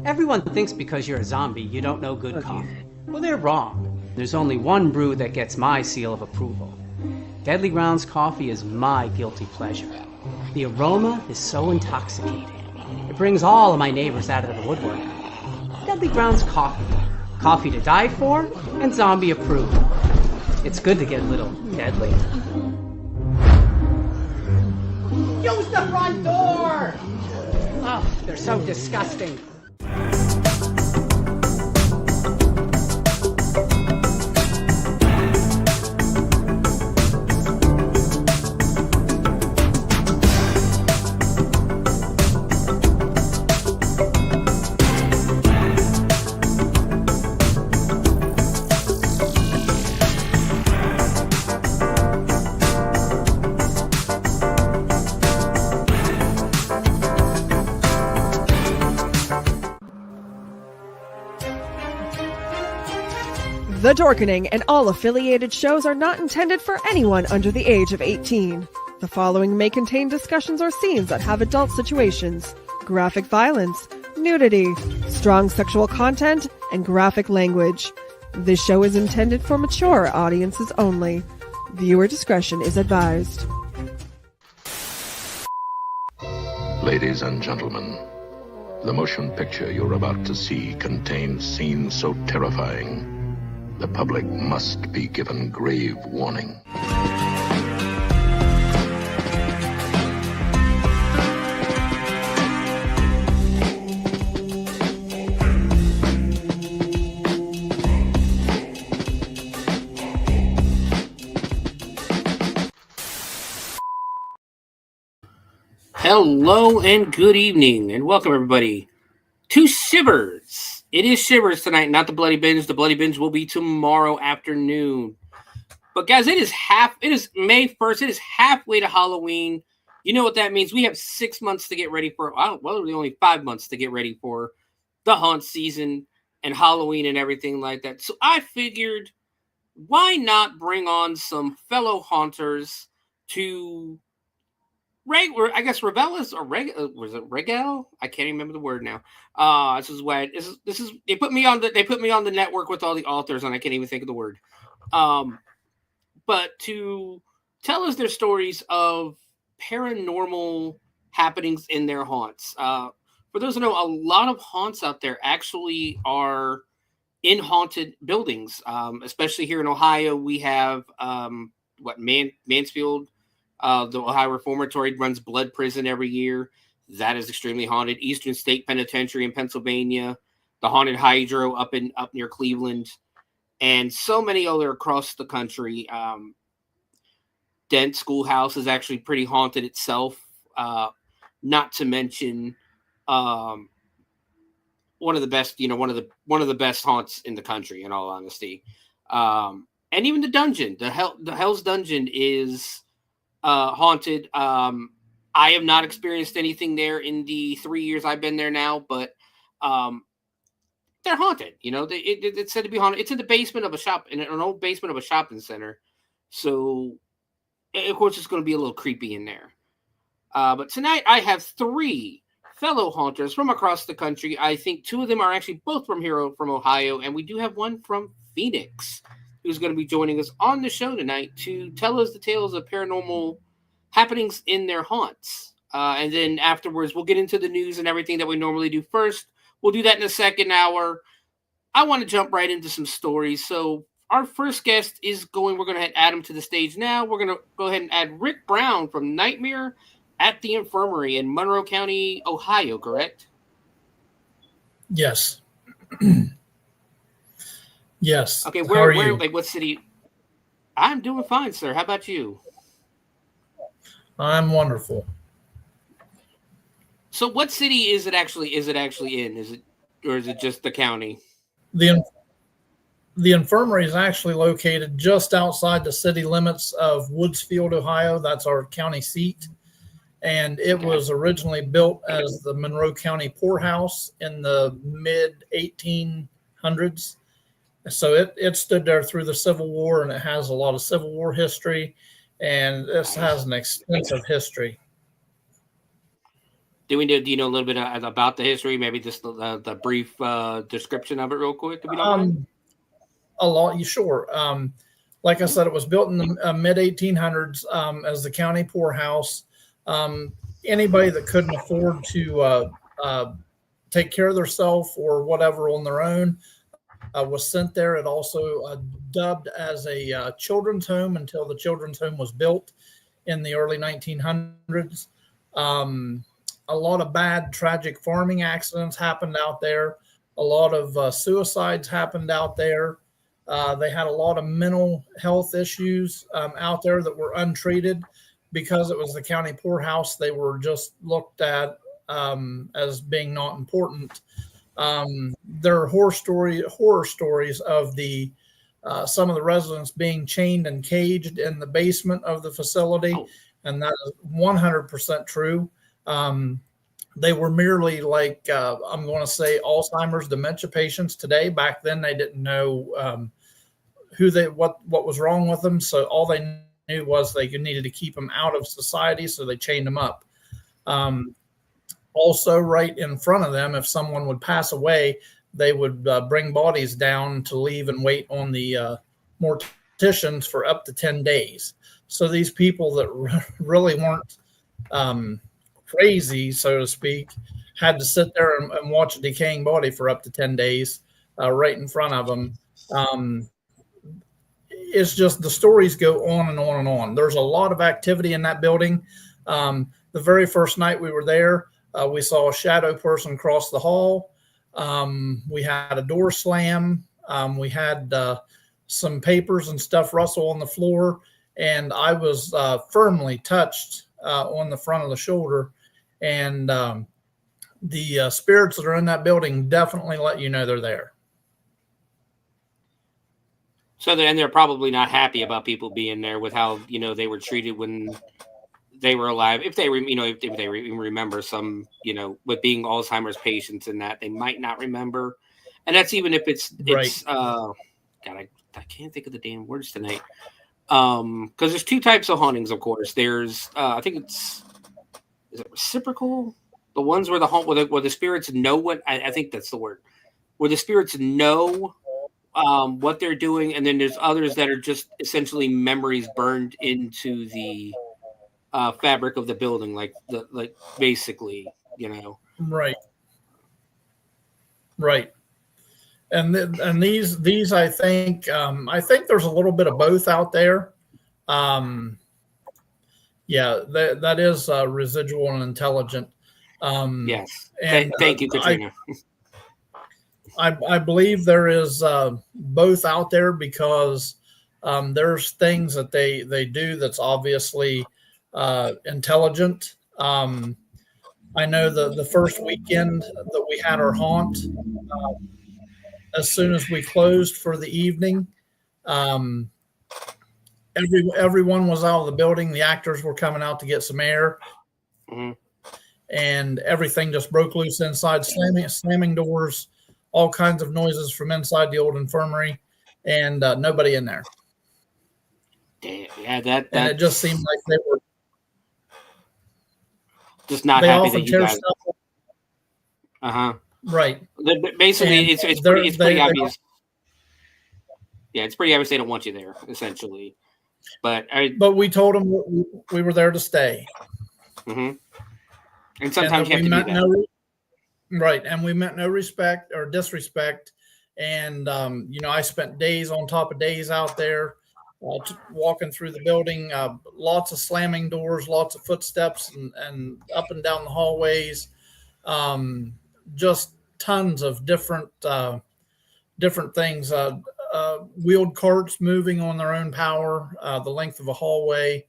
Everyone thinks because you're a zombie, you don't know good coffee. Well, they're wrong. There's only one brew that gets my seal of approval. Deadly Grounds coffee is my guilty pleasure. The aroma is so intoxicating. It brings all of my neighbors out of the woodwork. Deadly Grounds coffee. Coffee to die for and zombie approved. It's good to get a little deadly. Use the front door! Oh, they're so disgusting. The Dorkening and all affiliated shows are not intended for anyone under the age of 18. The following may contain discussions or scenes that have adult situations, graphic violence, nudity, strong sexual content, and graphic language. This show is intended for mature audiences only. Viewer discretion is advised. Ladies and gentlemen, the motion picture you're about to see contains scenes so terrifying the public must be given grave warning. Hello and good evening, and welcome everybody to Shivers. It is Shivers tonight, not the Bloody Binge. The Bloody Binge will be tomorrow afternoon. But guys, it is May 1st. It is halfway to Halloween. You know what that means. We have 6 months to get ready for, only 5 months to get ready for the haunt season and Halloween and everything like that. So I figured, why not bring on some fellow haunters to Revelis or was it Regel? I can't remember the word now. This is they put me on the network with all the authors and I can't even think of the word. But to tell us their stories of paranormal happenings in their haunts. For those who know, a lot of haunts out there actually are in haunted buildings. Especially here in Ohio, we have Mansfield. The Ohio Reformatory runs Blood Prison every year. That is extremely haunted. Eastern State Penitentiary in Pennsylvania, the Haunted Hydro up near Cleveland, and so many other across the country. Dent Schoolhouse is actually pretty haunted itself. Not to mention one of the best, one of the best haunts in the country, in all honesty. And even the dungeon, the Hell's Dungeon is haunted. I have not experienced anything there in the 3 years I've been there now, but they're haunted. It's said to be haunted. It's in the basement of an old basement of a shopping center. So, of course, it's going to be a little creepy in there. But tonight I have 3 fellow haunters from across the country. I think 2 of them are actually both from Ohio, and we do have one from Phoenix who's going to be joining us on the show tonight to tell us the tales of paranormal happenings in their haunts. And then afterwards, we'll get into the news and everything that we normally do first. We'll do that in the second hour. I want to jump right into some stories. So our first guest we're going to add him to the stage now. We're going to go ahead and add Rick Brown from Nightmare at the Infirmary in Monroe County, Ohio, correct? Yes. Yes. Okay, where what city? I'm doing fine, sir. How about you? I'm wonderful. So what city is it actually in? Is it just the county? The infirmary is actually located just outside the city limits of Woodsfield, Ohio. That's our county seat. And it was originally built as the Monroe County Poorhouse in the mid 1800s. So it stood there through the Civil War, and it has a lot of Civil War history, and this has an extensive history. Do you know a little bit about the history? Maybe just the brief description of it, real quick, if you don't mind. A lot, sure. Like I said, it was built in the mid 1800s as the county poorhouse. Anybody that couldn't afford to take care of themselves or whatever on their own was sent there. It also dubbed as a children's home until the children's home was built in the early 1900s. A lot of bad, tragic farming accidents happened out there. A lot of suicides happened out there. They had a lot of mental health issues out there that were untreated because it was the county poorhouse. They were just looked at as being not important. There are horror stories of the some of the residents being chained and caged in the basement of the facility, and that is 100% true. They were merely like I'm going to say Alzheimer's dementia patients today. Back then, they didn't know what was wrong with them, so all they knew was they needed to keep them out of society, so they chained them up. Also, right in front of them, if someone would pass away, they would bring bodies down to leave and wait on the morticians for up to 10 days. So these people that really weren't crazy, so to speak, had to sit there and watch a decaying body for up to 10 days right in front of them. It's just the stories go on and on and on. There's a lot of activity in that building. The very first night we were there, we saw a shadow person cross the hall. We had a door slam. We had some papers and stuff rustle on the floor, and I was firmly touched on the front of the shoulder. And the spirits that are in that building definitely let you know they're there. So they're probably not happy about people being there with how they were treated when they were alive. If they remember some with being Alzheimer's patients and that they might not remember, and that's even if it's right. God, I can't think of the damn words tonight. Because there's two types of hauntings, of course. There's I think is it reciprocal? The ones where where the spirits know what I think that's the word, where the spirits know what they're doing, and then there's others that are just essentially memories burned into the fabric of the building, like basically, Right. And these I think there's a little bit of both out there. Yeah, that is residual and intelligent. Yes. And thank you, Katrina. I believe there is both out there because there's things that they do that's obviously intelligent. I know the first weekend that we had our haunt, as soon as we closed for the evening, everyone was out of the building. The actors were coming out to get some air, and everything just broke loose inside, slamming doors, all kinds of noises from inside the old infirmary, and nobody in there. Damn, yeah, and it just seemed like they were just not happy that you guys. Right. Basically, it's pretty obvious. Yeah, it's pretty obvious they don't want you there, essentially. But we told them we were there to stay. And sometimes you have to do that. Right, and we meant no respect or disrespect. And I spent days on top of days out there, walking through the building. Lots of slamming doors, lots of footsteps, and up and down the hallways. Just tons of different things. Wheeled carts moving on their own power, the length of a hallway.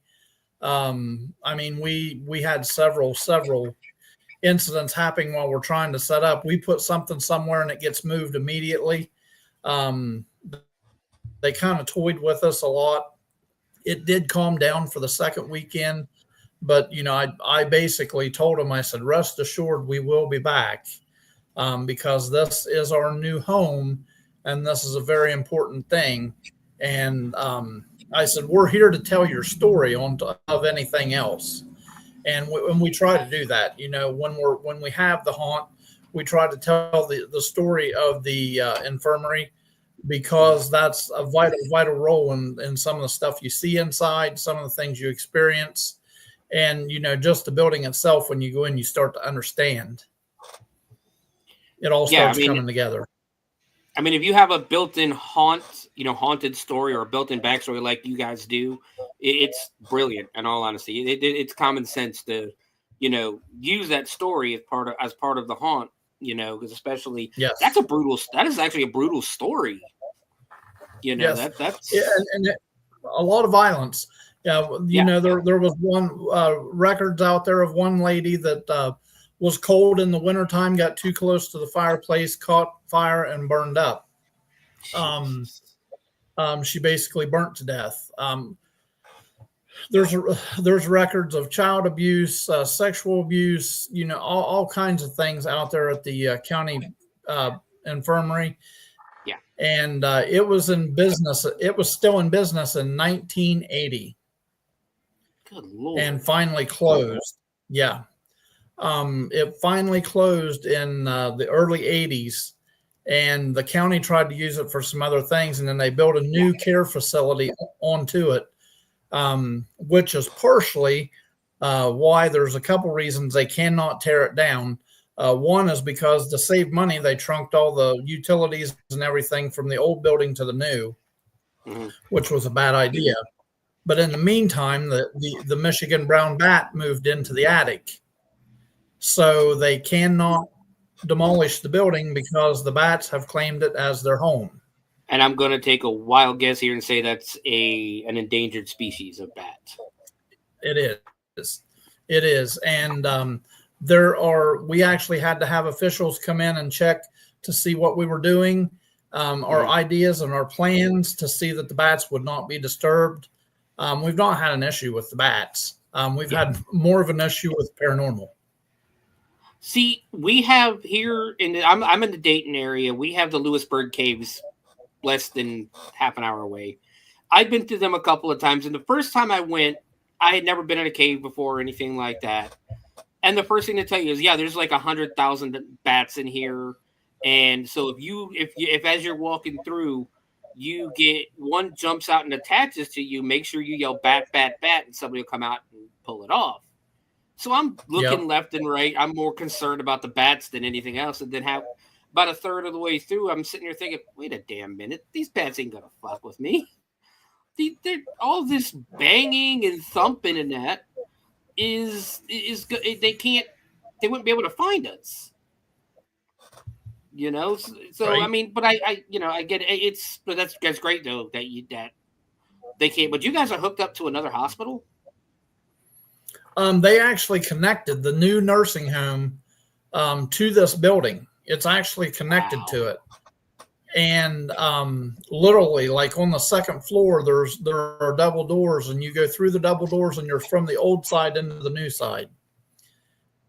We had several incidents happening while we're trying to set up. We put something somewhere and it gets moved immediately. They kind of toyed with us a lot. It did calm down for the second weekend, but I basically told them, I said, rest assured we will be back, because this is our new home and this is a very important thing. And I said, we're here to tell your story of anything else. And we try to do that, you know, when we have the haunt, we try to tell the story of the infirmary, because that's a vital role in some of the stuff you see inside, some of the things you experience, and, you know, just the building itself. When you go in, you start to understand. It all starts coming together. I mean, if you have a built-in haunted story or a built-in backstory like you guys do, it's brilliant. In all honesty, it's common sense to, you know, use that story as part of the haunt. You know, because especially that is actually a brutal story. You know, that's and a lot of violence. You know, there was one records out there of one lady that was cold in the wintertime, got too close to the fireplace, caught fire, and burned up. She basically burnt to death. There's records of child abuse, sexual abuse, you know, all kinds of things out there at the county infirmary. Yeah. And it was in business. It was still in business in 1980. Good Lord. And finally closed. Yeah. It finally closed in the early 80s, and the county tried to use it for some other things. And then they built a new care facility onto it, which is partially why there's a couple reasons they cannot tear it down. One is because to save money, they trunked all the utilities and everything from the old building to the new, which was a bad idea. But in the meantime, the Michigan brown bat moved into the attic. So they cannot demolish the building because the bats have claimed it as their home. And I'm going to take a wild guess here and say that's an endangered species of bat. It is. And we actually had to have officials come in and check to see what we were doing, our ideas and our plans to see that the bats would not be disturbed. We've not had an issue with the bats. We've had more of an issue with paranormal. See, we have here I'm in the Dayton area. We have the Lewisburg Caves less than half an hour away. I've been to them a couple of times, and the first time I went, I had never been in a cave before or anything like that. And the first thing to tell you is, there's like 100,000 bats in here. And so if as you're walking through, you get one jumps out and attaches to you, make sure you yell bat, bat, bat, and somebody will come out and pull it off. So I'm looking left and right. I'm more concerned about the bats than anything else. And then about a third of the way through, I'm sitting here thinking, wait a damn minute. These bats ain't going to fuck with me. All this banging and thumping and that is good. They wouldn't be able to find us. You know? So right. I mean, but I get it. But that's great though that they can't. But you guys are hooked up to another hospital? They actually connected the new nursing home to this building. It's actually connected to it. And literally, like on the second floor, there are double doors, and you go through the double doors, and you're from the old side into the new side.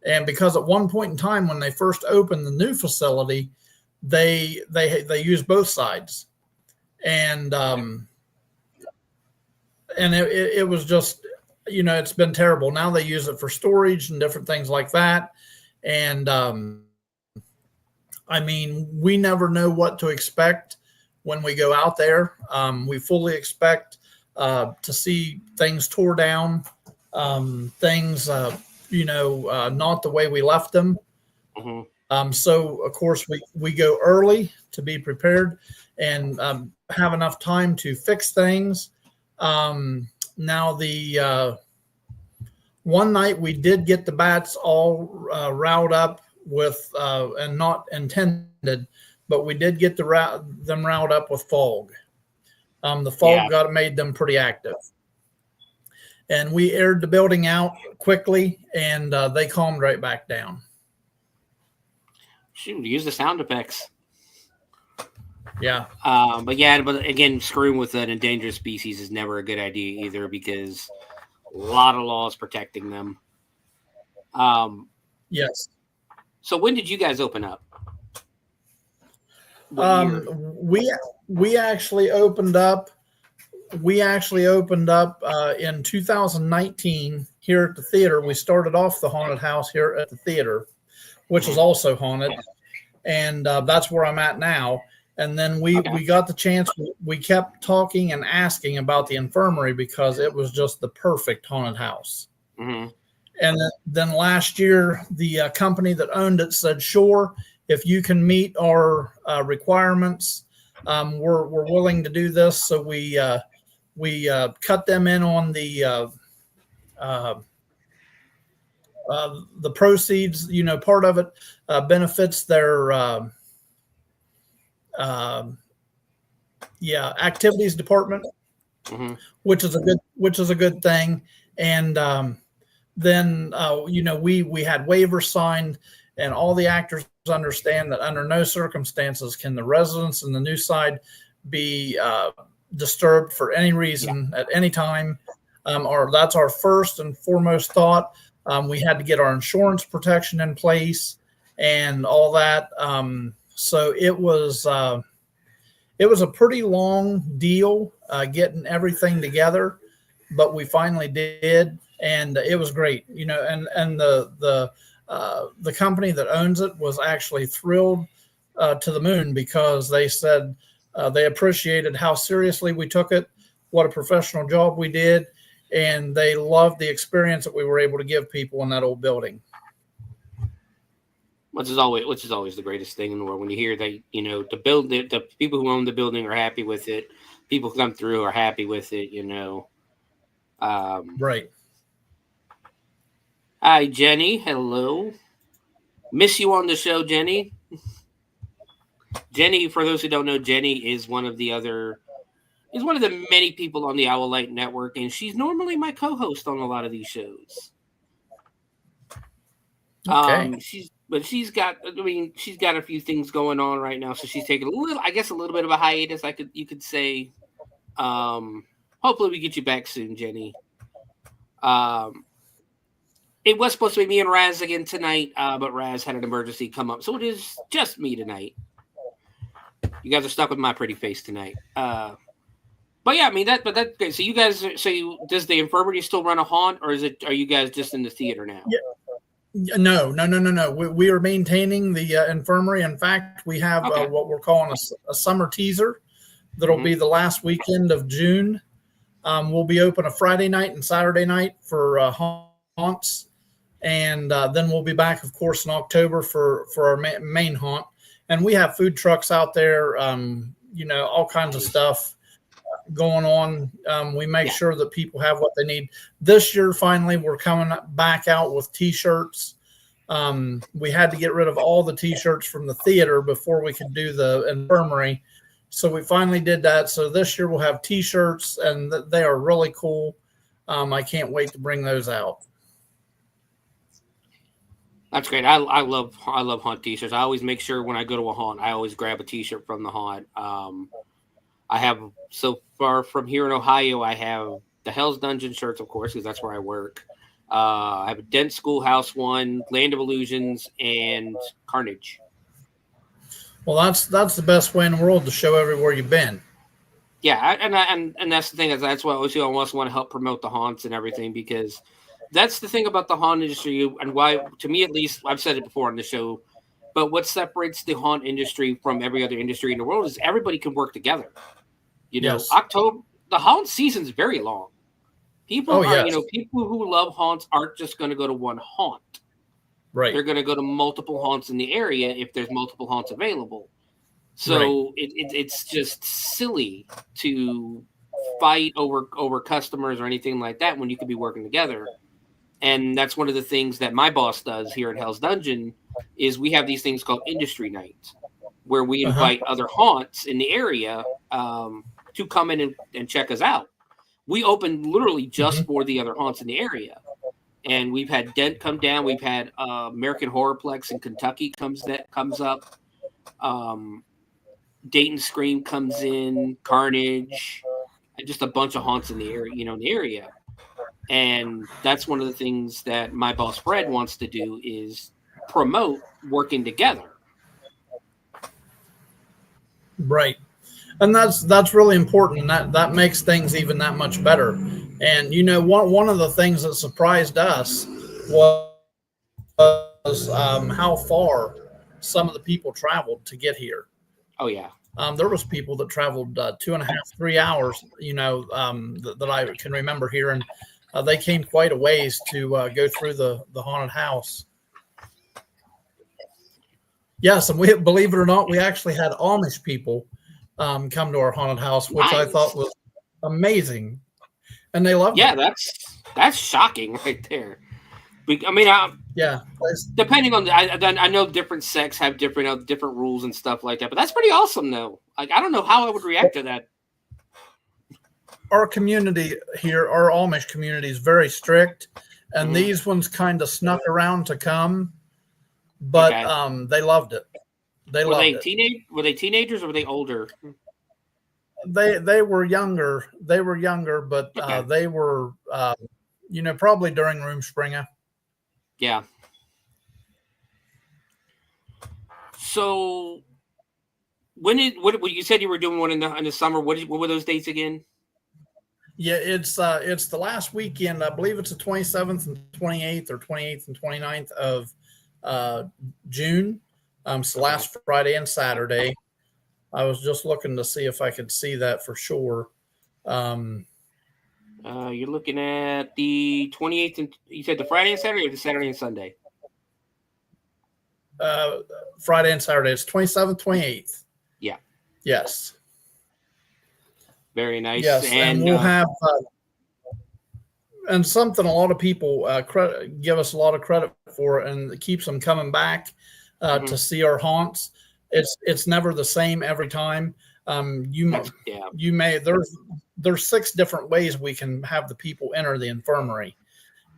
And because at one point in time, when they first opened the new facility, they used both sides, and it was just, it's been terrible. Now they use it for storage and different things like that. And I mean, we never know what to expect when we go out there. We fully expect to see things tore down, things, not the way we left them. Mm-hmm. So, of course, we go early to be prepared and have enough time to fix things. Now, the one night we did get the bats all riled up with, and not intended, but we did get them riled up with fog. The fog made them pretty active. And we aired the building out quickly, and they calmed right back down. Shoot, use the sound effects. Yeah. But again, screwing with an endangered species is never a good idea either, because a lot of laws protecting them. Yes. So when did you guys open up? We actually opened up. In 2019 here at the theater. We started off the haunted house here at the theater, which is also haunted. And that's where I'm at now. And then we got the chance. We kept talking and asking about the infirmary because it was just the perfect haunted house. Mm-hmm. And then last year, the company that owned it said, sure, if you can meet our requirements, we're willing to do this. So we cut them in on the proceeds. You know, part of it benefits their activities department, Mm-hmm. which is a good thing. And then we had waivers signed, and all the actors understand that under no circumstances can the residents in the new side be disturbed for any reason at any time. Or that's our first and foremost thought. We had to get our insurance protection in place and all that. So it was a pretty long deal getting everything together, but we finally did, and it was great. You know, and the company that owns it was actually thrilled to the moon because they said they appreciated how seriously we took it, what a professional job we did, and they loved the experience that we were able to give people in that old building. Which is always the greatest thing in the world when you hear that, you know, the people who own the building are happy with it, people who come through are happy with it, you know. Right. Hi, Jenny. Hello. Miss you on the show, Jenny. Jenny, for those who don't know, Jenny is one of the many people on the Owl Light Network, and she's normally my co-host on a lot of these shows. Okay. She's got a few things going on right now, so she's taking a little bit of a hiatus. You could say. Hopefully we get you back soon, Jenny. It was supposed to be me and Raz again tonight, but Raz had an emergency come up, so it is just me tonight. You guys are stuck with my pretty face tonight. But yeah, I mean that's great. So you guys, does the infirmary still run a haunt, or are you guys just in the theater now? Yeah. No. We are maintaining the infirmary. In fact, we have what we're calling a summer teaser that'll be the last weekend of June. We'll be open a Friday night and Saturday night for haunts, and then we'll be back, of course, in October for our main haunt. And we have food trucks out there, all kinds of stuff going on. We make sure that people have what they need. This year, finally, we're coming back out with T-shirts. We had to get rid of all the T-shirts from the theater before we could do the infirmary. So we finally did that. So this year we'll have T-shirts, and they are really cool. I can't wait to bring those out. That's great. I love haunt T-shirts. I always make sure when I go to a haunt, I always grab a T-shirt from the haunt. I have, so far from here in Ohio, I have the Hell's Dungeon shirts, of course, because that's where I work. I have a Dent Schoolhouse one, Land of Illusions, and Carnage. Well, that's the best way in the world to show everywhere you've been. Yeah, and that's the thing, is that's why I always want to help promote the haunts and everything, because that's the thing about the haunt industry, and why, to me at least, I've said it before on the show, but what separates the haunt industry from every other industry in the world is everybody can work together. You know, Yes. October, the haunt season is very long. People yes. People who love haunts aren't just going to go to one haunt. Right. They're going to go to multiple haunts in the area if there's multiple haunts available. So Right. it's just silly to fight over customers or anything like that when you could be working together. And that's one of the things that my boss does here at Hell's Dungeon is we have these things called industry nights, where we invite other haunts in the area to come in and check us out. We opened literally just for the other haunts in the area. And we've had Dent come down. We've had American Horrorplex in Kentucky comes up. Dayton Scream comes in, Carnage, and just a bunch of haunts in the area, And that's one of the things that my boss Fred wants to do is promote working together. Right. And that's really important, and that makes things even that much better. And one of the things that surprised us was how far some of the people traveled to get here. Oh yeah. There was people that traveled 2.5, 3 hours, that I can remember here, and they came quite a ways to go through the haunted house. Yes, and we, believe it or not, we actually had Amish people come to our haunted house, which I thought was amazing, and they loved it. Yeah, that's shocking right there. I mean, Yeah, depending on I know different sects have different rules and stuff like that, but that's pretty awesome though. Like, I don't know how I would react to that. our community here, our Amish community, is very strict, and these ones kind of snuck around to come, but they loved it. Were they teenagers or were they older? They were younger. They were younger, but they were probably during Roomspringa. Yeah. So what you said you were doing one in the summer? What were those dates again? Yeah, it's the last weekend. I believe it's the 27th and 28th, or 28th and 29th of June. So last Friday and Saturday. I was just looking to see if I could see that for sure. You're looking at the 28th, and you said the Friday and Saturday, or the Saturday and Sunday? Friday and Saturday. It's 27th, 28th. Yeah. Yes. Very nice. Yes, and we'll have and something a lot of people give us a lot of credit for, and it keeps them coming back to see our haunts. It's never the same every time. You may there's 6 different ways we can have the people enter the infirmary,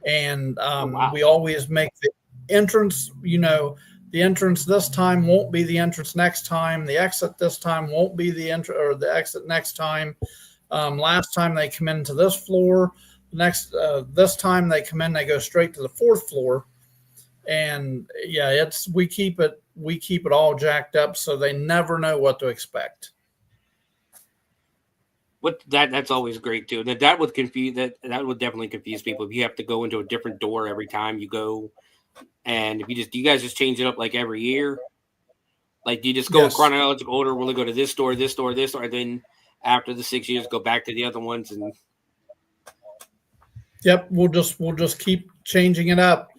and we always make the entrance. The entrance this time won't be the entrance next time. The exit this time won't be the exit next time. Last time they come into this floor. This time they come in, they go straight to the 4th floor, and we keep it all jacked up so they never know what to expect. That's always great too. That would confuse that would definitely confuse people if you have to go into a different door every time you go. And if you guys just change it up like every year, like you just go in chronological order. We'll go to this door, this door, this door, and then after the 6 years, go back to the other ones. And yep, we'll just keep changing it up.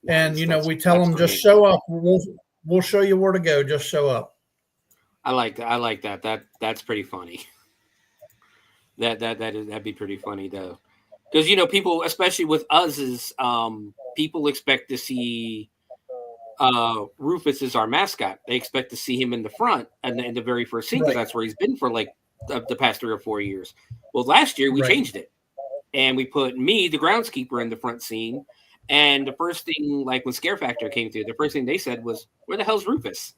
And we tell them just show up. We'll show you where to go. Just show up. I like that. That's pretty funny. That'd be pretty funny though, because people, especially with us, is people expect to see Rufus as our mascot. They expect to see him in the front and in the very first scene, because that's where he's been for like the past 3 or 4 years. Well, last year we changed it, and we put me, the groundskeeper, in the front scene. And the first thing, like when Scare Factor came through, the first thing they said was, "Where the hell's Rufus?"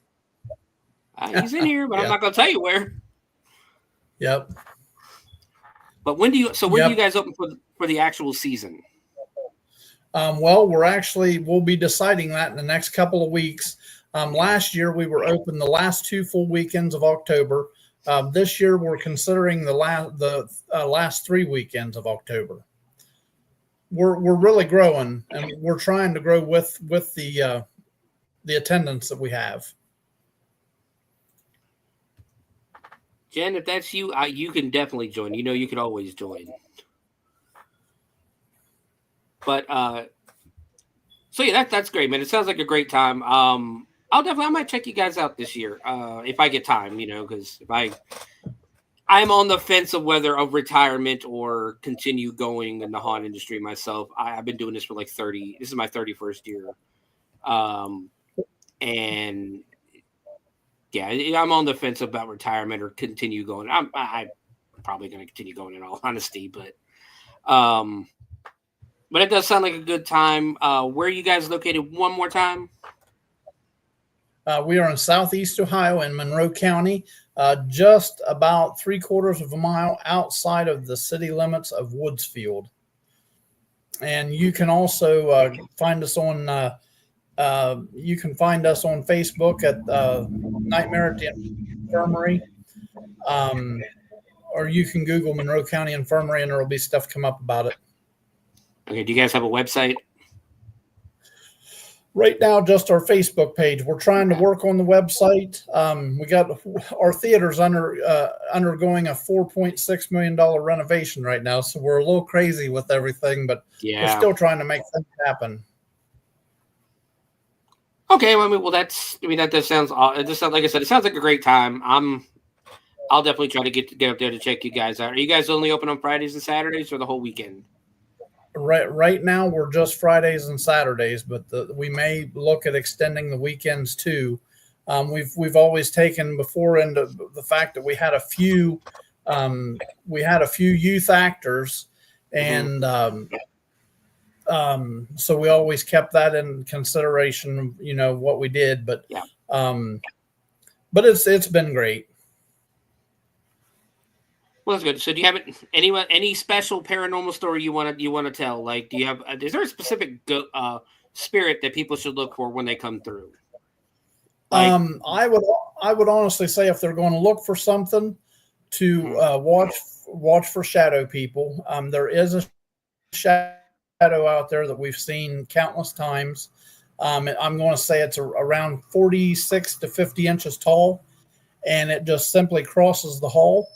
He's in here, but I'm not going to tell you where. Yep. But when do you guys open for the actual season? Well, we'll be deciding that in the next couple of weeks. Last year we were open the last 2 full weekends of October. This year we're considering the last 3 weekends of October. We're really growing, and we're trying to grow with the attendance that we have. Jen, if that's you, you can definitely join. You could always join. But so yeah, that's great, man. It sounds like a great time. I might check you guys out this year if I get time. Because I'm on the fence of whether of retirement or continue going in the haunt industry myself. I've been doing this for like 30. This is my 31st year, and yeah, I'm on the fence about retirement or continue going. I'm probably going to continue going, in all honesty, but it does sound like a good time. Where are you guys located one more time? We are in Southeast Ohio in Monroe County, just about 3/4 of a mile outside of the city limits of Woodsfield. And you can also find us on Facebook at Nightmare at the Infirmary. Or you can Google Monroe County Infirmary and there will be stuff come up about it. Okay. Do you guys have a website? Right now, just our Facebook page. We're trying to work on the website. We got our theater's undergoing a $4.6 million renovation right now, so we're a little crazy with everything, but we're still trying to make things happen. Okay, well, that sounds. It just sounds like I said. It sounds like a great time. I'll definitely try to get up there to check you guys out. Are you guys only open on Fridays and Saturdays, or the whole weekend? Right now we're just Fridays and Saturdays, but we may look at extending the weekends too. We've always taken before into the fact that we had a few youth actors, and so we always kept that in consideration. What we did, but it's been great. Well, that's good. So, do you have any special paranormal story you want to tell? Like, do you have? Is there a specific spirit that people should look for when they come through? Like, I would honestly say if they're going to look for something, to watch for shadow people. There is a shadow out there that we've seen countless times. I'm going to say it's around 46 to 50 inches tall, and it just simply crosses the hall.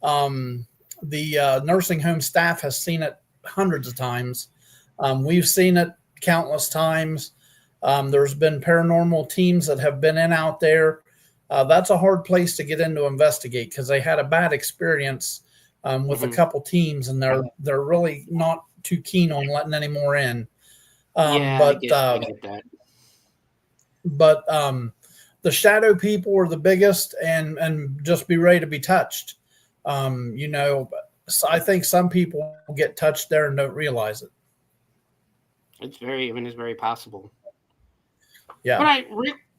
The nursing home staff has seen it hundreds of times. We've seen it countless times. There's been paranormal teams that have been in out there. That's a hard place to get in to investigate because they had a bad experience with a couple teams, and they're really not too keen on letting any more in. I get that. But the shadow people are the biggest, and just be ready to be touched. So I think some people get touched there and don't realize it. It's very possible. Yeah. All right,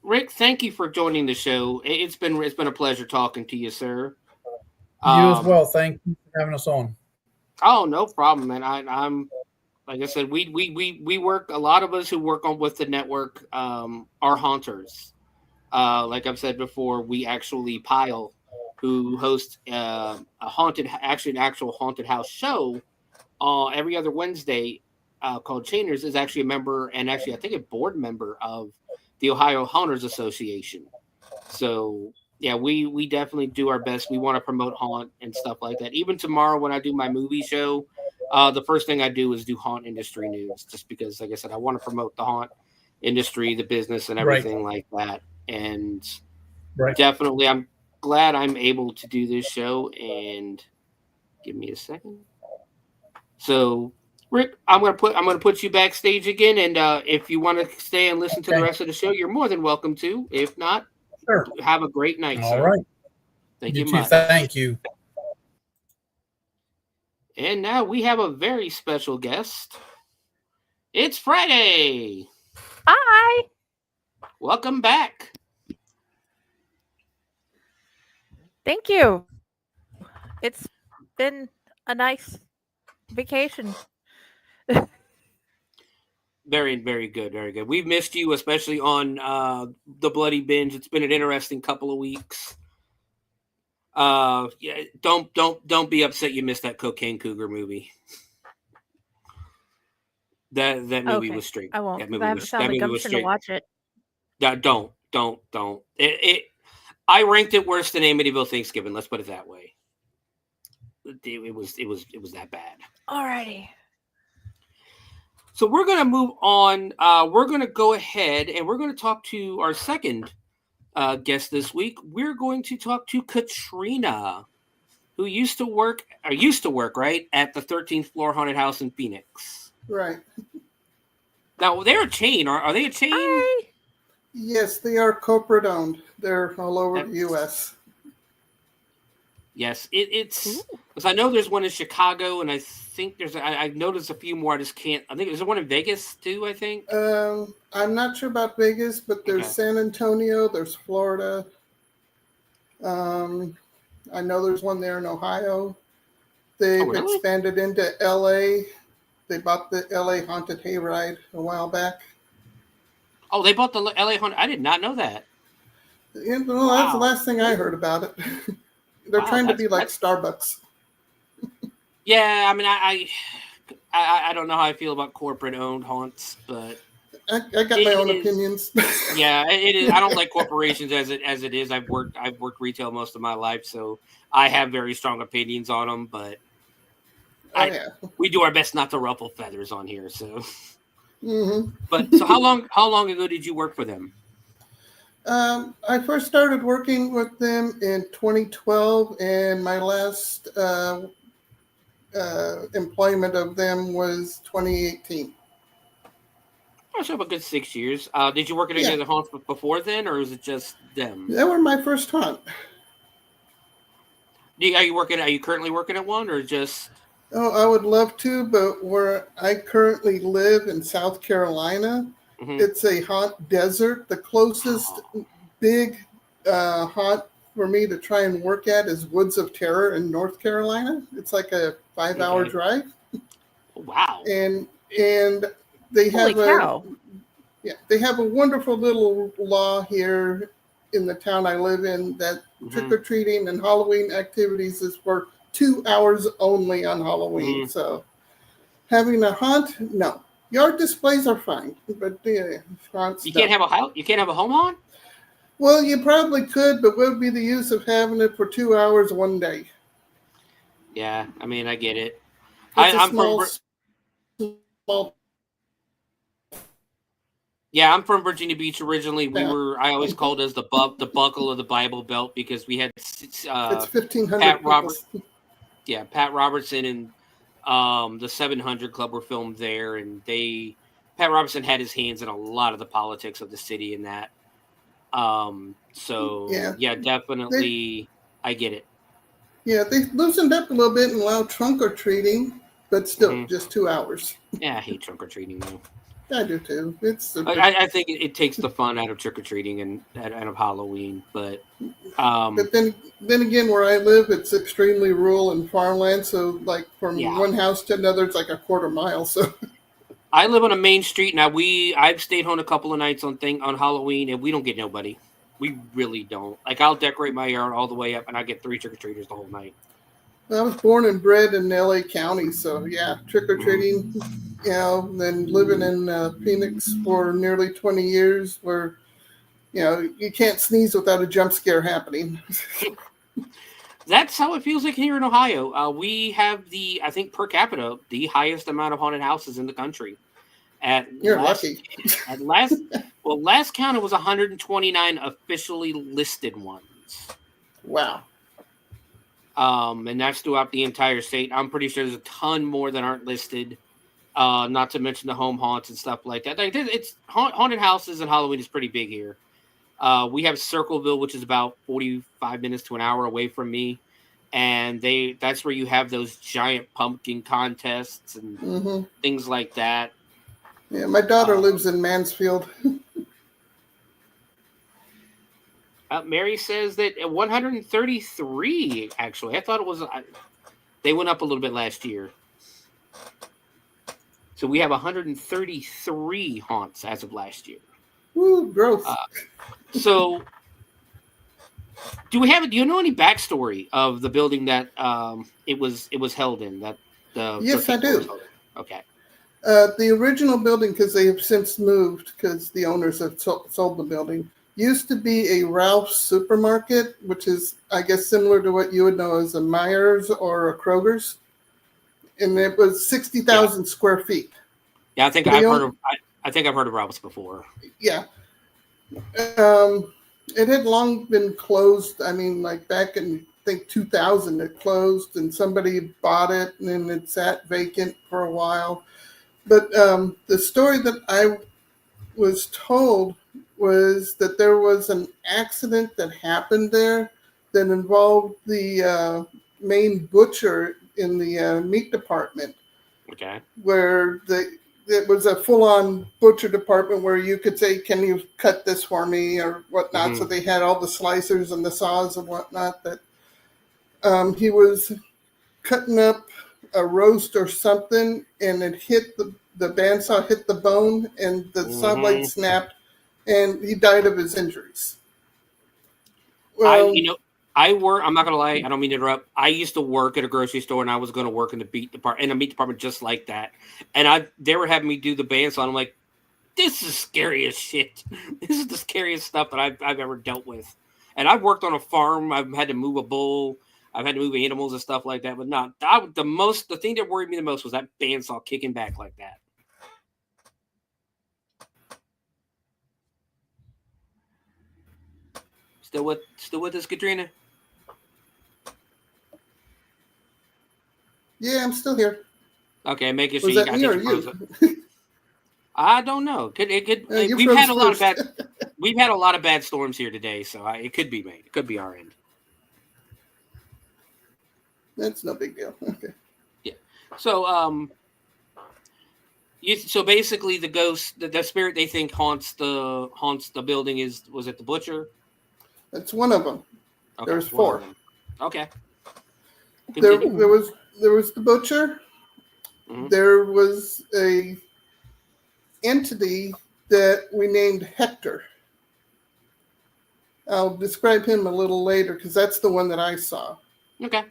Rick, thank you for joining the show. It's been a pleasure talking to you, sir. You as well. Thank you for having us on. Oh, no problem, man. I'm like I said, we work. A lot of us who work with the network are haunters. Like I've said before, we actually Pile, who hosts an actual haunted house show every other Wednesday called Chainers, is actually a member, and actually I think a board member of the Ohio Haunters Association. So yeah, we definitely do our best. We want to promote haunt and stuff like that. Even tomorrow when I do my movie show, the first thing I do is do haunt industry news, just because, like I said, I want to promote the haunt industry, the business, and everything like that. And definitely, I'm glad I'm able to do this show. And give me a second. So, Rick, I'm gonna put you backstage again, and if you want to stay and listen to the rest of the show, you're more than welcome to. If not, have a great night. All right. Thank you too. much. Thank you. And now we have a very special guest. It's Friday. Hi. Welcome back. Thank you. It's been a nice vacation. Very, very good. Very good. We've missed you, especially on the Bloody Binge. It's been an interesting couple of weeks. Yeah, don't be upset you missed that Cocaine Cougar movie. That movie was straight. I won't. That movie I haven't was, found that the movie was gumption straight. to watch it. Don't. I ranked it worse than Amityville Thanksgiving. Let's put it that way. It was that bad. Alrighty. So we're gonna move on. We're gonna go ahead and we're gonna talk to our second guest this week. We're going to talk to Katrina, who used to work right at the 13th floor haunted house in Phoenix. Right. Now they're a chain. Are they a chain? Hi. Yes, they are corporate owned. They're all over the U.S. Yes, it's because I know there's one in Chicago, and I think I noticed a few more. I just can't. I think there's one in Vegas too. I think. I'm not sure about Vegas, but there's San Antonio. There's Florida. I know there's one there in Ohio. They've expanded into L.A. They bought the L.A. Haunted Hayride a while back. Oh, they bought the L.A. Haunted. I did not know that. Yeah, well, that's the last thing I heard about it. They're Wow, trying to be like Starbucks. Yeah, I mean, I don't know how I feel about corporate-owned haunts, but I got my own opinions. Yeah, it is. I don't like corporations as it is. I've worked retail most of my life, so I have very strong opinions on them. But we do our best not to ruffle feathers on here. So, But so how long ago did you work for them? I first started working with them in 2012, and my last employment of them was 2018. Oh, so a good 6 years. Did you work at any other haunts before then, or is it just them? They were my first haunt. Are you currently working at one, or just? Oh, I would love to, but where I currently live in South Carolina, it's a haunt desert. The closest big haunt for me to try and work at is Woods of Terror in North Carolina. It's like a 5-hour drive. Wow. And they have they have a wonderful little law here in the town I live in that trick-or-treating and Halloween activities is for 2 hours only on Halloween. So having a haunt, no. Yard displays are fine, but haunts, you can't have a house. You can't have a home haunt. Well, you probably could, but what would be the use of having it for 2 hours one day? Yeah, I mean, I get it. I'm from Virginia Beach originally. I always called us the buckle of the Bible Belt because we had it's 1,500 Pat Robertson and the 700 Club were filmed there, and Pat Robertson had his hands in a lot of the politics of the city in that. Definitely, I get it. Yeah, they loosened up a little bit and allowed trunk or treating, but still just 2 hours. Yeah, I hate trunk or treating though. I do too. I think it takes the fun out of trick or treating and out of Halloween, but then again, where I live, it's extremely rural and farmland. So, like from one house to another, it's like a quarter mile. So, I live on a main street now. I've stayed home a couple of nights on Halloween, and we don't get nobody. We really don't. Like I'll decorate my yard all the way up, and I get 3 trick or treaters the whole night. I was born and bred in LA County, so yeah, trick or treating. Then living in Phoenix for nearly 20 years, where you can't sneeze without a jump scare happening. That's how it feels like here in Ohio. We have I think per capita, the highest amount of haunted houses in the country. Lucky. Last count it was 129 officially listed ones. Wow. And that's throughout the entire state. I'm pretty sure there's a ton more that aren't listed. Not to mention the home haunts and stuff like that. It's haunted houses and Halloween is pretty big here. We have Circleville, which is about 45 minutes to an hour away from me, and that's where you have those giant pumpkin contests and things like that. Yeah, my daughter lives in Mansfield. Mary says that 133. Actually, I thought it was. They went up a little bit last year. So we have 133 haunts as of last year. Woo, gross. So, do you know any backstory of the building that it was held in? Yes, I do. Okay. The original building, because they have since moved, because the owners have sold the building, used to be a Ralph's supermarket, which is, I guess, similar to what you would know as a Myers or a Kroger's. And it was 60,000 square feet. Yeah, I think I've heard of Ralph's before. Yeah. It had long been closed. I mean, like back in, I think, 2000, it closed and somebody bought it and then it sat vacant for a while. But the story that I was told was that there was an accident that happened there that involved the main butcher in the meat department. Okay. Where it was a full-on butcher department where you could say, "Can you cut this for me?" or whatnot. Mm-hmm. So they had all the slicers and the saws and whatnot. That he was cutting up a roast or something, and it hit the bandsaw hit the bone, and the saw blade snapped, and he died of his injuries. Well, I'm not gonna lie. I don't mean to interrupt. I used to work at a grocery store, and I was going to work in the meat department just like that. And they were having me do the bandsaw. And I'm like, this is scary as shit. This is the scariest stuff that I've ever dealt with. And I've worked on a farm. I've had to move a bull. I've had to move animals and stuff like that. But not the thing that worried me the most was that bandsaw kicking back like that. Still with us, Katrina? Yeah, I'm still here. Okay, making sure Was you that got me or you? I don't know. You We've froze had a lot of first. we've had a lot of bad storms here today, so it could be me. It could be our end. That's no big deal. Okay. Yeah. So so basically the ghost, the spirit they think haunts the building was it the butcher? That's one of them. Okay, There's one of 4. them. Okay. There Continue. was the butcher. Mhm. There was a entity that we named Hector. I'll describe him a little later because that's the one that I saw. Okay.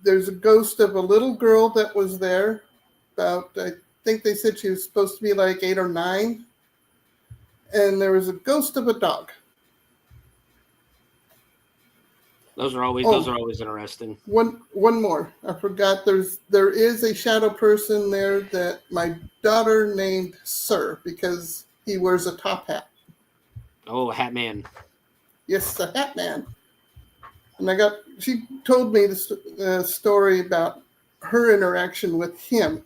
There's a ghost of a little girl that was there. I think they said she was supposed to be like 8 or 9. And there was a ghost of a dog. Those are always interesting. One more. I forgot. There is a shadow person there that my daughter named Sir because he wears a top hat. Oh, Hat Man. Yes, the Hat Man. And she told me the story about her interaction with him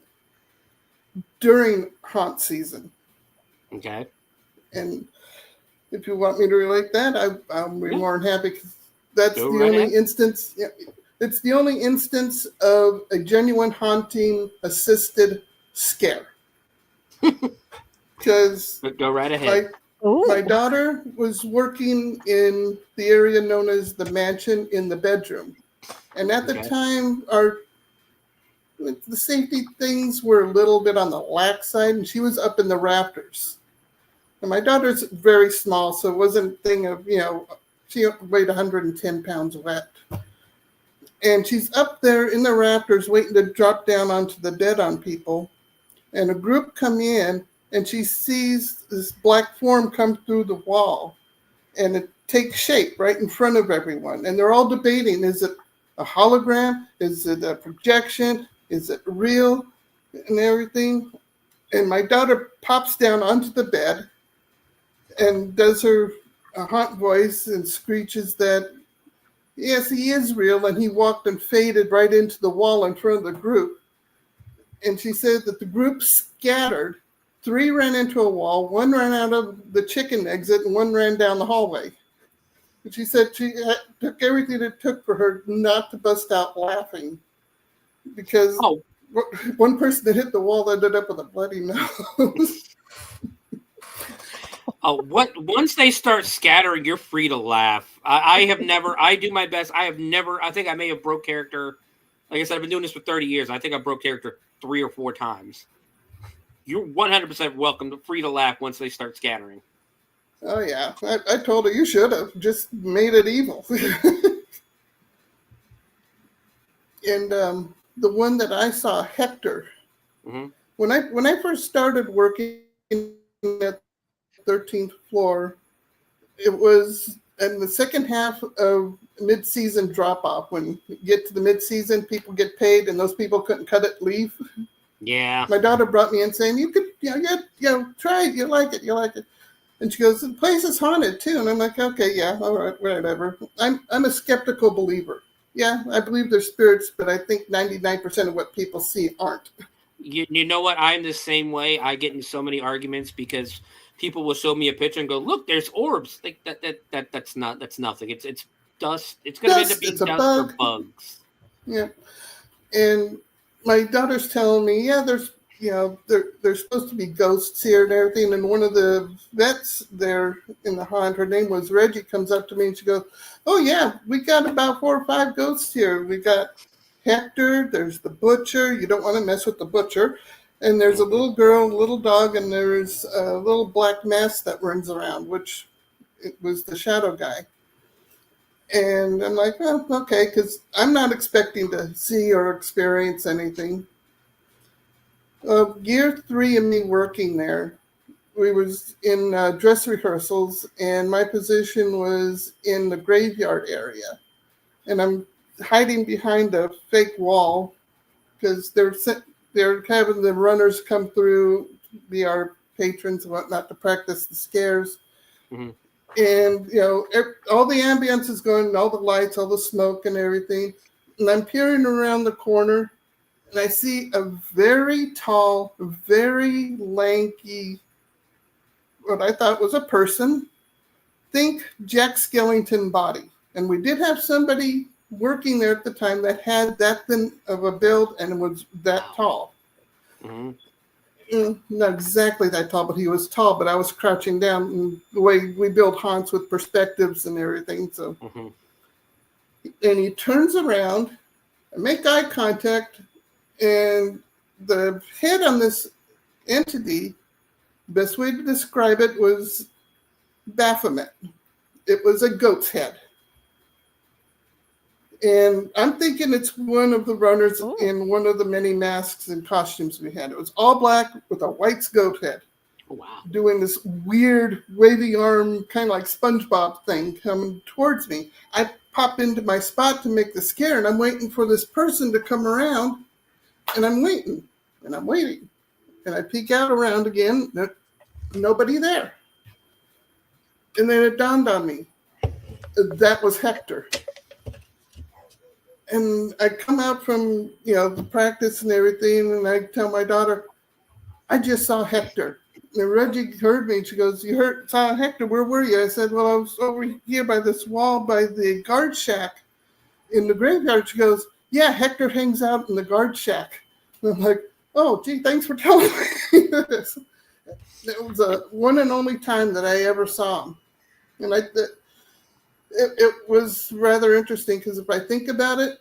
during haunt season. Okay. And if you want me to relate that, I'll be more than happy. Cause that's Go the right only ahead. instance. Yeah, it's the only instance of a genuine haunting assisted scare. Because Go right ahead. my daughter was working in the area known as the mansion in the bedroom. And at the time, the safety things were a little bit on the lax side, and she was up in the rafters. And my daughter's very small, so it wasn't a thing of, she weighed 110 pounds wet. And she's up there in the rafters waiting to drop down onto the bed on people. And a group come in, and she sees this black form come through the wall. And it takes shape right in front of everyone. And they're all debating, is it a hologram? Is it a projection? Is it real? And everything. And my daughter pops down onto the bed and does her haunt voice and screeches that, yes, he is real. And he walked and faded right into the wall in front of the group. And she said that the group scattered. 3 ran into a wall, 1 ran out of the chicken exit, and 1 ran down the hallway. And she said she took everything it took for her not to bust out laughing. Because one person that hit the wall ended up with a bloody nose. Once they start scattering, you're free to laugh. I do my best. I think I may have broke character. Like I said, I've been doing this for 30 years. I think I broke character 3 or 4 times. You're 100% welcome, free to laugh once they start scattering. Oh, yeah. I told her you should have just made it evil. And the one that I saw, Hector, when I first started working at 13th floor, it was in the second half of mid-season drop-off. When you get to the mid-season, people get paid, and those people couldn't cut it, leave. Yeah. My daughter brought me in saying, you could, try it. You like it. And she goes, the place is haunted too. And I'm like, okay, yeah, all right, whatever. I'm a skeptical believer. Yeah, I believe there's spirits, but I think 99% of what people see aren't. You know what? I'm the same way. I get in so many arguments because people will show me a picture and go, look, there's orbs. Like that's nothing. It's dust. It's gonna end up being dust or bugs. Yeah. And my daughter's telling me, yeah, there's supposed to be ghosts here and everything. And one of the vets there in the haunt, her name was Reggie, comes up to me and she goes, oh, yeah, we got about 4 or 5 ghosts here. We got Hector, there's the butcher. You don't want to mess with the butcher. And there's a little girl, a little dog, and there's a little black mask that runs around, which it was the shadow guy. And I'm like, oh, okay, because I'm not expecting to see or experience anything. Year 3 of me working there, we was in dress rehearsals, and my position was in the graveyard area. And I'm hiding behind a fake wall because they're having the runners come through, be our patrons and whatnot, to practice the scares. Mm-hmm. And, all the ambience is going, all the lights, all the smoke and everything. And I'm peering around the corner, and I see a very tall, very lanky, what I thought was a person. Think Jack Skellington body. And we did have somebody working there at the time that had that thin of a build and was that tall. Mm-hmm. Not exactly that tall, but he was tall, but I was crouching down. And the way we build haunts with perspectives and everything. So, Mm-hmm. And he turns around, I make eye contact, and the head on this entity, best way to describe it was Baphomet. It was a goat's head. And I'm thinking it's one of the runners in one of the many masks and costumes we had. It was all black with a white goat head. Oh, wow. Doing this weird wavy arm, kind of like SpongeBob thing coming towards me. I pop into my spot to make the scare, and I'm waiting for this person to come around, and I'm waiting, and I'm waiting. And I peek out around again, nobody there. And then it dawned on me, that was Hector. And I come out from, the practice and everything, and I tell my daughter, I just saw Hector. And Reggie heard me, and she goes, you saw Hector, where were you? I said, well, I was over here by this wall by the guard shack in the graveyard. She goes, yeah, Hector hangs out in the guard shack. And I'm like, oh, gee, thanks for telling me this. It was the one and only time that I ever saw him. And it was rather interesting because if I think about it,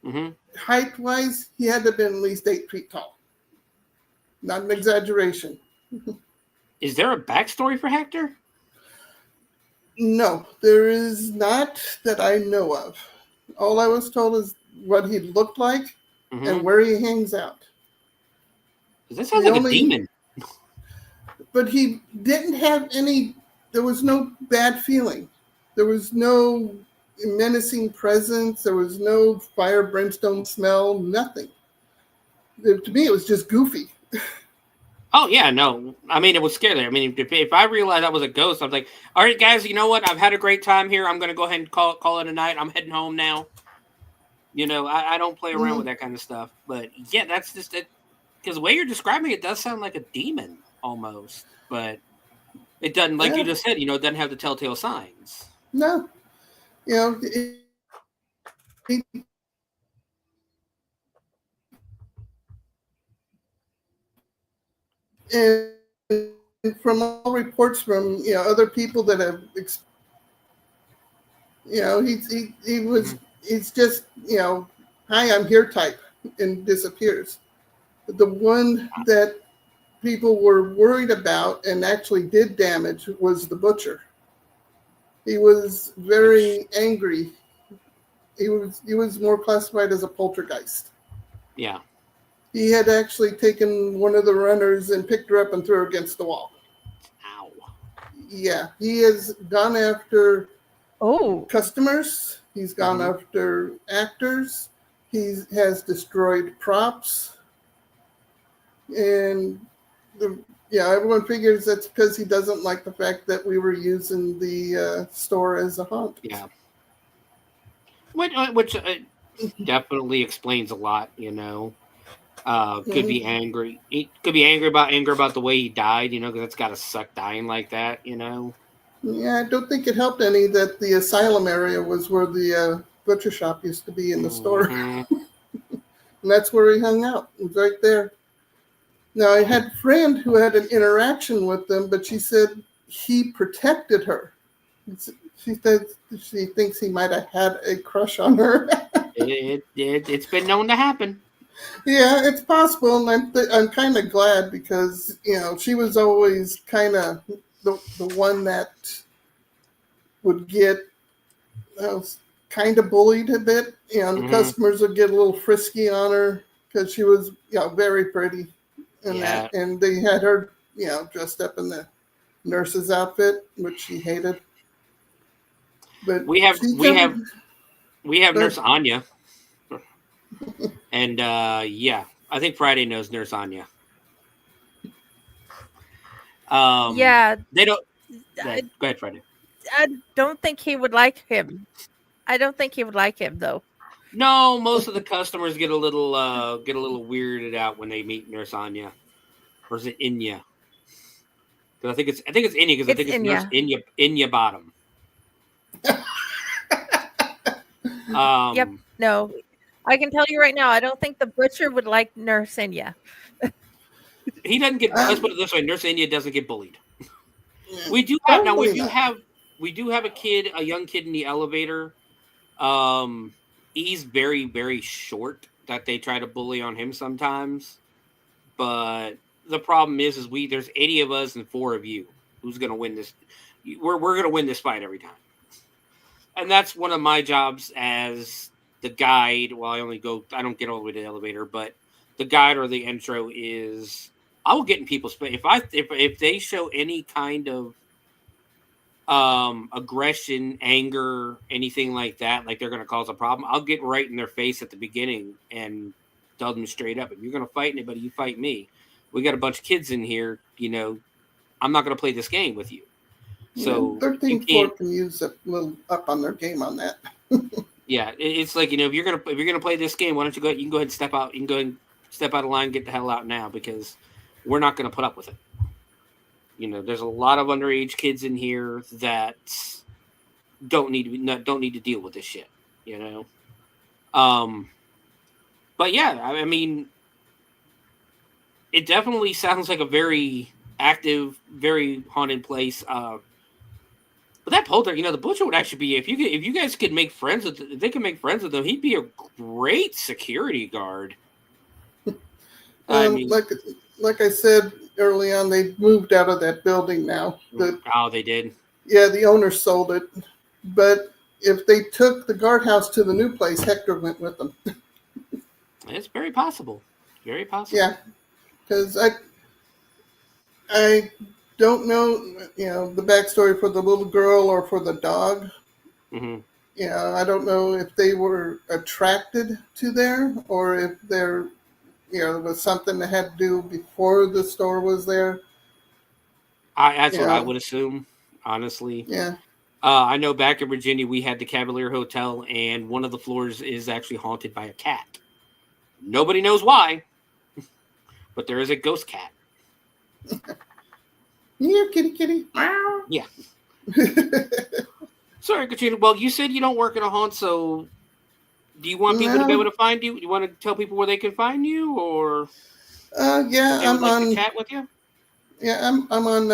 mm-hmm. height-wise, he had to have been at least 8 feet tall. Not an exaggeration. Is there a backstory for Hector? No, there is not that I know of. All I was told is what he looked like and where he hangs out. That sounds like a demon. But he didn't have there was no bad feeling. There was no menacing presence. There was no fire, brimstone smell, nothing. To me, it was just goofy. Oh, yeah, no. I mean, it was scary. I mean, if I realized I was a ghost, I was like, all right, guys, you know what? I've had a great time here. I'm going to go ahead and call it a night. I'm heading home now. I don't play around with that kind of stuff. But, yeah, that's just it. Because the way you're describing it does sound like a demon almost. But it doesn't, like you just said, it doesn't have the telltale signs. No. And from all reports from other people that have, he's just hi, I'm here type, and disappears. The one that people were worried about and actually did damage was the butcher. He was very angry. He was more classified as a poltergeist. Yeah. He had actually taken one of the runners and picked her up and threw her against the wall. Ow. Yeah, he has gone after customers. He's gone after actors. He has destroyed props. And everyone figures that's because he doesn't like the fact that we were using the store as a haunt. Yeah. Which definitely explains a lot, Could be angry. He could be angry about the way he died, because that's got to suck dying like that, Yeah, I don't think it helped any that the asylum area was where the butcher shop used to be in the store. And that's where he hung out. It was right there. Now, I had a friend who had an interaction with them, but she said he protected her. She said she thinks he might have had a crush on her. It's been known to happen. Yeah, it's possible, and I'm kind of glad because she was always kind of the one that would get kind of bullied a bit. You know, the customers would get a little frisky on her because she was, you know, very pretty and that. And they had her, you know, dressed up in the nurse's outfit, which she hated. But we have Nurse Anya. And yeah, I think Friday knows Nurse Anya. Yeah. They don't. Go ahead, Friday. I don't think he would like him. I don't think he would like him, though. No, most of the customers get a little weirded out when they meet Nurse Anya, or is it Inya? Because I think it's Inya, because I think it's Nurse Inya Bottom. Yep. No, I can tell you right now, I don't think the butcher would like Nurse Inya. He doesn't get. Let's put it this way: Nurse Inya doesn't get bullied. We do have a young kid in the elevator. He's very, very short that they try to bully on him sometimes. But the problem is there's 80 of us and 4 of you. Who's going to win this? We're going to win this fight every time. And that's one of my jobs as the guide. Well, I don't get all the way to the elevator, but the guide or the intro is I will get in people's face. If they show any kind of aggression, anger, anything like that, like they're going to cause a problem, I'll get right in their face at the beginning and tell them straight up, if you're going to fight anybody, you fight me. We got a bunch of kids in here, you know, I'm not going to play this game with you. So 13th floor can use a little up on their game on that. Yeah, it's like, you know, if you're gonna play this game, why don't you go? You can go ahead and step out. You can go ahead and step out of line, and get the hell out now, because we're not going to put up with it. You know, there's a lot of underage kids in here that don't need to deal with this shit. You know, but yeah, I mean, it definitely sounds like a very active, very haunted place. But that polter, you know, the butcher would actually be, if you guys could make friends with, if they could make friends with him, he'd be a great security guard. I mean, like I said early on, they moved out of that building now. They did. Yeah, the owner sold it. But if they took the guardhouse to the new place, Hector went with them. It's very possible. Very possible. Yeah, because I don't know, you know, the backstory for the little girl or for the dog. Mm-hmm. Yeah, I don't know if they were attracted to there or if there, you know, was something that had to do before the store was there. That's what I would assume, honestly. Yeah. I know back in Virginia, we had the Cavalier Hotel, and one of the floors is actually haunted by a cat. Nobody knows why, but there is a ghost cat. Yeah, kitty. Yeah. Sorry, Katrina. Well, you said you don't work in a haunt, so do you want people to be able to find you? You want to tell people where they can find you, or yeah, I'm on chat with you. Yeah, I'm on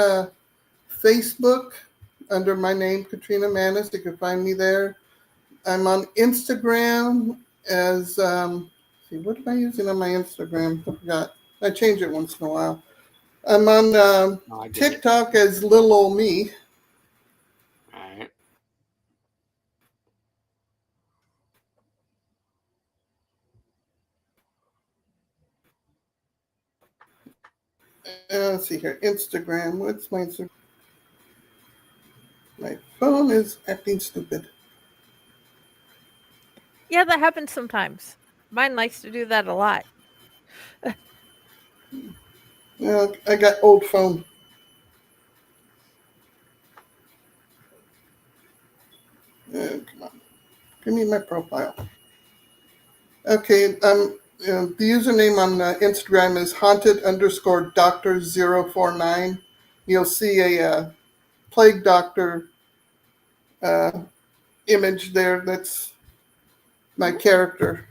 Facebook under my name, Katrina Manis. You can find me there. I'm on Instagram as what am I using on my Instagram? I forgot. I change it once in a while. I'm on TikTok as Little Ol' Me. All right. Let's see here. Instagram. What's my Instagram? My phone is acting stupid. Yeah, that happens sometimes. Mine likes to do that a lot. Well, I got old phone. Come on. Give me my profile. Okay, the username on Instagram is haunted_doctor049. You'll see a plague doctor image there. That's my character.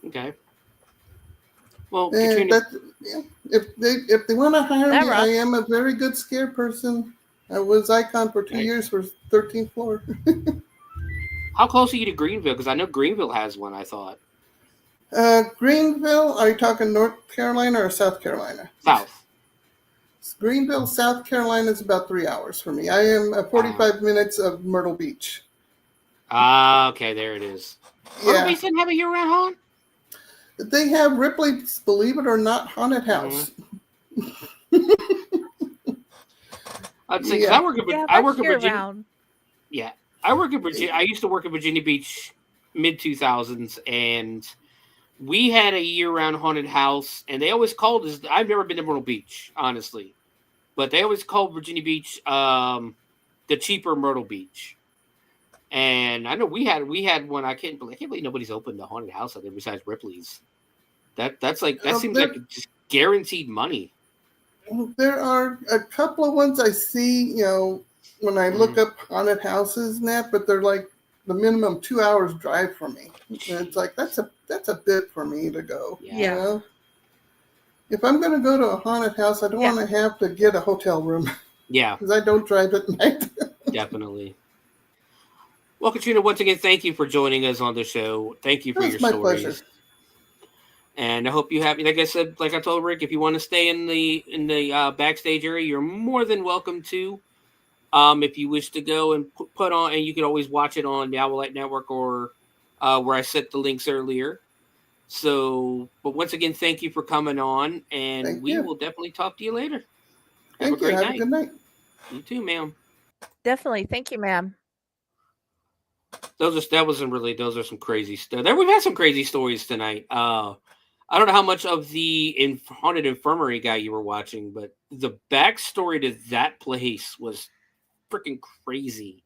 Okay. Well, Katrina, if they want to hire me, I am a very good scare person. I was icon for 2 years for 13th floor. How close are you to Greenville? Because I know Greenville has one, I thought. Greenville, are you talking North Carolina or South Carolina? South. Greenville, South Carolina is about 3 hours for me. I am 45 minutes of Myrtle Beach. Ah, okay, there it is. Yeah. Hermes didn't have a year-round haunt? They have Ripley's Believe It or Not haunted house. I'd say because I work in Virginia. Round. Yeah, I work in Virginia. I used to work in Virginia Beach mid 2000s, and we had a year-round haunted house, and they always called us. I've never been to Myrtle Beach, honestly, but they always called Virginia Beach the cheaper Myrtle Beach. And I know we had one. I can't believe nobody's opened a haunted house out there besides Ripley's. That seems like just guaranteed money. There are a couple of ones I see, when I look up haunted houses and that, but they're like the minimum 2 hours drive for me. And it's like that's a bit for me to go. Yeah. If I'm going to go to a haunted house, I don't want to have to get a hotel room. Yeah, because I don't drive at night. Definitely. Well, Katrina, once again, thank you for joining us on the show. Thank you for your stories. Pleasure. And I hope you have, like I said, like I told Rick, if you want to stay in the backstage area, you're more than welcome to. If you wish to go and put on, and you can always watch it on the Owlite Network or where I set the links earlier. So, but once again, thank you for coming on, and we will definitely talk to you later. Have a great night. Have a good night. You too, ma'am. Definitely. Thank you, ma'am. Those are some crazy stuff. We've had some crazy stories tonight. I don't know how much of the haunted infirmary guy you were watching, but the backstory to that place was freaking crazy.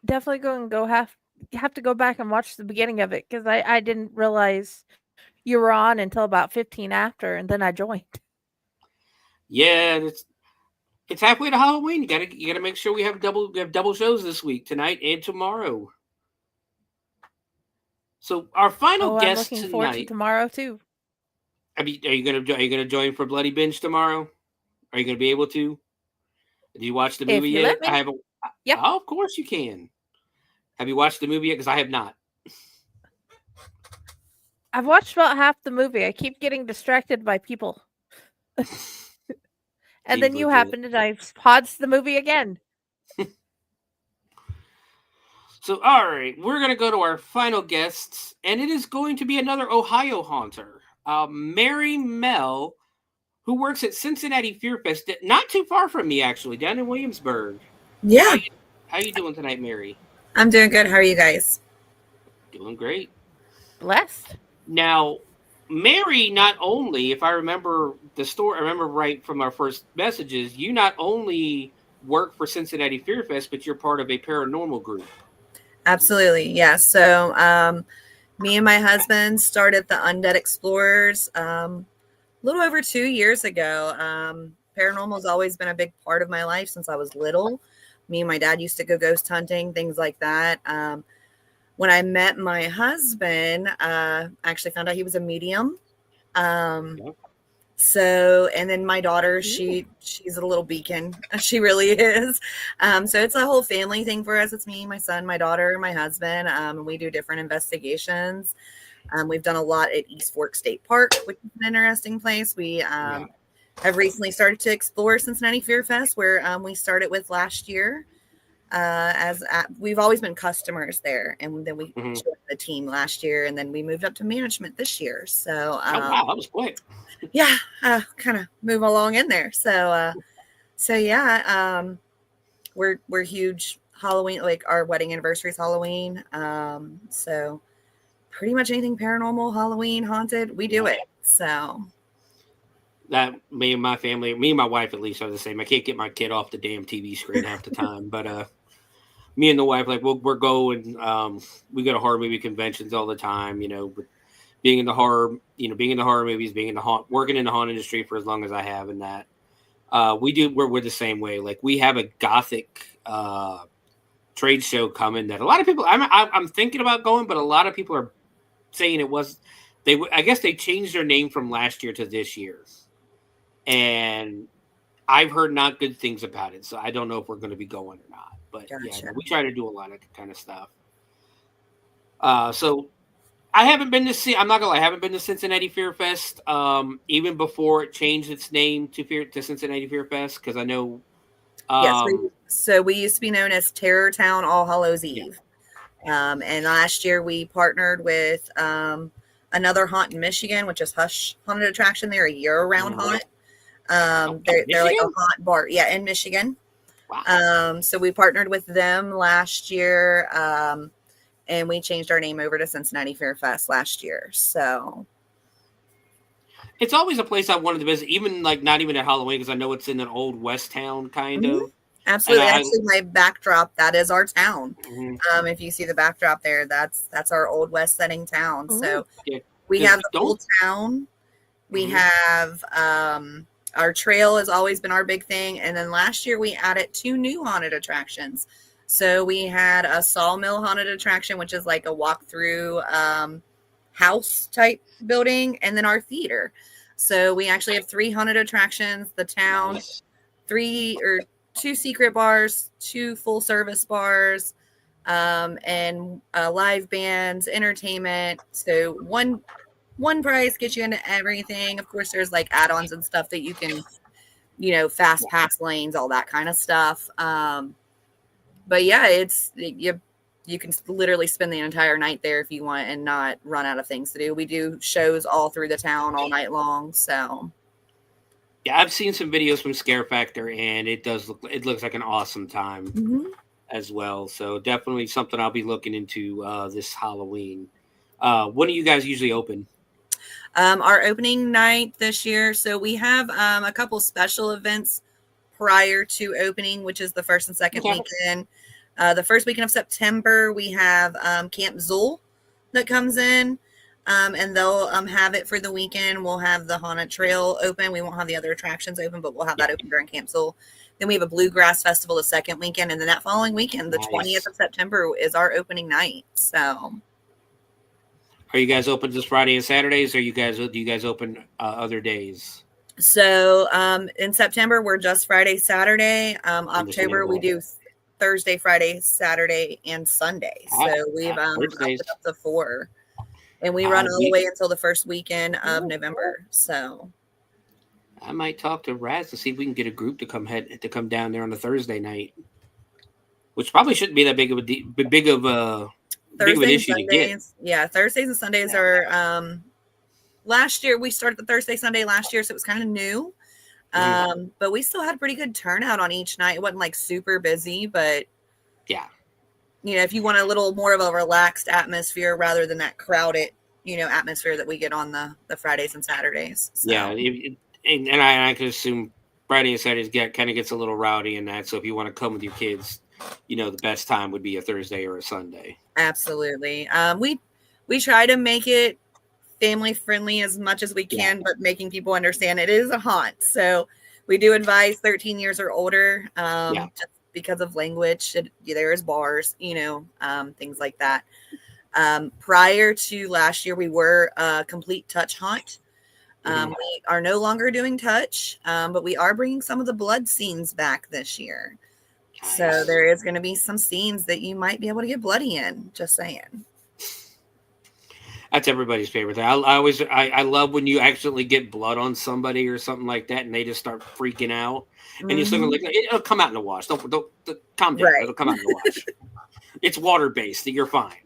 Definitely have to go back and watch the beginning of it because I didn't realize you were on until about 15 after, and then I joined. Yeah, it's halfway to Halloween. You gotta make sure we have double shows this week, tonight and tomorrow. So our final guest I'm looking tonight. Forward to tomorrow too. Are you gonna join for Bloody Binge tomorrow? Are you gonna be able to? Did you watch the movie yet? I haven't. Yeah. Oh, of course you can. Have you watched the movie yet? Because I have not. I've watched about half the movie. I keep getting distracted by people. And then you happened and I paused the movie again. So, all right, we're going to go to our final guests, and it is going to be another Ohio haunter, Mary Mel, who works at Cincinnati Fear Fest, not too far from me, actually, down in Williamsburg. Yeah. How you doing tonight, Mary? I'm doing good. How are you guys? Doing great. Blessed. Now, Mary, not only, if I remember the story, I remember right from our first messages, you not only work for Cincinnati Fear Fest, but you're part of a paranormal group. Absolutely. Yeah. So me and my husband started the Undead Explorers a little over 2 years ago. Paranormal has always been a big part of my life since I was little. Me and my dad used to go ghost hunting, things like that. When I met my husband, I actually found out he was a medium. So, and then my daughter, she's a little beacon. She really is. So it's a whole family thing for us. It's me, my son, my daughter, my husband. And we do different investigations. We've done a lot at East Fork State Park, which is an interesting place. We have recently started to explore Cincinnati Fear Fest, where we started with last year. We've always been customers there, and then we joined the team last year, and then we moved up to management this year. So, wow, that was quick. Yeah, kind of move along in there. So yeah, we're huge Halloween. Like our wedding anniversary is Halloween. So pretty much anything paranormal, Halloween, haunted, we do it. So. That me and my wife at least are the same. I can't get my kid off the damn TV screen half the time, but me and the wife, like we're going. We go to horror movie conventions all the time, but being in the horror movies, working in the haunt industry for as long as I have, and that we're the same way. Like we have a gothic trade show coming that a lot of people. I'm thinking about going, but a lot of people are saying it was. I guess they changed their name from last year to this year. And I've heard not good things about it, so I don't know if we're going to be going or not. But yeah, we try to do a lot of kind of stuff. So I haven't been to I'm not gonna lie, I haven't been to Cincinnati Fear Fest even before it changed its name to Cincinnati Fear Fest, because I know Yes. So we used to be known as Terror Town All Hallows Eve. And last year we partnered with another haunt in Michigan, which is Hush Haunted Attraction. They're a year-round haunt. They're like a haunt bar. Yeah, in Michigan. Wow. So we partnered with them last year, and we changed our name over to Cincinnati Fair Fest last year. So it's always a place I wanted to visit, even like not even at Halloween, because I know it's in an old West town kind of. Absolutely. Actually, my backdrop, that is our town. Mm-hmm. If you see the backdrop there, that's our old West setting town. Ooh. So Yeah. we have the whole town. We have our trail has always been our big thing. And then last year we added 2 new haunted attractions. So we had a sawmill haunted attraction, which is like a walk-through house type building, and then our theater. So we actually have 3 haunted attractions, the town, 2 secret bars, 2 full service bars, and live bands, entertainment. So one price gets you into everything. Of course, there's like add-ons and stuff that you can, fast pass lanes, all that kind of stuff. But yeah, you can literally spend the entire night there if you want and not run out of things to do. We do shows all through the town all night long. So yeah, I've seen some videos from Scare Factor, and it looks like an awesome time as well. So definitely something I'll be looking into this Halloween. When do you guys usually open? Our opening night this year. So we have a couple special events prior to opening, which is the first and second weekend. The first weekend of September, we have Camp Zool that comes in, and they'll have it for the weekend. We'll have the Haunted Trail open. We won't have the other attractions open, but we'll have that open during Camp Zool. Then we have a Bluegrass Festival the second weekend, and then that following weekend, the 20th of September, is our opening night. So, are you guys open just Friday and Saturdays, or do you guys open other days? So in September, we're just Friday, Saturday. October, we do Thursday, Friday, Saturday, and Sunday. So we've upped it up to 4. And we run all the way until the first weekend of November. So I might talk to Raz to see if we can get a group to come down there on a Thursday night, which probably shouldn't be that big of an issue to get. Yeah, Thursdays and Sundays are. Last year we started the Thursday, Sunday last year, so it was kind of new. But we still had a pretty good turnout on each night. It wasn't like super busy, but yeah, if you want a little more of a relaxed atmosphere rather than that crowded, atmosphere that we get on the Fridays and Saturdays. So. Yeah, and I could assume Friday and Saturdays kind of gets a little rowdy in that. So if you want to come with your kids, the best time would be a Thursday or a Sunday. Absolutely. We try to make it family friendly as much as we can, but making people understand it is a haunt. So we do advise 13 years or older, just because of language. There is bars, things like that. Prior to last year, we were a complete touch haunt. We are no longer doing touch, but we are bringing some of the blood scenes back this year. Nice. So there is going to be some scenes that you might be able to get bloody in. Just saying. That's everybody's favorite thing. I love when you actually get blood on somebody or something like that, and they just start freaking out, and you're sort of like, it'll come out in the wash. Don't calm down. Right. It'll come out in the wash. It's water based. You're fine.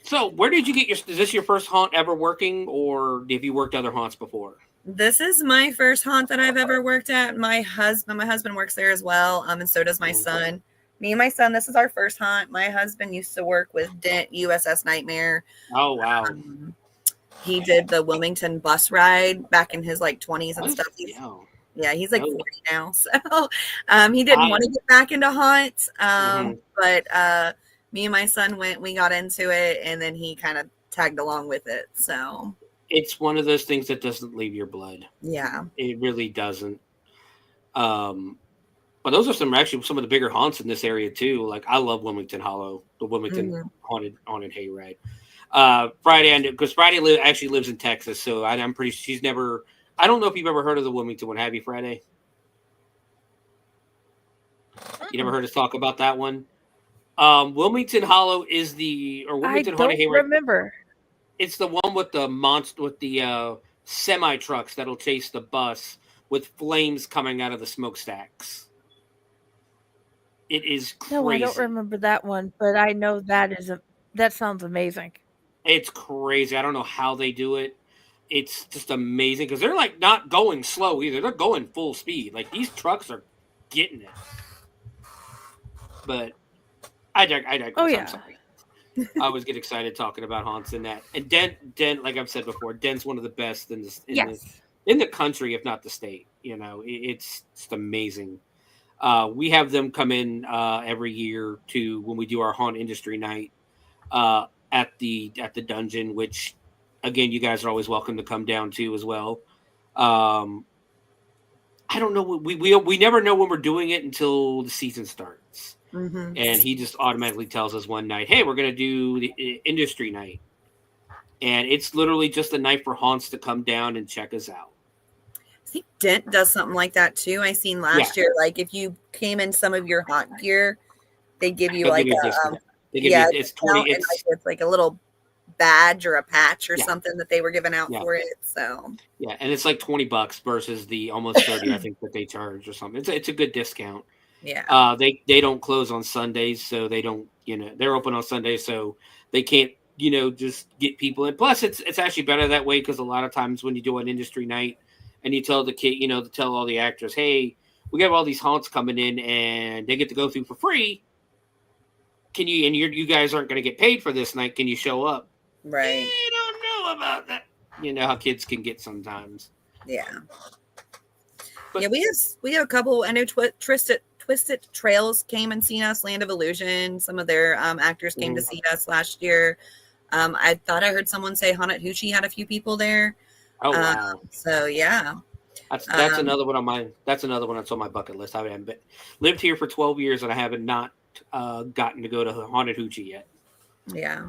So, where did you get is this your first haunt ever working, or have you worked other haunts before? This is my first haunt that I've ever worked at. My husband works there as well, and so does my son. Me and my son, this is our first haunt. My husband used to work with Dent USS Nightmare. Oh, wow. He did the Wilmington bus ride back in his 20s and stuff. He's 40 now. So he didn't want to get back into haunts. But me and my son we got into it, and then he kind of tagged along with it. So it's one of those things that doesn't leave your blood. Yeah. It really doesn't. But those are some of the bigger haunts in this area too. Like I love Wilmington Hollow, the Wilmington haunted hayride. Friday, because Friday actually lives in Texas, so I'm pretty. She's never. I don't know if you've ever heard of the Wilmington one. Have you, Friday? You never heard us talk about that one? Wilmington Hollow is Wilmington haunted hayride. I don't remember. It's the one with the monster with the semi trucks that'll chase the bus. with flames coming out of the smokestacks. It is crazy. No, I don't remember that one, but I know that sounds amazing. It's crazy. I don't know how they do it. It's just amazing because they're like not going slow either. They're going full speed. Like these trucks are getting it. But I digress. Oh, yeah. I'm sorry. I always get excited talking about haunts and that. And Den, like I've said before, Den's one of the best in the country, if not the state. You know, it's just amazing. We have them come in every year to when we do our haunt industry night at the dungeon, which again, you guys are always welcome to come down to as well. I don't know. We never know when we're doing it until the season starts. Mm-hmm. And he just automatically tells us one night, hey, we're going to do the industry night. And it's literally just a night for haunts to come down and check us out. I think Dent does something like that too. I seen last year, like if you came in some of your haunt gear, they give you it's 20. It's like a little badge or a patch or something that they were giving out for it. So and it's like $20 versus the almost 30 I think that they charge or something. It's a good discount. Yeah. They don't close on Sundays, so they don't, they're open on Sundays, so they can't, just get people in. Plus, it's actually better that way because a lot of times when you do an industry night and you tell the kid, to tell all the actors, hey, we have all these haunts coming in and they get to go through for free. Can you? And you guys aren't going to get paid for this night. Can you show up? Right. I don't know about that. You know how kids can get sometimes. Yeah. But, we have a couple. I know Twisted Trails came and seen us. Land of Illusion. Some of their actors came to see us last year. I thought I heard someone say Haunted Hoochie had a few people there. Oh wow! So yeah, that's another one on my. That's another one that's on my bucket list. I haven't lived here for 12 years and I haven't not gotten to go to Haunted Hoochie yet. Yeah.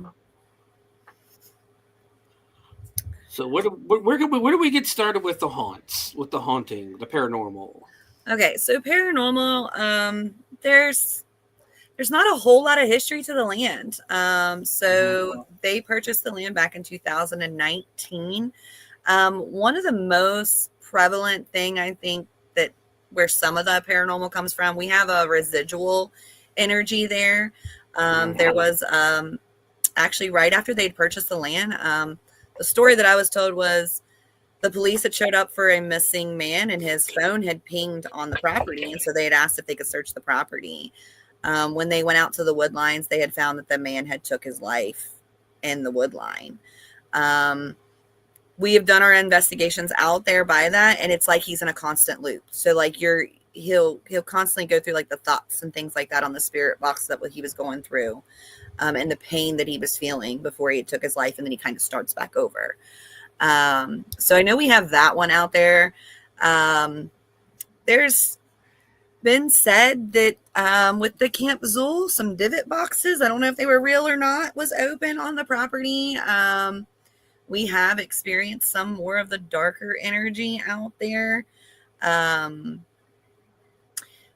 So where do we get started with the haunts, with the haunting, the paranormal? Okay, so paranormal, there's not a whole lot of history to the land. So they purchased the land back in 2019. One of the most prevalent thing, I think, that where some of the paranormal comes from, we have a residual energy there. There was actually right after they'd purchased the land, the story that I was told was the police had showed up for a missing man and his phone had pinged on the property. And so they had asked if they could search the property. When they went out to the wood lines, they had found that the man had took his life in the wood line. We have done our investigations out there by that. And it's like he's in a constant loop. So like he'll constantly go through like the thoughts and things like that on the spirit box that what he was going through. And the pain that he was feeling before he took his life. And then he kind of starts back over. So I know we have that one out there. There's been said that with the Camp Zool, some divot boxes, I don't know if they were real or not, was open on the property. We have experienced some more of the darker energy out there.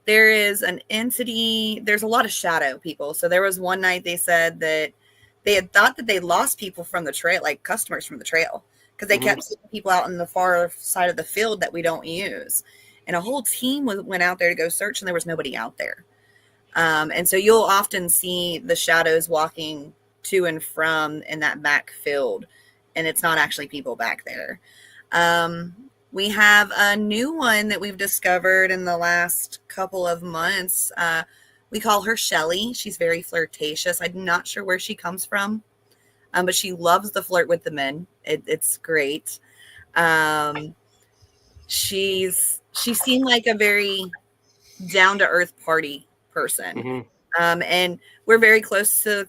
There is an entity, there's a lot of shadow people. So there was one night they said that they had thought that they lost people from the trail, like customers from the trail, because they kept seeing people out in the far side of the field that we don't use. And a whole team went out there to go search and there was nobody out there. And so you'll often see the shadows walking to and from in that back field. And it's not actually people back there. We have a new one that we've discovered in the last couple of months. We call her Shelly. She's very flirtatious. I'm not sure where she comes from, but she loves to flirt with the men. It's great. She seemed like a very down-to-earth party person. And we're very close to,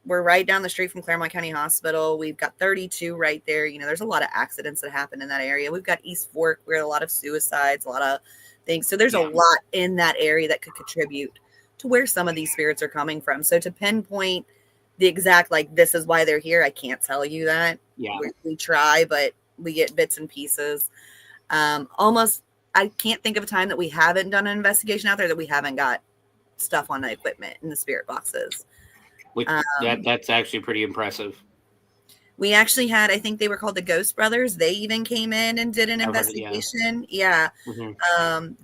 we're right down the street from Claremont County Hospital. We've got 32 right there. You know, there's a lot of accidents that happen in that area. We've got East Fork where a lot of suicides, a lot of things. So there's a lot in that area that could contribute to where some of these spirits are coming from. So to pinpoint the exact, like, this is why they're here, I can't tell you that. Yeah. We try, but we get bits and pieces. Almost, I can't think of a time that we haven't done an investigation out there that we haven't got stuff on the equipment in the spirit boxes. That's actually pretty impressive. We actually had, I think they were called the Ghost Brothers. They even came in and did an investigation. Yeah.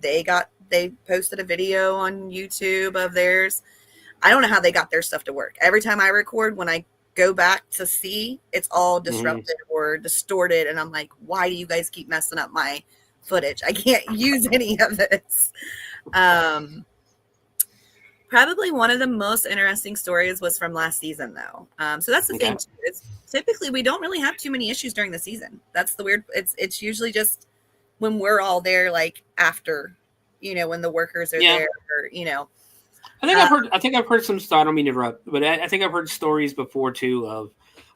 They posted a video on YouTube of theirs. I don't know how they got their stuff to work. Every time I record, when I go back to see, it's all disrupted or distorted. And I'm like, why do you guys keep messing up my footage? I can't use any of this. Probably one of the most interesting stories was from last season, though. So that's the thing. It's typically we don't really have too many issues during the season. That's the weird. It's usually just when we're all there, like after, when the workers are there, or, I think I've heard some. I don't mean to interrupt, but I think I've heard stories before too of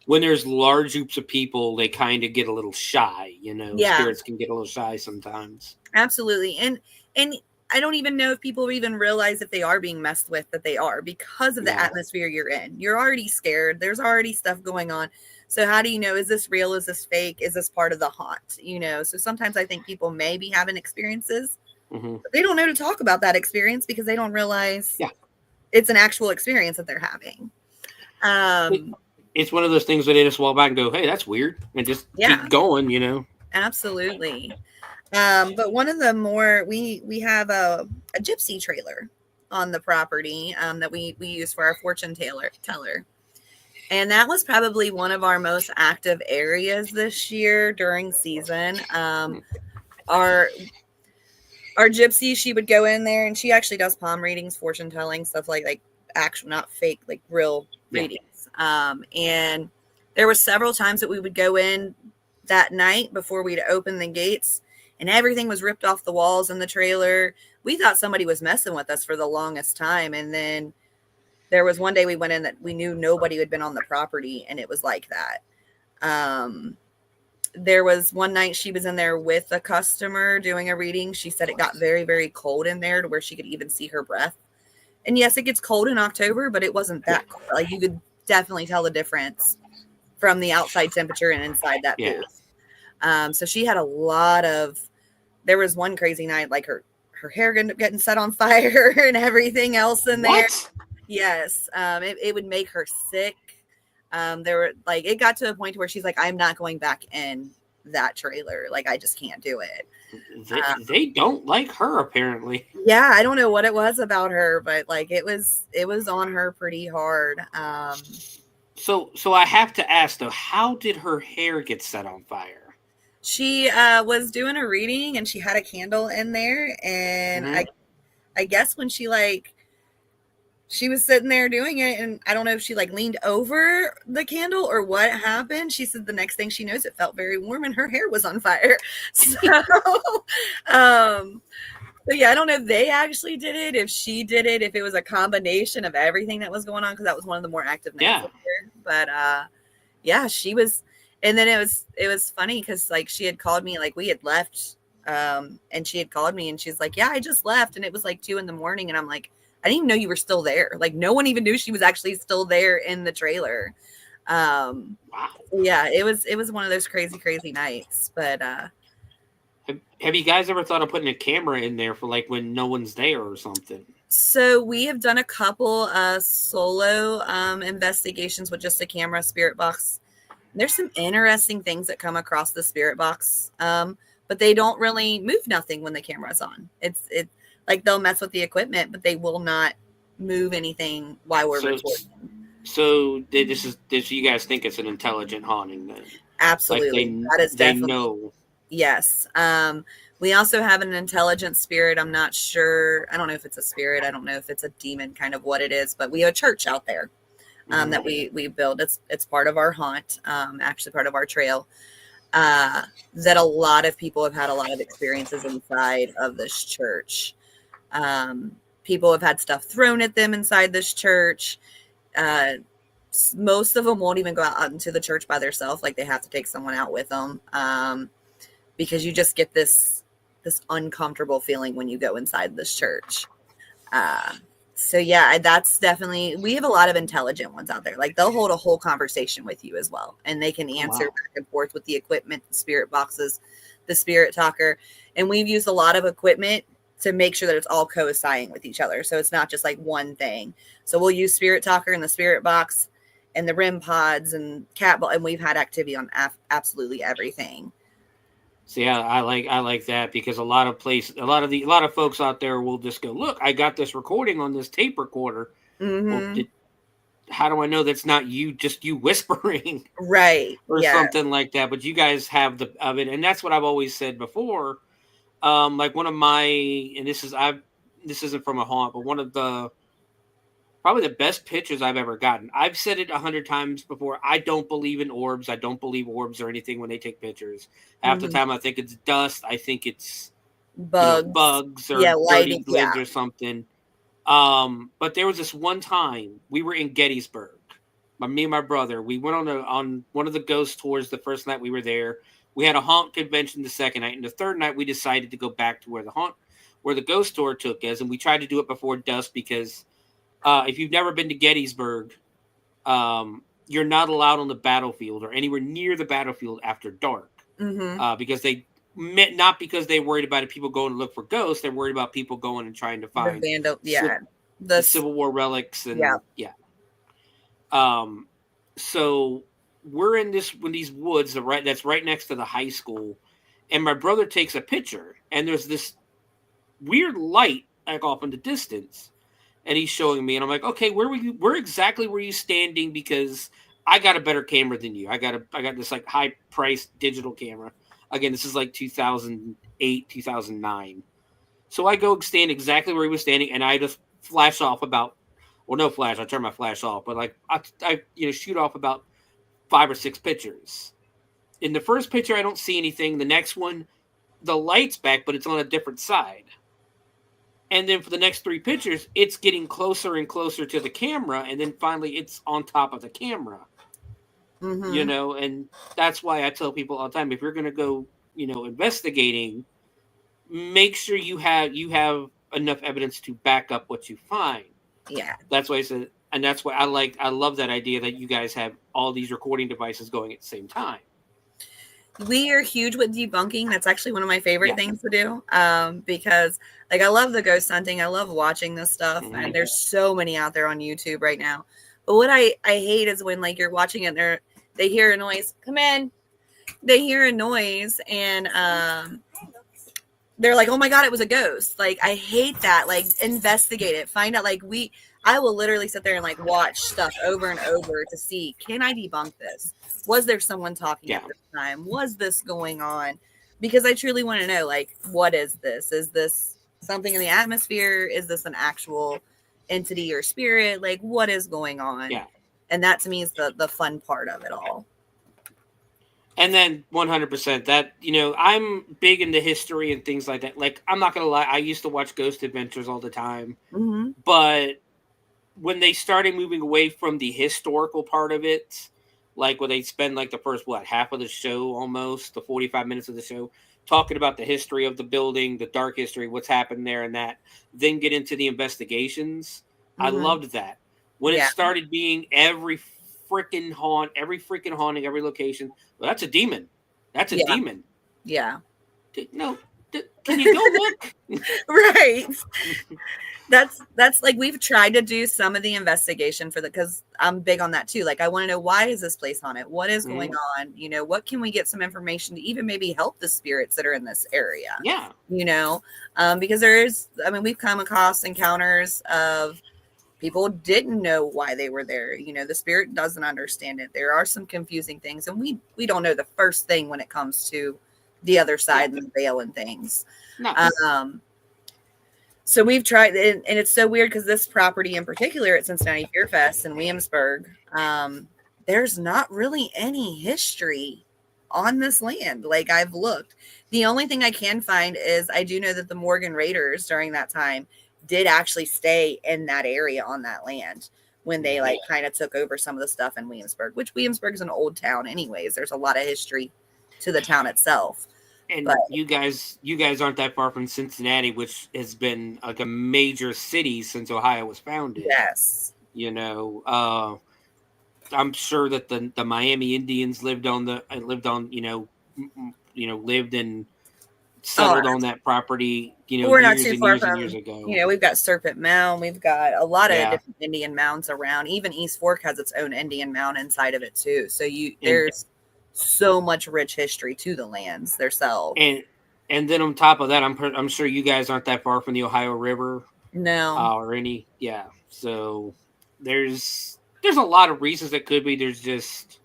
when there's large groups of people, they kind of get a little shy. Spirits can get a little shy sometimes. Absolutely, and I don't even know if people even realize if they are being messed with, that they are, because of the atmosphere you're in. You're already scared. There's already stuff going on. So how do you know, is this real? Is this fake? Is this part of the haunt? So sometimes I think people may be having experiences, but they don't know to talk about that experience because they don't realize it's an actual experience that they're having. It's one of those things where they just walk back and go, hey, that's weird. And just keep going, Absolutely. But one of the more, we have a gypsy trailer on the property that we use for our fortune teller. And that was probably one of our most active areas this year during season. Our gypsy, she would go in there and she actually does palm readings, fortune telling, stuff like actual, not fake, like real readings. And there were several times that we would go in that night before we'd open the gates, and everything was ripped off the walls in the trailer. We thought somebody was messing with us for the longest time. And then there was one day we went in that we knew nobody had been on the property, and it was like that. There was one night she was in there with a customer doing a reading. She said it got very, very cold in there to where she could even see her breath. And yes, it gets cold in October, but it wasn't that cold. Like, you could definitely tell the difference from the outside temperature and inside that booth. So she had a lot of, there was one crazy night, like her hair ended up getting set on fire and everything else in there. Yes. It would make her sick. There were it got to a point where she's like, I'm not going back in that trailer. Like, I just can't do it. They don't like her, apparently. Yeah. I don't know what it was about her, but it was on her pretty hard. So I have to ask though, how did her hair get set on fire? She was doing a reading and she had a candle in there, and I guess when she was sitting there doing it, and I don't know if she leaned over the candle or what happened. She said the next thing she knows, it felt very warm and her hair was on fire. So, yeah, I don't know if they actually did it, if she did it, if it was a combination of everything that was going on, because that was one of the more active nights of here. But yeah, she was. And then it was funny because she had called me, we had left, and she had called me and she's like, yeah, I just left. And it was 2 a.m. and I'm like, I didn't even know you were still there. No one even knew she was actually still there in the trailer. Wow. Yeah, it was one of those crazy, crazy nights. But have you guys ever thought of putting a camera in there for when no one's there or something? So we have done a couple solo investigations with just a camera, spirit box. There's some interesting things that come across the spirit box, but they don't really move nothing when the camera's on. It's they'll mess with the equipment, but they will not move anything while we're recording. So you guys think it's an intelligent haunting then? Absolutely. That is definitely. They know. Yes. We also have an intelligent spirit. I'm not sure. I don't know if it's a spirit. I don't know if it's a demon, kind of what it is, but we have a church out there. That we build. It's part of our haunt, actually part of our trail, that a lot of people have had a lot of experiences inside of this church. People have had stuff thrown at them inside this church. Most of them won't even go out into the church by themselves. They have to take someone out with them, because you just get this uncomfortable feeling when you go inside this church. So yeah, that's definitely, we have a lot of intelligent ones out there. They'll hold a whole conversation with you as well. And they can answer back and forth with the equipment, the spirit boxes, the spirit talker. And we've used a lot of equipment to make sure that it's all coinciding with each other. So it's not just one thing. So we'll use spirit talker in the spirit box. and the REM pods and cat ball, and we've had activity on absolutely everything. So yeah, I like that, because a lot of folks out there will just go, look, I got this recording on this tape recorder. Mm-hmm. Well, how do I know that's not you, just you whispering? Right. Or something like that. But you guys have the of it, and that's what I've always said before. Like one of my, and this isn't from a haunt, but one of the probably the best pictures I've ever gotten. I've said it 100 times before. I don't believe in orbs. I don't believe orbs or anything when they take pictures. Half the time I think it's dust. I think it's bugs or dirty lighting, lids or something. But there was this one time we were in Gettysburg. Me and my brother, we went on one of the ghost tours the first night we were there. We had a haunt convention the second night, and the third night we decided to go back to where the ghost tour took us, and we tried to do it before dusk because if you've never been to Gettysburg, you're not allowed on the battlefield or anywhere near the battlefield after dark, because not because they worried about people going to look for ghosts. They're worried about people going and trying to find the Civil War relics and so we're in these woods that's right next to the high school, and my brother takes a picture, and there's this weird light like off in the distance, and he's showing me, and I'm like, okay, where exactly were you standing? Because I got a better camera than you. I got this like high priced digital camera. Again, this is like 2008, 2009. So I go stand exactly where he was standing, and I just flash off about, well, no flash. I turn my flash off, but like I shoot off about 5 or 6 pictures. In the first picture, I don't see anything. The next one, the light's back, but it's on a different side. And then for the next 3 pictures, it's getting closer and closer to the camera, and then finally it's on top of the camera. And that's why I tell people all the time, if you're going to go, investigating, make sure you have enough evidence to back up what you find. Yeah. That's why I said, and that's why I love that idea that you guys have all these recording devices going at the same time. We are huge with debunking. That's actually one of my favorite things to do. Because like I love the ghost hunting. I love watching this stuff. And there's so many out there on YouTube right now. But what I hate is when like you're watching it and they hear a noise. Come in. They hear a noise and they're like, oh my God, it was a ghost. Like, I hate that. Like, investigate it. Find out. Like, I will literally sit there and like watch stuff over and over to see, can I debunk this? Was there someone talking at this time? Was this going on? Because I truly want to know, like, what is this? Is this something in the atmosphere? Is this an actual entity or spirit? Like, what is going on? Yeah. And that to me is the fun part of it all. And then 100% that, I'm big into history and things like that. Like, I'm not going to lie. I used to watch Ghost Adventures all the time. But when they started moving away from the historical part of it, like where they spend like the first, half of the show, almost the 45 minutes of the show, talking about the history of the building, the dark history, what's happened there and that, then get into the investigations. I loved that. When it started being every freaking haunting, every location. Well, that's a demon. That's a demon. Yeah. No. Can you go look? Right. That's like we've tried to do some of the investigation for because I'm big on that too. Like I want to know, why is this place haunted? What is going on? What can we get some information to even maybe help the spirits that are in this area? Yeah. Because we've come across encounters of people didn't know why they were there. The spirit doesn't understand it. There are some confusing things, and we don't know the first thing when it comes to the other side and the veil and things. No. So we've tried, and it's so weird because this property in particular at Cincinnati Fear Fest in Williamsburg, there's not really any history on this land. Like I've looked. The only thing I can find is I do know that the Morgan Raiders during that time did actually stay in that area on that land when they like kind of took over some of the stuff in Williamsburg, which Williamsburg is an old town anyways. There's a lot of history to the town itself. And you guys aren't that far from Cincinnati, which has been like a major city since Ohio was founded. Yes. I'm sure that the Miami Indians lived in settled on that property, we're not years too and far years and from, years ago. we've got Serpent Mound. We've got a lot of Yeah. different Indian mounds around. Even East Fork has its own Indian mound inside of it too. So there's so much rich history to the lands themselves. And then on top of that, I'm sure you guys aren't that far from the Ohio River. No. Or any, yeah. So there's a lot of reasons that could be. There's just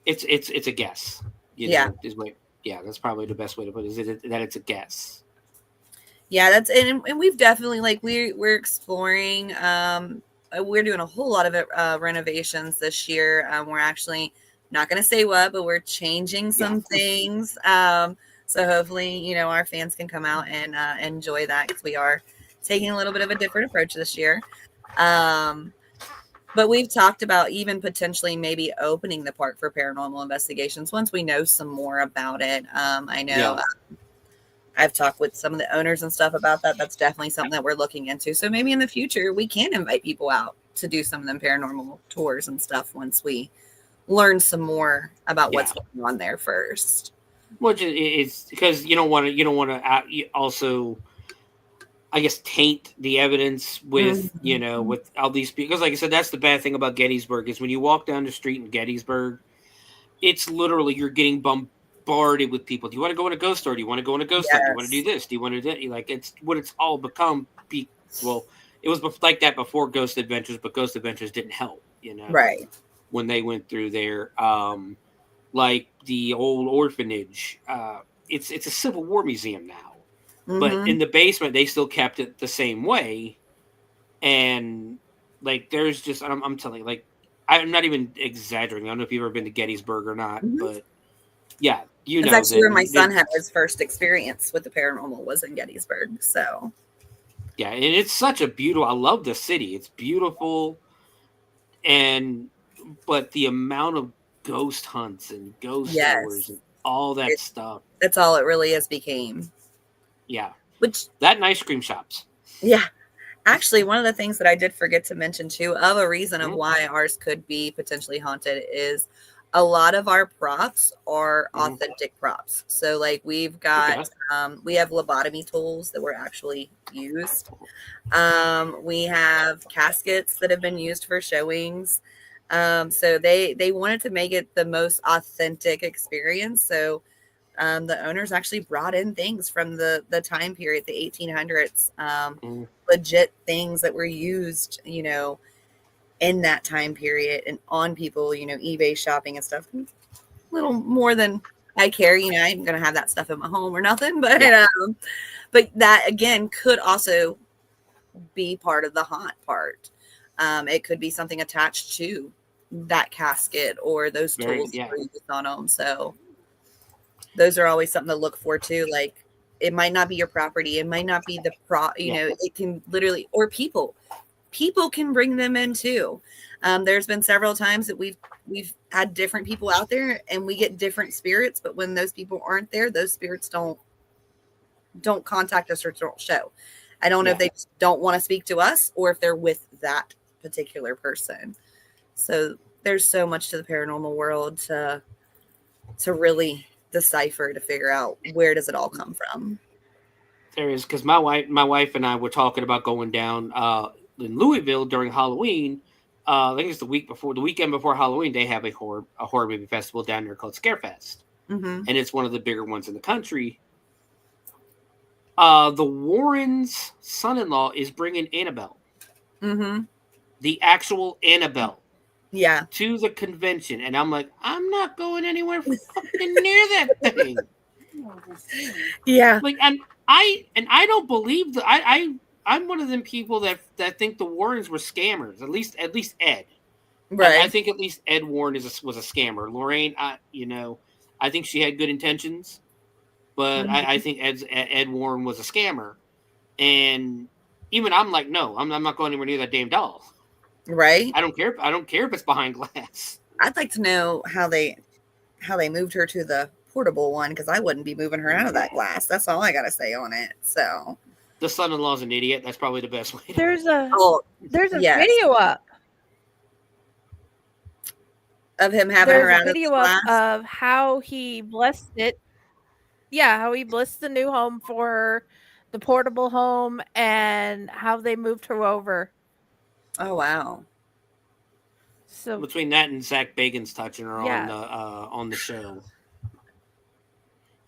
it's a guess. That's probably the best way to put it. Is that it's a guess. Yeah, that's and we've definitely we're exploring. We're doing a whole lot of renovations this year. We're actually not going to say what, but we're changing some things. So hopefully, our fans can come out and enjoy that, because we are taking a little bit of a different approach this year. But we've talked about even potentially maybe opening the park for paranormal investigations once we know some more about it. I know I've talked with some of the owners and stuff about that. That's definitely something that we're looking into. So maybe in the future we can invite people out to do some of them paranormal tours and stuff once we learn some more about what's going on there first. Which is because you don't want to also, I guess, taint the evidence with with all these people. Because like I said, that's the bad thing about Gettysburg is when you walk down the street in Gettysburg, it's literally you're getting bombarded with people. Do you want to go in a ghost store? Do you want to go in a ghost store? Do you want to do this? Do you want to do that? Like it's what it's all become. Well, it was like that before Ghost Adventures, but Ghost Adventures didn't help. Right when they went through there. Like the old orphanage, it's a Civil War museum now, but in the basement they still kept it the same way. And like, there's just I'm telling you, like, I'm not even exaggerating. I don't know if you've ever been to Gettysburg or not, but yeah, it's actually where my son had his first experience with the paranormal was in Gettysburg. So yeah, and it's such a beautiful. I love the city. It's beautiful, but the amount of ghost hunts and ghost stores and all that stuff. That's all it really has became. Yeah. Which that and ice cream shops. Yeah. Actually, one of the things that I did forget to mention too, of a reason of why ours could be potentially haunted, is a lot of our props are authentic props. So like we've got, we have lobotomy tools that were actually used. We have caskets that have been used for showings. So they wanted to make it the most authentic experience. So the owners actually brought in things from the time period, the 1800s, legit things that were used, in that time period and on people, eBay shopping and stuff. A little more than I care, I'm going to have that stuff in my home or nothing, but that again could also be part of the haunt part. It could be something attached to that casket or those tools that were used on them. So those are always something to look for too. Like, it might not be your property. It might not be the it can literally, or people can bring them in too. There's been several times that we've had different people out there and we get different spirits, but when those people aren't there, those spirits don't contact us or don't show. I don't know if they just don't want to speak to us or if they're with that particular person. So there's so much to the paranormal world to really decipher, to figure out where does it all come from. There is, because my wife and I were talking about going down in Louisville during Halloween. I think it's the weekend before Halloween. They have a horror movie festival down there called Scarefest, and it's one of the bigger ones in the country. The Warrens' son-in-law is bringing Annabelle, the actual Annabelle, to the convention, and I'm like, I'm not going anywhere fucking near that thing. Like, and I don't believe that. I'm one of them people that think the Warrens were scammers. At least Ed. Right. I think at least Ed Warren was a scammer. Lorraine, I think she had good intentions, but I think Ed Warren was a scammer. And even I'm like, no, I'm not going anywhere near that damn doll. Right. I don't care if it's behind glass. I'd like to know how they moved her to the portable one, because I wouldn't be moving her out of that glass. That's all I gotta say on it. So the son-in-law's an idiot. That's probably the best way. There's a video up of him having her out of the glass. Of how he blessed it. Yeah, how he blitzed the new home for her, the portable home, and how they moved her over. Oh wow. So Between that and Zach Bagans touching her yeah, on the show.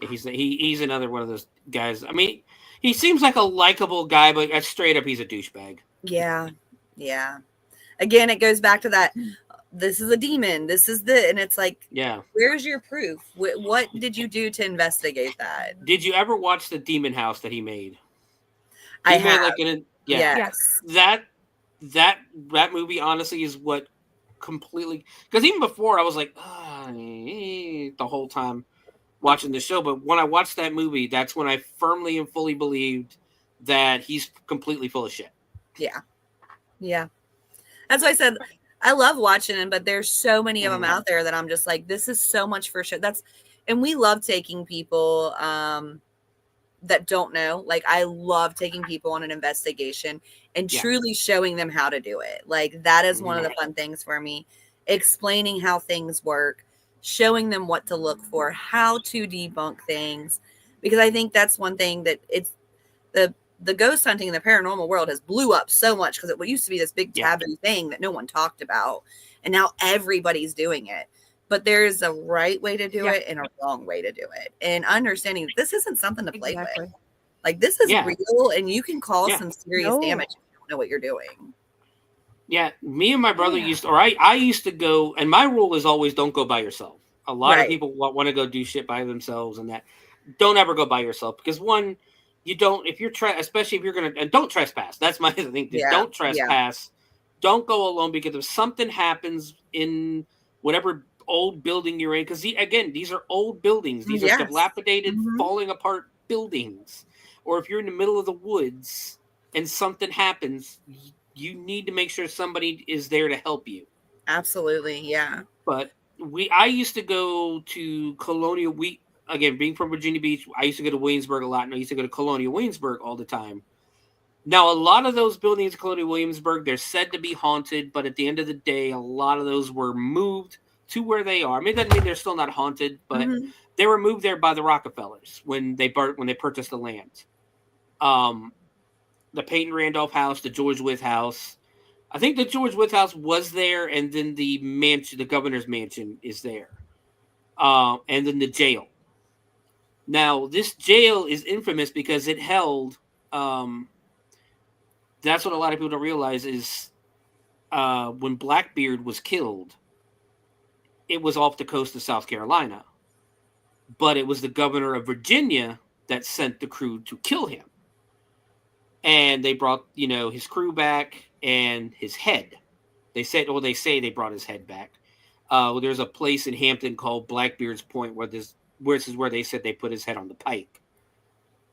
He's another one of those guys. I mean, he seems like a likable guy, but straight up he's a douchebag. Yeah. Yeah. Again, it goes back to that. This is a demon. This is and it's like, Yeah. where's your proof? What did you do to investigate that? Did you ever watch the Demon House that he made? I He made have. like Yes. that movie honestly is what completely, because even before I was like the whole time watching the show, but when I watched that movie, that's when I firmly and fully believed that he's completely full of shit. Yeah. Yeah. That's why I said I love watching them, but there's so many of them out there that I'm just like, this is so much for shit. And we love taking people that don't know. Like, I love taking people on an investigation and truly showing them how to do it. Like, that is one of the fun things for me. Explaining how things work, showing them what to look for, how to debunk things. Because I think that's one thing that it's the ghost hunting in the paranormal world has blew up so much, because it used to be this big taboo thing that no one talked about. And now everybody's doing it. But there's a right way to do it and a wrong way to do it. And understanding this isn't something to play with. Like, this is real, and you can cause some serious damage if you don't know what you're doing. Yeah, me and my brother I used to go, and my rule is always don't go by yourself. A lot of people want to go do shit by themselves, and that don't ever go by yourself, because one, you don't, if you're especially if you're gonna, and don't trespass. That's my thing. Don't trespass. Don't go alone, because if something happens in whatever old building you're in, because again, these are old buildings. These are dilapidated, falling apart buildings. Or if you're in the middle of the woods and something happens, you need to make sure somebody is there to help you. Absolutely, yeah. But I used to go to Colonial. Again, being from Virginia Beach, I used to go to Williamsburg a lot, and I used to go to Colonial Williamsburg all the time. Now, a lot of those buildings in Colonial Williamsburg, they're said to be haunted, but at the end of the day, a lot of those were moved to where they are. I mean, that doesn't mean they're still not haunted, but they were moved there by the Rockefellers when they purchased the land. The Peyton Randolph house, the George Wythe house. I think the George Wythe house was there, and then the mansion, the governor's mansion, is there. And then the jail. Now, this jail is infamous because it held. That's what a lot of people don't realize is when Blackbeard was killed, it was off the coast of South Carolina. But it was the governor of Virginia that sent the crew to kill him. And they brought, his crew back and his head. They say they brought his head back. There's a place in Hampton called Blackbeard's Point where this is where they said they put his head on the pike.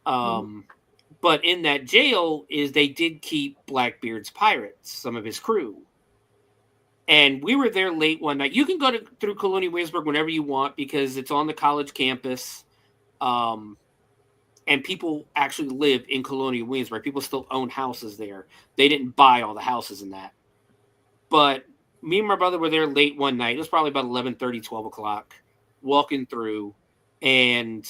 But in that jail they did keep Blackbeard's pirates, some of his crew. And we were there late one night. You can go through Colonial Williamsburg whenever you want, because it's on the college campus. And people actually live in Colonial Williamsburg. People still own houses there. They didn't buy all the houses in that. But me and my brother were there late one night. It was probably about 11:30, 12 o'clock, walking through. And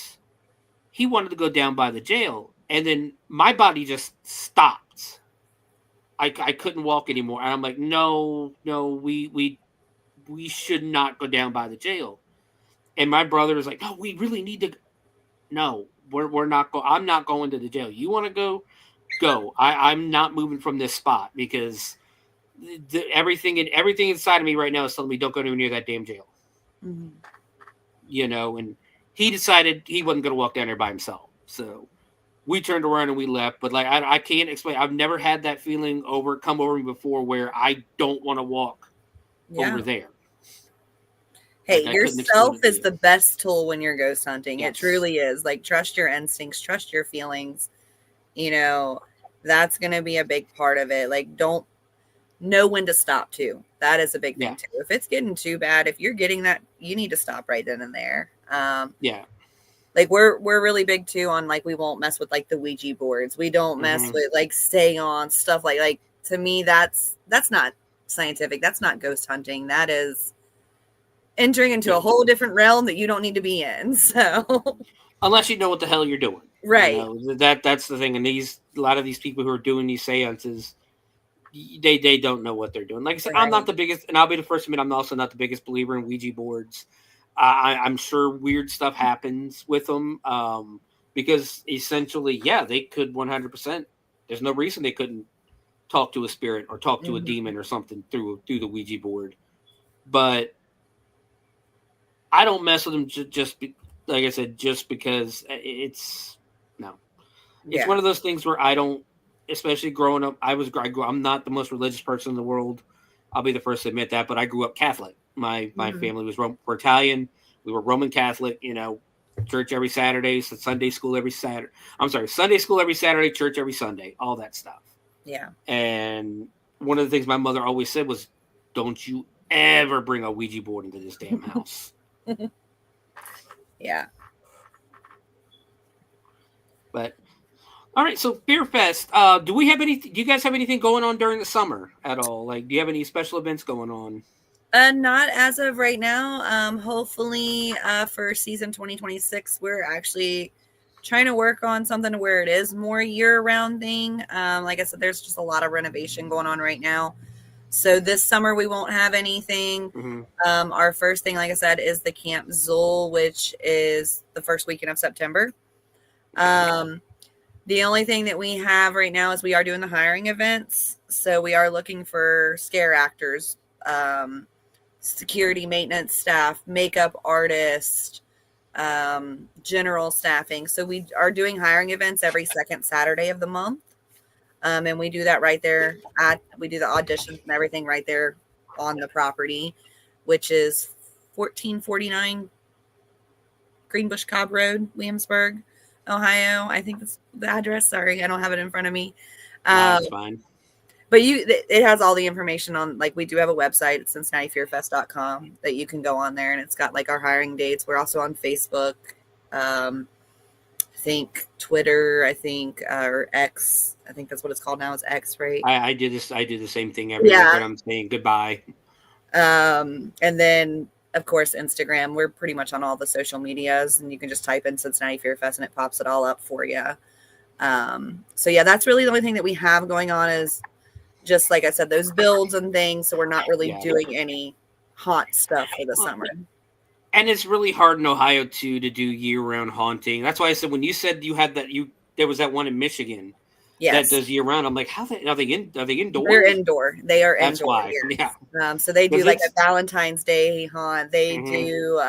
he wanted to go down by the jail. And then my body just stopped. I couldn't walk anymore. And I'm like, no, we should not go down by the jail. And my brother was like, no, we really need to. No, we're not going. I'm not going to the jail. You want to go? Go. I'm not moving from this spot, because everything inside of me right now is telling me don't go anywhere near that damn jail. And he decided he wasn't going to walk down there by himself. So we turned around and we left. But like, I can't explain. I've never had that feeling come over me before, where I don't want to walk over there. Hey, yourself is the best tool when you're ghost hunting. Yes. It truly is. Like, trust your instincts, trust your feelings. That's going to be a big part of it. Like, don't know when to stop too. That is a big thing too. If it's getting too bad, if you're getting that, you need to stop right then and there. Like, we're really big too on, like, we won't mess with like the Ouija boards. We don't mess with like seance stuff. Like to me, that's not scientific. That's not ghost hunting. That is entering into a whole different realm that you don't need to be in. So unless you know what the hell you're doing. Right. That's the thing. And a lot of these people who are doing these seances, they don't know what they're doing. Like I said, I'm not the biggest, and I'll be the first to admit, I'm also not the biggest believer in Ouija boards. I'm sure weird stuff happens with them, because essentially, yeah, they could 100%. There's no reason they couldn't talk to a spirit or talk to a demon or something through the Ouija board. But I don't mess with them like I said, just because it's no. It's one of those things where I don't, especially growing up. I'm not the most religious person in the world. I'll be the first to admit that, but I grew up Catholic. My family was we're Italian. We were Roman Catholic. Church every Saturday, so Sunday school every Saturday. I'm sorry, Sunday school every Saturday, church every Sunday, all that stuff. Yeah. And one of the things my mother always said was, "Don't you ever bring a Ouija board into this damn house." Yeah. But all right, so Beer Fest. Do you guys have anything going on during the summer at all? Like, do you have any special events going on? Not as of right now. Hopefully, for season 2026, we're actually trying to work on something where it is more year-round thing. Like I said, there's just a lot of renovation going on right now. So this summer we won't have anything. Mm-hmm. Our first thing, like I said, is the Camp Zool, which is the first weekend of September. The only thing that we have right now is we are doing the hiring events. So we are looking for scare actors, security, maintenance staff, makeup artists, general staffing. So we are doing hiring events every second Saturday of the month. And we do that right there we do the auditions and everything right there on the property, which is 1449 Greenbush Cobb Road, Williamsburg, Ohio. I think that's the address. Sorry, I don't have it in front of me. That's fine. But it has all the information on, like, we do have a website. It's CincinnatiFearFest.com that you can go on there, and it's got like our hiring dates. We're also on Facebook, I think Twitter, or X. I think that's what it's called now. Is X, right? I do the same thing every week when I'm saying goodbye. And then of course Instagram. We're pretty much on all the social medias, and you can just type in Cincinnati Fear Fest and it pops it all up for you. So yeah, that's really the only thing that we have going on is just, like I said, those builds and things. So we're not really doing any haunt stuff for the summer. And it's really hard in Ohio to do year-round haunting. That's why I said when you said you had there was that one in Michigan that does year-round. I'm like, are they indoors? They're indoor. They are That's indoor. why. Yes. Yeah. So they do like a Valentine's Day haunt. They do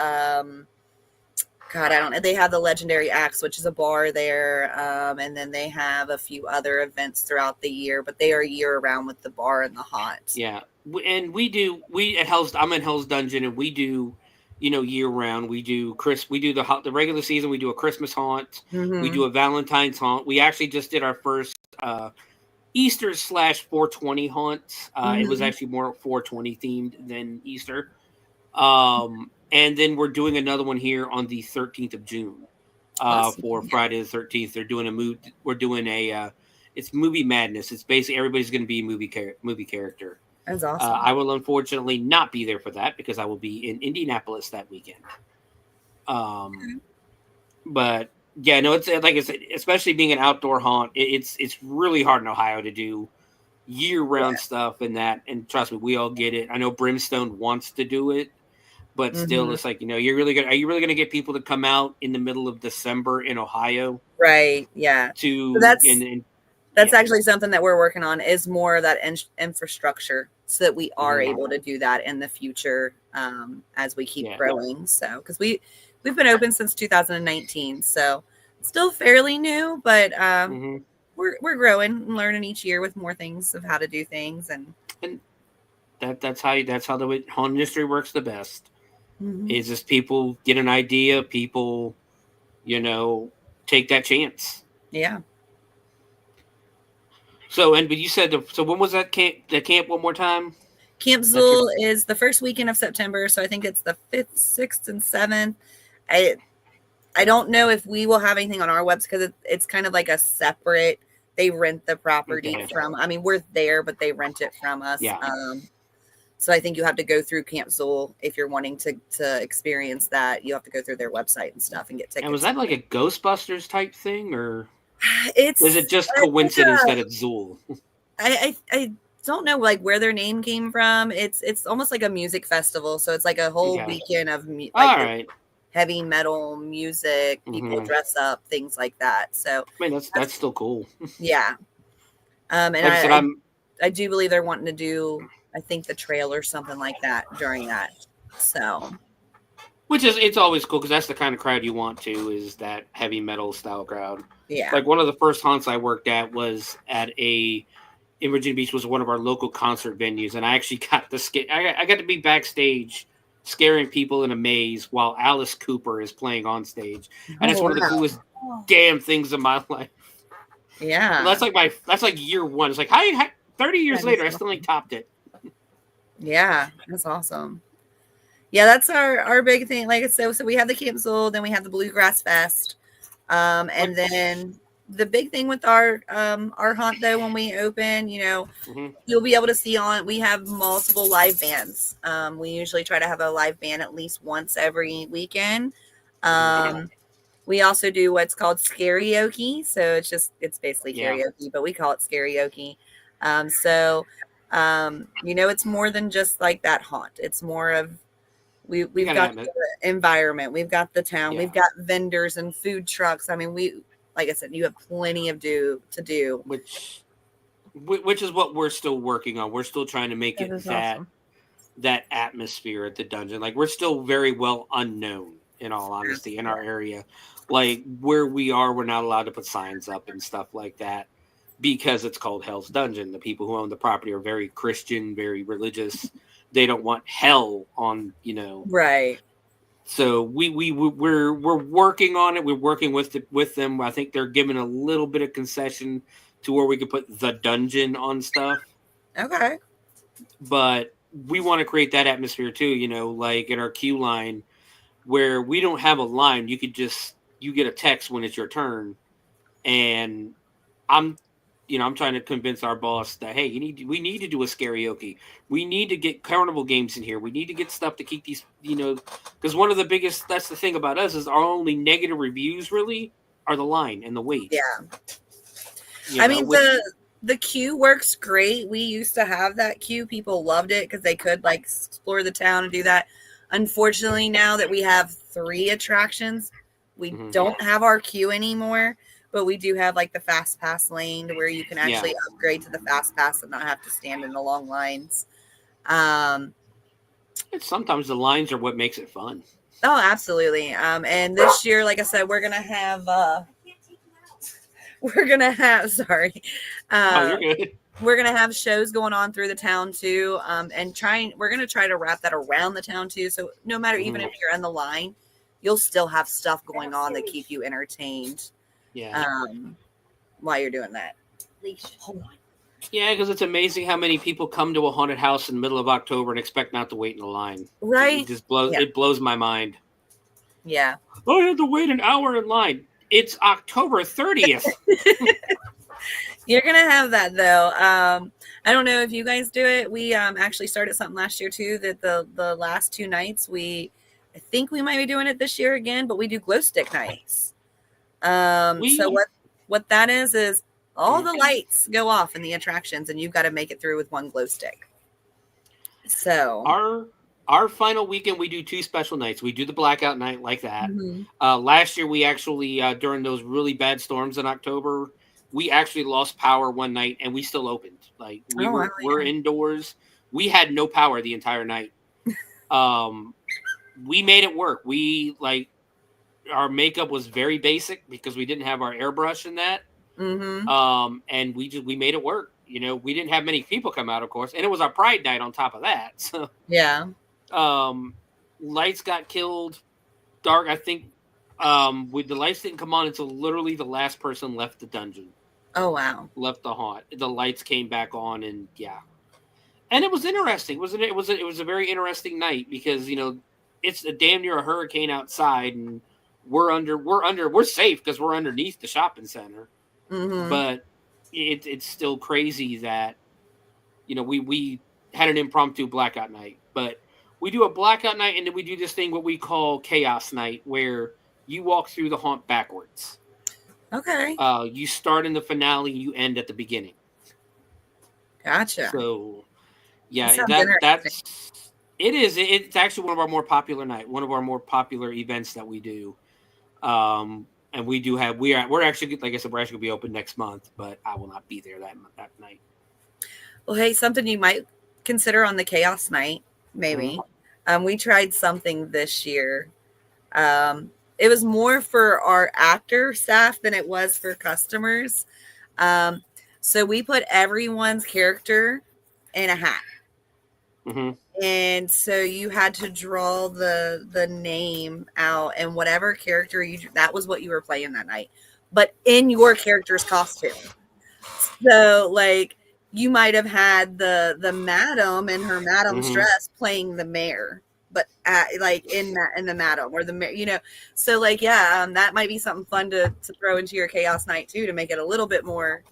they have the Legendary Axe, which is a bar there. And then they have a few other events throughout the year, but they are year-round with the bar and the haunt. Yeah. And I'm in Hell's Dungeon, and we do, year round. We do the regular season. We do a Christmas haunt. Mm-hmm. We do a Valentine's haunt. We actually just did our first Easter /420 haunt. It was actually more 420 themed than Easter. And then we're doing another one here on the 13th of June for Friday the 13th. They're doing we're doing it's Movie Madness. It's basically everybody's going to be a movie character. That's awesome. I will unfortunately not be there for that because I will be in Indianapolis that weekend. But yeah, no, it's like I said, especially being an outdoor haunt, it's really hard in Ohio to do year-round stuff and that. And trust me, we all get it. I know Brimstone wants to do it, but still, it's like, are you really going to get people to come out in the middle of December in Ohio? Right. Yeah. That's actually something that we're working on, is more of that infrastructure so that we are able to do that in the future as we keep growing. So, because we've been open since 2019, so still fairly new, but we're growing and learning each year with more things of how to do things, and that's how the haunt industry works the best. Is just people get an idea, people, take that chance. Yeah. So, but you said, so when was that camp? The camp one more time? Camp Zool is the first weekend of September, so I think it's the 5th, 6th, and 7th. I don't know if we will have anything on our website because it's kind of like a separate. They rent the property from. I mean, we're there, but they rent it from us. Yeah. So I think you have to go through Camp Zool if you're wanting to experience that. You have to go through their website and stuff and get tickets. And was that like a Ghostbusters type thing, or it's is it just coincidence that it's Zool? I don't know like where their name came from. It's almost like a music festival, so it's like a whole weekend of all right. heavy metal music. People dress up, things like that. So I mean, that's still cool. Yeah. And like I do believe they're wanting to do, I think, the trail or something like that during that. So, it's always cool because that's the kind of crowd you want to, is that heavy metal style crowd. Yeah. Like one of the first haunts I worked at was in Virginia Beach, was one of our local concert venues, and I actually got I got to be backstage scaring people in a maze while Alice Cooper is playing on stage, and it's one of the coolest damn things in my life. Yeah, and that's like year one. It's like, how 30 years later, I still ain't topped it. Yeah, that's awesome. Yeah, that's our big thing. Like I said, so we have the Camp Zool, then we have the Bluegrass Fest, and then the big thing with our haunt though, when we open, you'll be able to see we have multiple live bands. We usually try to have a live band at least once every weekend. We also do what's called karaoke. So it's basically karaoke, but we call it karaoke. It's more than just like that haunt. It's more of, we've got the environment, we've got the town, we've got vendors and food trucks. I mean, like I said, you have plenty to do. Which is what we're still working on. We're still trying to make it that atmosphere at the dungeon. Like, we're still very well unknown, in all honesty, in our area. Like, where we are, we're not allowed to put signs up and stuff like that because it's called Hell's Dungeon. The people who own the property are very Christian, very religious. They don't want hell on, Right. So we're working on it. We're working with them. I think they're giving a little bit of concession to where we could put the dungeon on stuff. Okay. But we want to create that atmosphere too, like in our queue line where we don't have a line. You get a text when it's your turn. And I'm trying to convince our boss that, hey, we need to do a karaoke. We need to get carnival games in here. We need to get stuff to keep these, because one of the biggest, that's the thing about us, is our only negative reviews really are the line and the wait. Yeah. The queue works great. We used to have that queue. People loved it because they could like explore the town and do that. Unfortunately, now that we have 3 attractions, we don't have our queue anymore. But we do have like the fast pass lane where you can actually upgrade to the fast pass and not have to stand in the long lines. Sometimes the lines are what makes it fun. Oh, absolutely. And this year, like I said, we're gonna have sorry. You're good. We're gonna have shows going on through the town too. And we're gonna try to wrap that around the town too. So no matter, even if you're in the line, you'll still have stuff going on that keep you entertained. While you're doing that. Yeah, because it's amazing how many people come to a haunted house in the middle of October and expect not to wait in a line. Right. It just blows my mind. Yeah. Oh, I had to wait an hour in line. It's October 30th. You're going to have that though. I don't know if you guys do it. We actually started something last year too, that the last 2 nights I think we might be doing it this year again, but we do glow stick nights. So what that is all the lights go off in the attractions and you've got to make it through with one glow stick. So our final weekend, we do 2 special nights. We do the blackout night like that. Last year, we actually, during those really bad storms in October, we actually lost power one night and we still opened. Like we're indoors. We had no power the entire night. We made it work. Our makeup was very basic because we didn't have our airbrush in that. And we made it work. We didn't have many people come out, of course, and it was our Pride night on top of that. So lights got killed dark. I think with the lights didn't come on until literally the last person left the dungeon. Oh wow! Left the haunt. The lights came back on, and and it was interesting. It was a very interesting night because it's a damn near a hurricane outside, and we're safe because we're underneath the shopping center. But it's still crazy that we had an impromptu blackout night. But we do a blackout night, and then we do this thing what we call chaos night, where you walk through the haunt backwards. Okay. You start in the finale, you end at the beginning. Gotcha. So, yeah, That that's it is. It's actually one of our more popular events that we do. And we do have we're actually, like I said, we're actually gonna be open next month, but I will not be there that night. Well, hey, something you might consider on the chaos night, maybe. We tried something this year. It was more for our actor staff than it was for customers. So we put everyone's character in a hat. And so you had to draw the name out, and whatever character that was what you were playing that night, but in your character's costume. So like you might have had the madam in her madam's dress playing the mayor, but like in the madam or the mayor, so like, yeah, that might be something fun to throw into your chaos night too, to make it a little bit more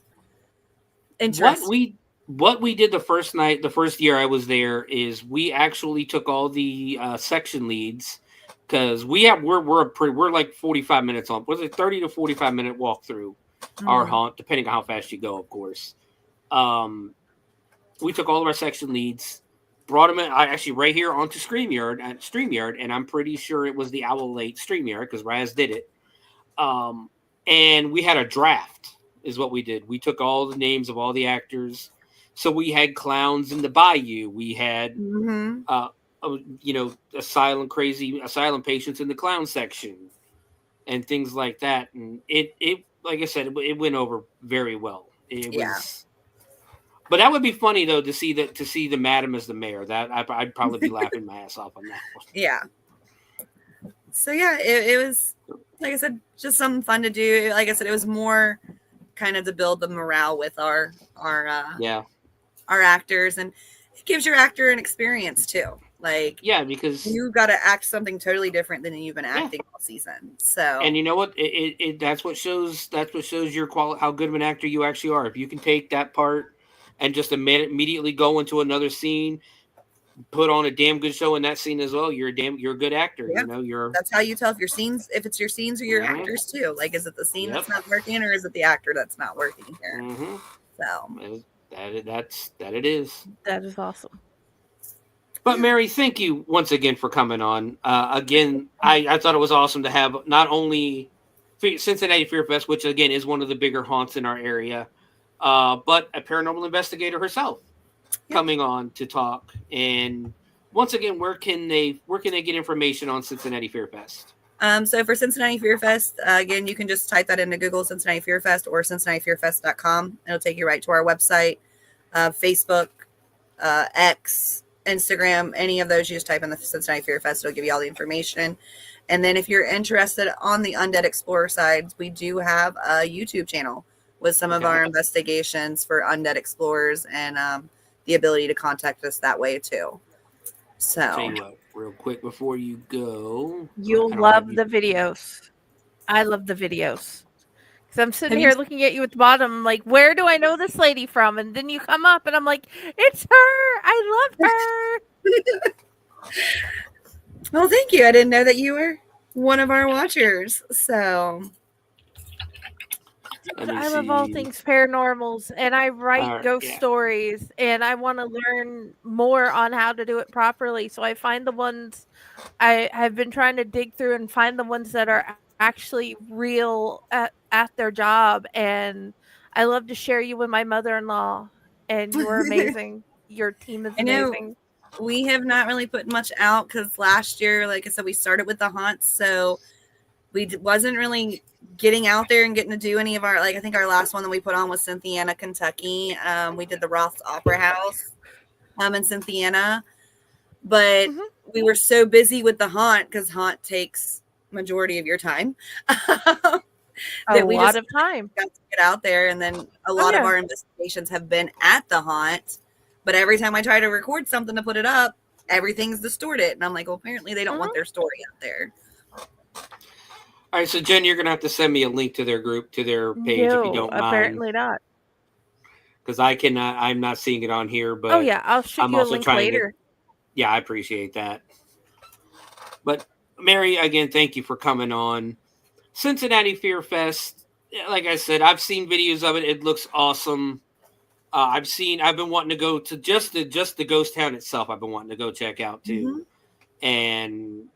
interesting. What we did the first year I was there, is we actually took all the section leads, because we're like 45 minutes on. Was it 30 to 45 minute walk through our haunt, depending on how fast you go, of course. We took all of our section leads, brought them in, actually right here onto StreamYard, and I'm pretty sure it was the Owl Late StreamYard because Raz did it. And we had a draft, is what we did. We took all the names of all the actors. So we had clowns in the bayou. We had, asylum patients in the clown section, and things like that. And it like I said, it went over very well. It was, but that would be funny though to see the madam as the mayor. That I'd probably be laughing my ass off on that one. Yeah. So yeah, it was, like I said, just something fun to do. Like I said, it was more kind of to build the morale with our actors, and it gives your actor an experience too. Like, yeah, because you got to act something totally different than you've been acting all season. So, and you know what? That's what shows your quality, how good of an actor you actually are. If you can take that part and just immediately go into another scene, put on a damn good show in that scene as well, you're a good actor. Yeah. That's how you tell if it's your scenes or your actors too. Like, is it the scene that's not working, or is it the actor that's not working here? So that it is. That is awesome. But Mary, thank you once again for coming on. Again, I thought it was awesome to have not only Cincinnati Fear Fest, which again is one of the bigger haunts in our area, but a paranormal investigator herself coming on to talk. And once again, where can they get information on Cincinnati Fear Fest? So for Cincinnati Fear Fest, again, you can just type that into Google, Cincinnati Fear Fest, or CincinnatiFearFest.com. It'll take you right to our website, Facebook, X, Instagram, any of those. You just type in the Cincinnati Fear Fest. It'll give you all the information. And then if you're interested on the Undead Explorer side, we do have a YouTube channel with some of our investigations for Undead Explorers, and the ability to contact us that way too. So, tell you what, real quick before you go, you'll love the videos. I love the videos. Because I'm sitting here looking at you at the bottom, like, where do I know this lady from? And then you come up, and I'm like, it's her. I love her. Well, thank you. I didn't know that you were one of our watchers. So, I love all things paranormals, and I write ghost stories, and I want to learn more on how to do it properly. So I find the ones I've been trying to dig through and find the ones that are actually real at their job. And I love to share you with my mother-in-law, and you're amazing. Your team is amazing. We have not really put much out because last year, like I said, we started with the haunts, so we wasn't really getting out there and getting to do any of our, like, I think our last one that we put on was Cynthiana, Kentucky. We did the Roth's Opera House in Cynthiana, but we were so busy with the haunt, because haunt takes majority of your time. A lot of time. Got to get out there, and then a lot of our investigations have been at the haunt, but every time I try to record something to put it up, everything's distorted, and I'm like, well, apparently they don't want their story out there. All right, so Jen, you're gonna have to send me a link to their group, to their page, if you don't mind. Apparently not. because I'm not seeing it on here, but oh yeah, I'll shoot I'm you a also link trying later. Yeah, I appreciate that. But Mary, again, thank you for coming on. Cincinnati Fear Fest. Like I said, I've seen videos of it. It looks awesome. I've been wanting to go to just the ghost town itself. I've been wanting to go check out too, and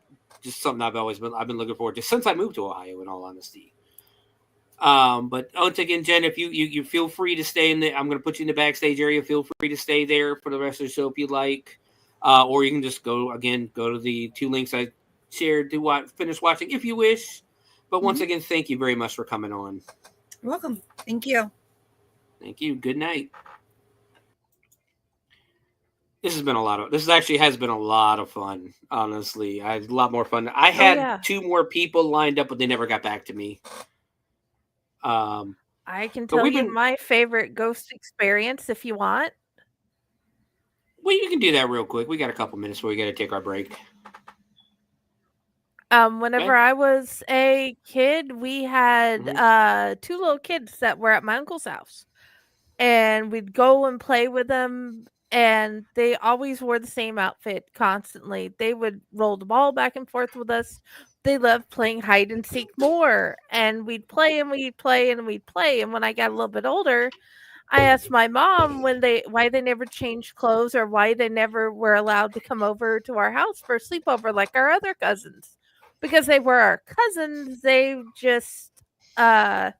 just something I've been looking forward to since I moved to Ohio. In all honesty, but once again, Jen, if you feel free to stay in the, I'm going to put you in the backstage area. Feel free to stay there for the rest of the show if you'd like, or you can just go to the 2 links I shared to finish watching if you wish. But once again, thank you very much for coming on. You're welcome. Thank you. Thank you. Good night. This has been a lot of fun. Honestly, I had a lot more fun. I had 2 more people lined up, but they never got back to me. I can tell you my favorite ghost experience if you want. Well, you can do that real quick. We got a couple minutes before we got to take our break. Whenever I was a kid, we had 2 little kids that were at my uncle's house, and we'd go and play with them, and they always wore the same outfit constantly. They would roll the ball back and forth with us. They loved playing hide and seek more, and we'd play and we'd play and we'd play. And when I got a little bit older, I asked my mom why they never changed clothes or why they never were allowed to come over to our house for a sleepover like our other cousins. Because they were our cousins, they just my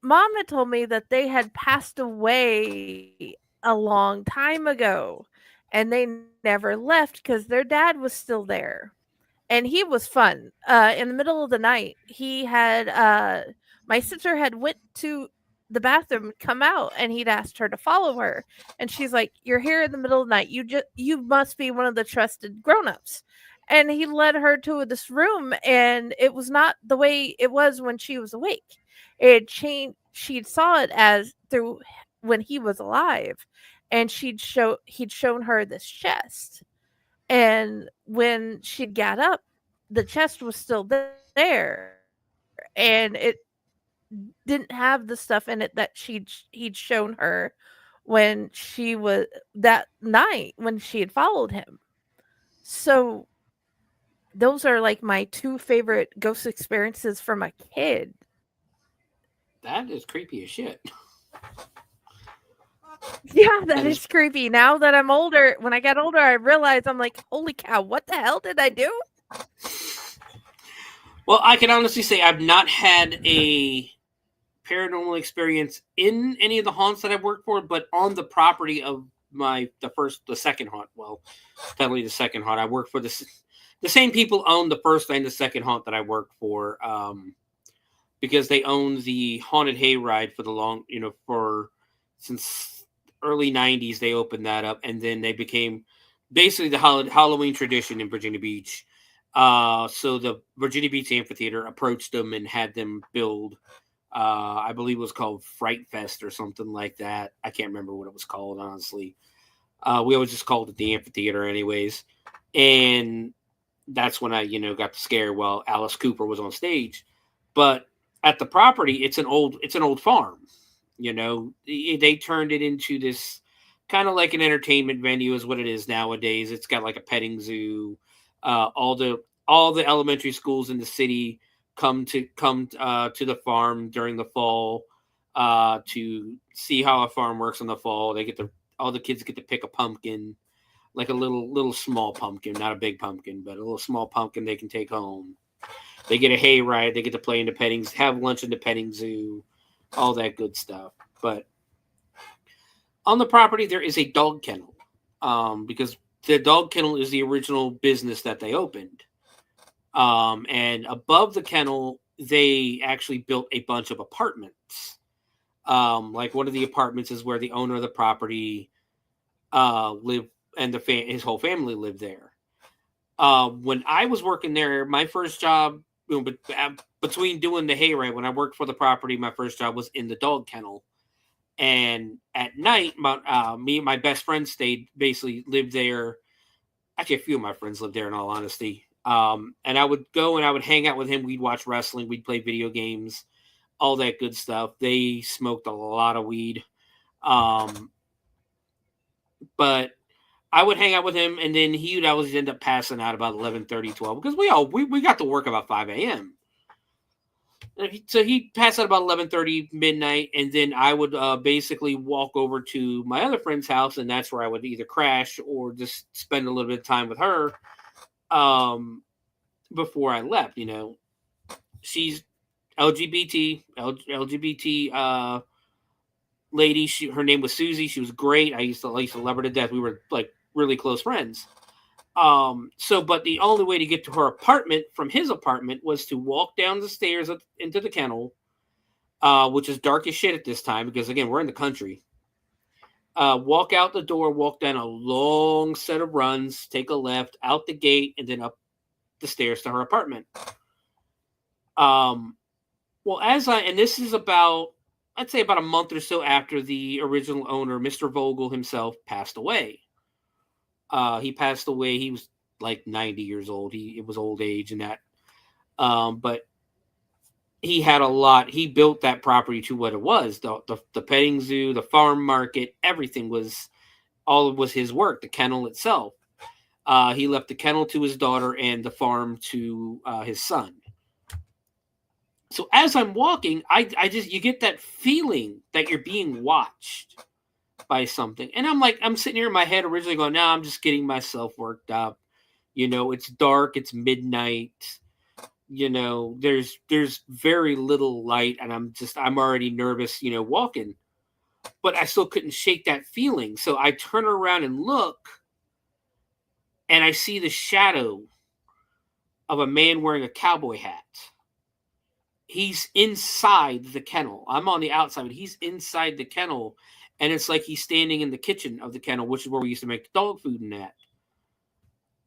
mom had told me that they had passed away a long time ago and they never left because their dad was still there. And he was fun. In the middle of the night, he had my sister had went to the bathroom, come out, and he'd asked her to follow her. And she's like, "You're here in the middle of the night. You must be one of the trusted grown-ups." And he led her to this room, and it was not the way it was when she was awake. It changed. She saw it as through when he was alive, and he'd shown her this chest. And when she got up, the chest was still there, and it didn't have the stuff in it that he'd shown her when she was that night when she had followed him. So those are like my 2 favorite ghost experiences from a kid. That is creepy as shit. Yeah, that is creepy. Now that I'm older, when I got older, I realized I'm like, holy cow, what the hell did I do? Well, I can honestly say I've not had a paranormal experience in any of the haunts that I've worked for, but on the property of the second haunt. Well, definitely the second haunt. I worked for the same people own the first and the second haunt that I worked for, because they own the haunted hayride for since early 90s. They opened that up, and then they became basically the Halloween tradition in Virginia Beach. So the Virginia Beach Amphitheater approached them and had them build, I believe it was called Fright Fest or something like that. I can't remember what it was called, honestly. We always just called it the amphitheater anyways. And that's when I, got the scare while Alice Cooper was on stage. But at the property, it's an old farm. They turned it into this kind of like an entertainment venue is what it is nowadays. It's got like a petting zoo. All the elementary schools in the city come to the farm during the fall to see how a farm works in the fall. All the kids get to pick a pumpkin, like a little small pumpkin, not a big pumpkin, but a little small pumpkin they can take home. They get a hayride. They get to play in the have lunch in the petting zoo, all that good stuff. But on the property, there is a dog kennel, because the dog kennel is the original business that they opened. And above the kennel, they actually built a bunch of apartments. Like one of the apartments is where the owner of the property lived, and his whole family lived there. When I was working there, my first job, between doing the hayride, when I worked for the property, my first job was in the dog kennel. And at night, me and my best friend lived there. Actually, a few of my friends lived there, in all honesty. And I would go and I would hang out with him. We'd watch wrestling. We'd play video games. all that good stuff. They smoked a lot of weed. But I would hang out with him, and then he would always end up passing out about 11:30, 12, because we got to work about 5 a.m. So he'd pass out about 11:30, midnight, and then I would basically walk over to my other friend's house, and that's where I would either crash or just spend a little bit of time with her before I left. She's LGBT lady. Her name was Susie. She was great. I used to love her to death. We were like really close friends. But the only way to get to her apartment from his apartment was to walk down the stairs into the kennel, which is dark as shit at this time because, again, we're in the country. Walk out the door, walk down a long set of runs, take a left, out the gate, and then up the stairs to her apartment. And this is I'd say about a month or so after the original owner, Mr. Vogel himself, passed away. He passed away. He was like 90 years old. It was old age and that. But he had a lot. He built that property to what it was. The petting zoo, the farm market, everything was his work. The kennel itself. He left the kennel to his daughter and the farm to his son. So as I'm walking, you get that feeling that you're being watched by something. And I'm sitting here in my head originally going, I'm just getting myself worked up. It's dark, it's midnight. There's very little light and I'm already nervous, walking. But I still couldn't shake that feeling. So I turn around and look and I see the shadow of a man wearing a cowboy hat. He's inside the kennel. I'm on the outside, but he's inside the kennel. And it's like he's standing in the kitchen of the kennel, which is where we used to make the dog food and that.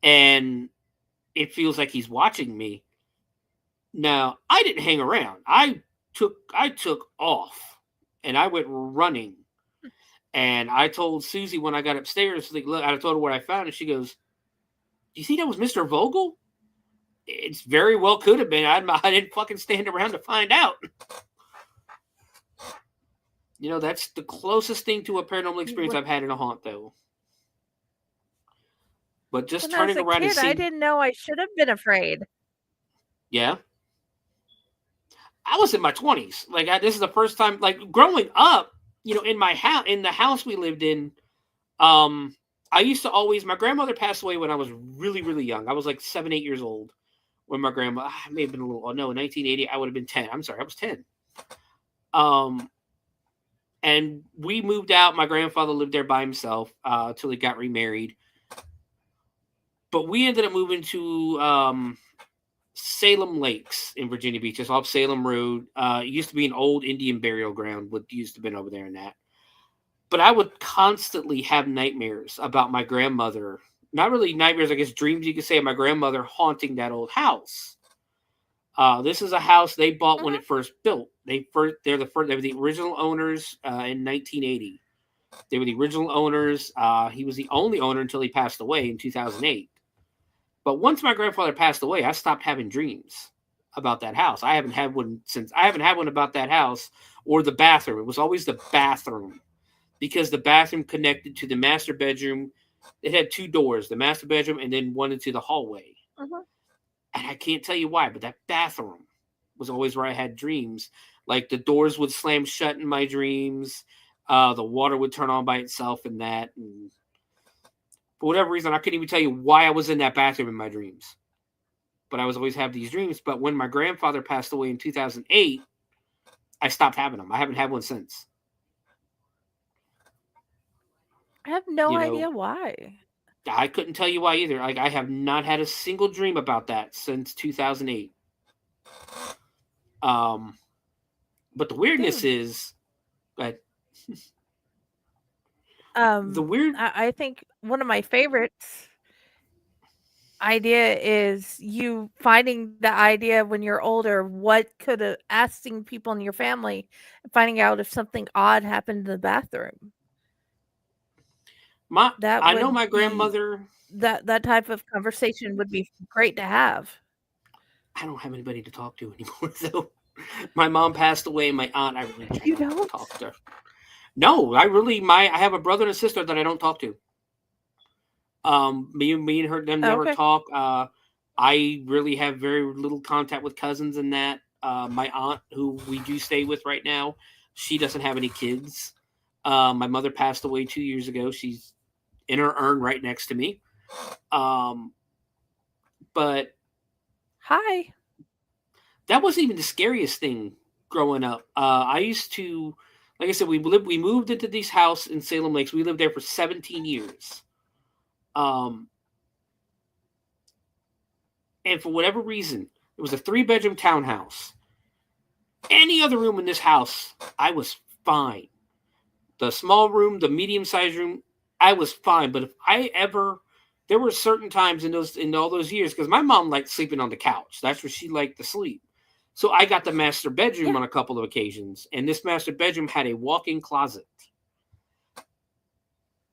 And it feels like he's watching me. Now, I didn't hang around. I took off and I went running. And I told Susie when I got upstairs, look, I told her what I found, and she goes, "Do you think that was Mr. Vogel?" It's very well could have been. I didn't fucking stand around to find out. That's the closest thing to a paranormal experience I've had in a haunt, though. But just turning around and seeing... I didn't know I should have been afraid. Yeah. I was in my 20s. This is the first time, growing up, in my house, in the house we lived in, I used to always... My grandmother passed away when I was really, really young. I was 7, 8 years old. When my grandma, I may have been a little, in 1980, I would have been 10. I'm sorry, I was 10. And we moved out. My grandfather lived there by himself till he got remarried. But we ended up moving to Salem Lakes in Virginia Beach. It's off Salem Road. It used to be an old Indian burial ground. What used to have been over there and that. But I would constantly have nightmares about my grandmother. Not really nightmares, I guess dreams you could say, of my grandmother haunting that old house. This is a house they bought when it first built. They were the original owners in 1980. They were the original owners. He was the only owner until he passed away in 2008. But once my grandfather passed away, I stopped having dreams about that house. I haven't had one about that house or the bathroom. It was always the bathroom because the bathroom connected to the master bedroom. It had 2 doors, the master bedroom and then one into the hallway. Uh-huh. And I can't tell you why, but that bathroom was always where I had dreams. The doors would slam shut in my dreams. The water would turn on by itself and that. And for whatever reason, I couldn't even tell you why I was in that bathroom in my dreams. But I was always have these dreams. But when my grandfather passed away in 2008, I stopped having them. I haven't had one since. I have no idea why. I couldn't tell you why either. I have not had a single dream about that since 2008. But the weirdness is that I think one of my favorites idea is you finding the idea when you're older, what could have asking people in your family and finding out if something odd happened in the bathroom. I know my grandmother. That type of conversation would be great to have. I don't have anybody to talk to anymore, though. My mom passed away. My aunt, I really You don't talk to her. No, I have a brother and a sister that I don't talk to. Me and her, them never talk. I really have very little contact with cousins and that. My aunt, who we do stay with right now, she doesn't have any kids. My mother passed away 2 years ago. She's in her urn right next to me. But hi. That wasn't even the scariest thing growing up. I used to, like I said, we moved into this house in Salem Lakes. We lived there for 17 years. And for whatever reason, it was a 3-bedroom townhouse. Any other room in this house, I was fine. The small room, the medium-sized room, I was fine. But if there were certain times in all those years, because my mom liked sleeping on the couch. That's where she liked to sleep. So I got the master bedroom on a couple of occasions, and this master bedroom had a walk-in closet.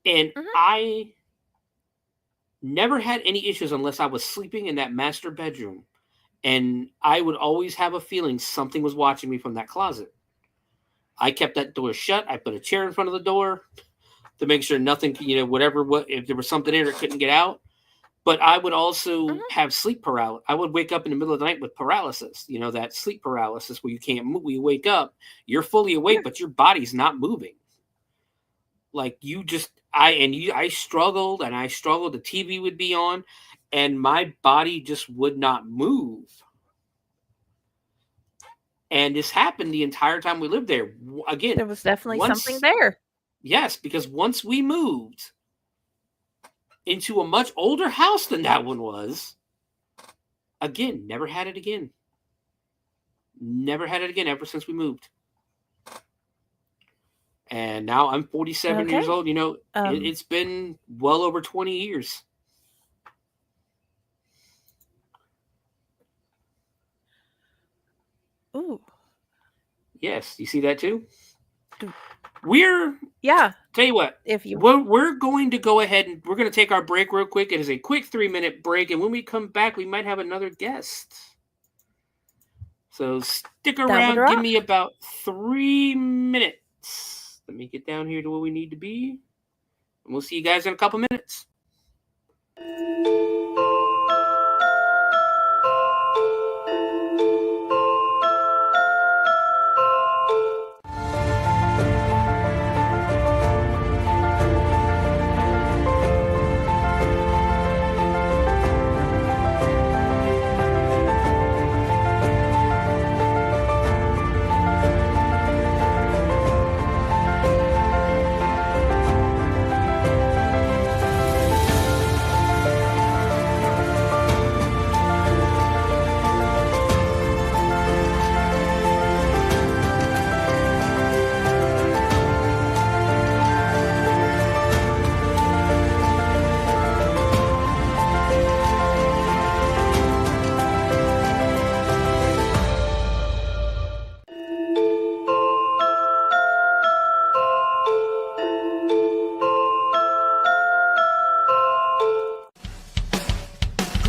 And I never had any issues unless I was sleeping in that master bedroom. And I would always have a feeling something was watching me from that closet. I kept that door shut. I put a chair in front of the door to make sure nothing, if there was something in it couldn't get out. But I would also have sleep paralysis. I would wake up in the middle of the night with paralysis, that sleep paralysis where you can't move. When you wake up, you're fully awake, but your body's not moving. Like I struggled. The TV would be on and my body just would not move. And this happened the entire time we lived there. Again, there was definitely something there. Yes, because once we moved into a much older house than that one was, again, never had it again. Never had it again ever since we moved. And now I'm 47 years old. It's been well over 20 years. Ooh. Yes, you see that too? Tell you what, we're going to go ahead and we're going to take our break real quick. It is a quick 3-minute break, and when we come back, we might have another guest. So stick around. Give me about 3 minutes. Let me get down here to where we need to be, and we'll see you guys in a couple minutes.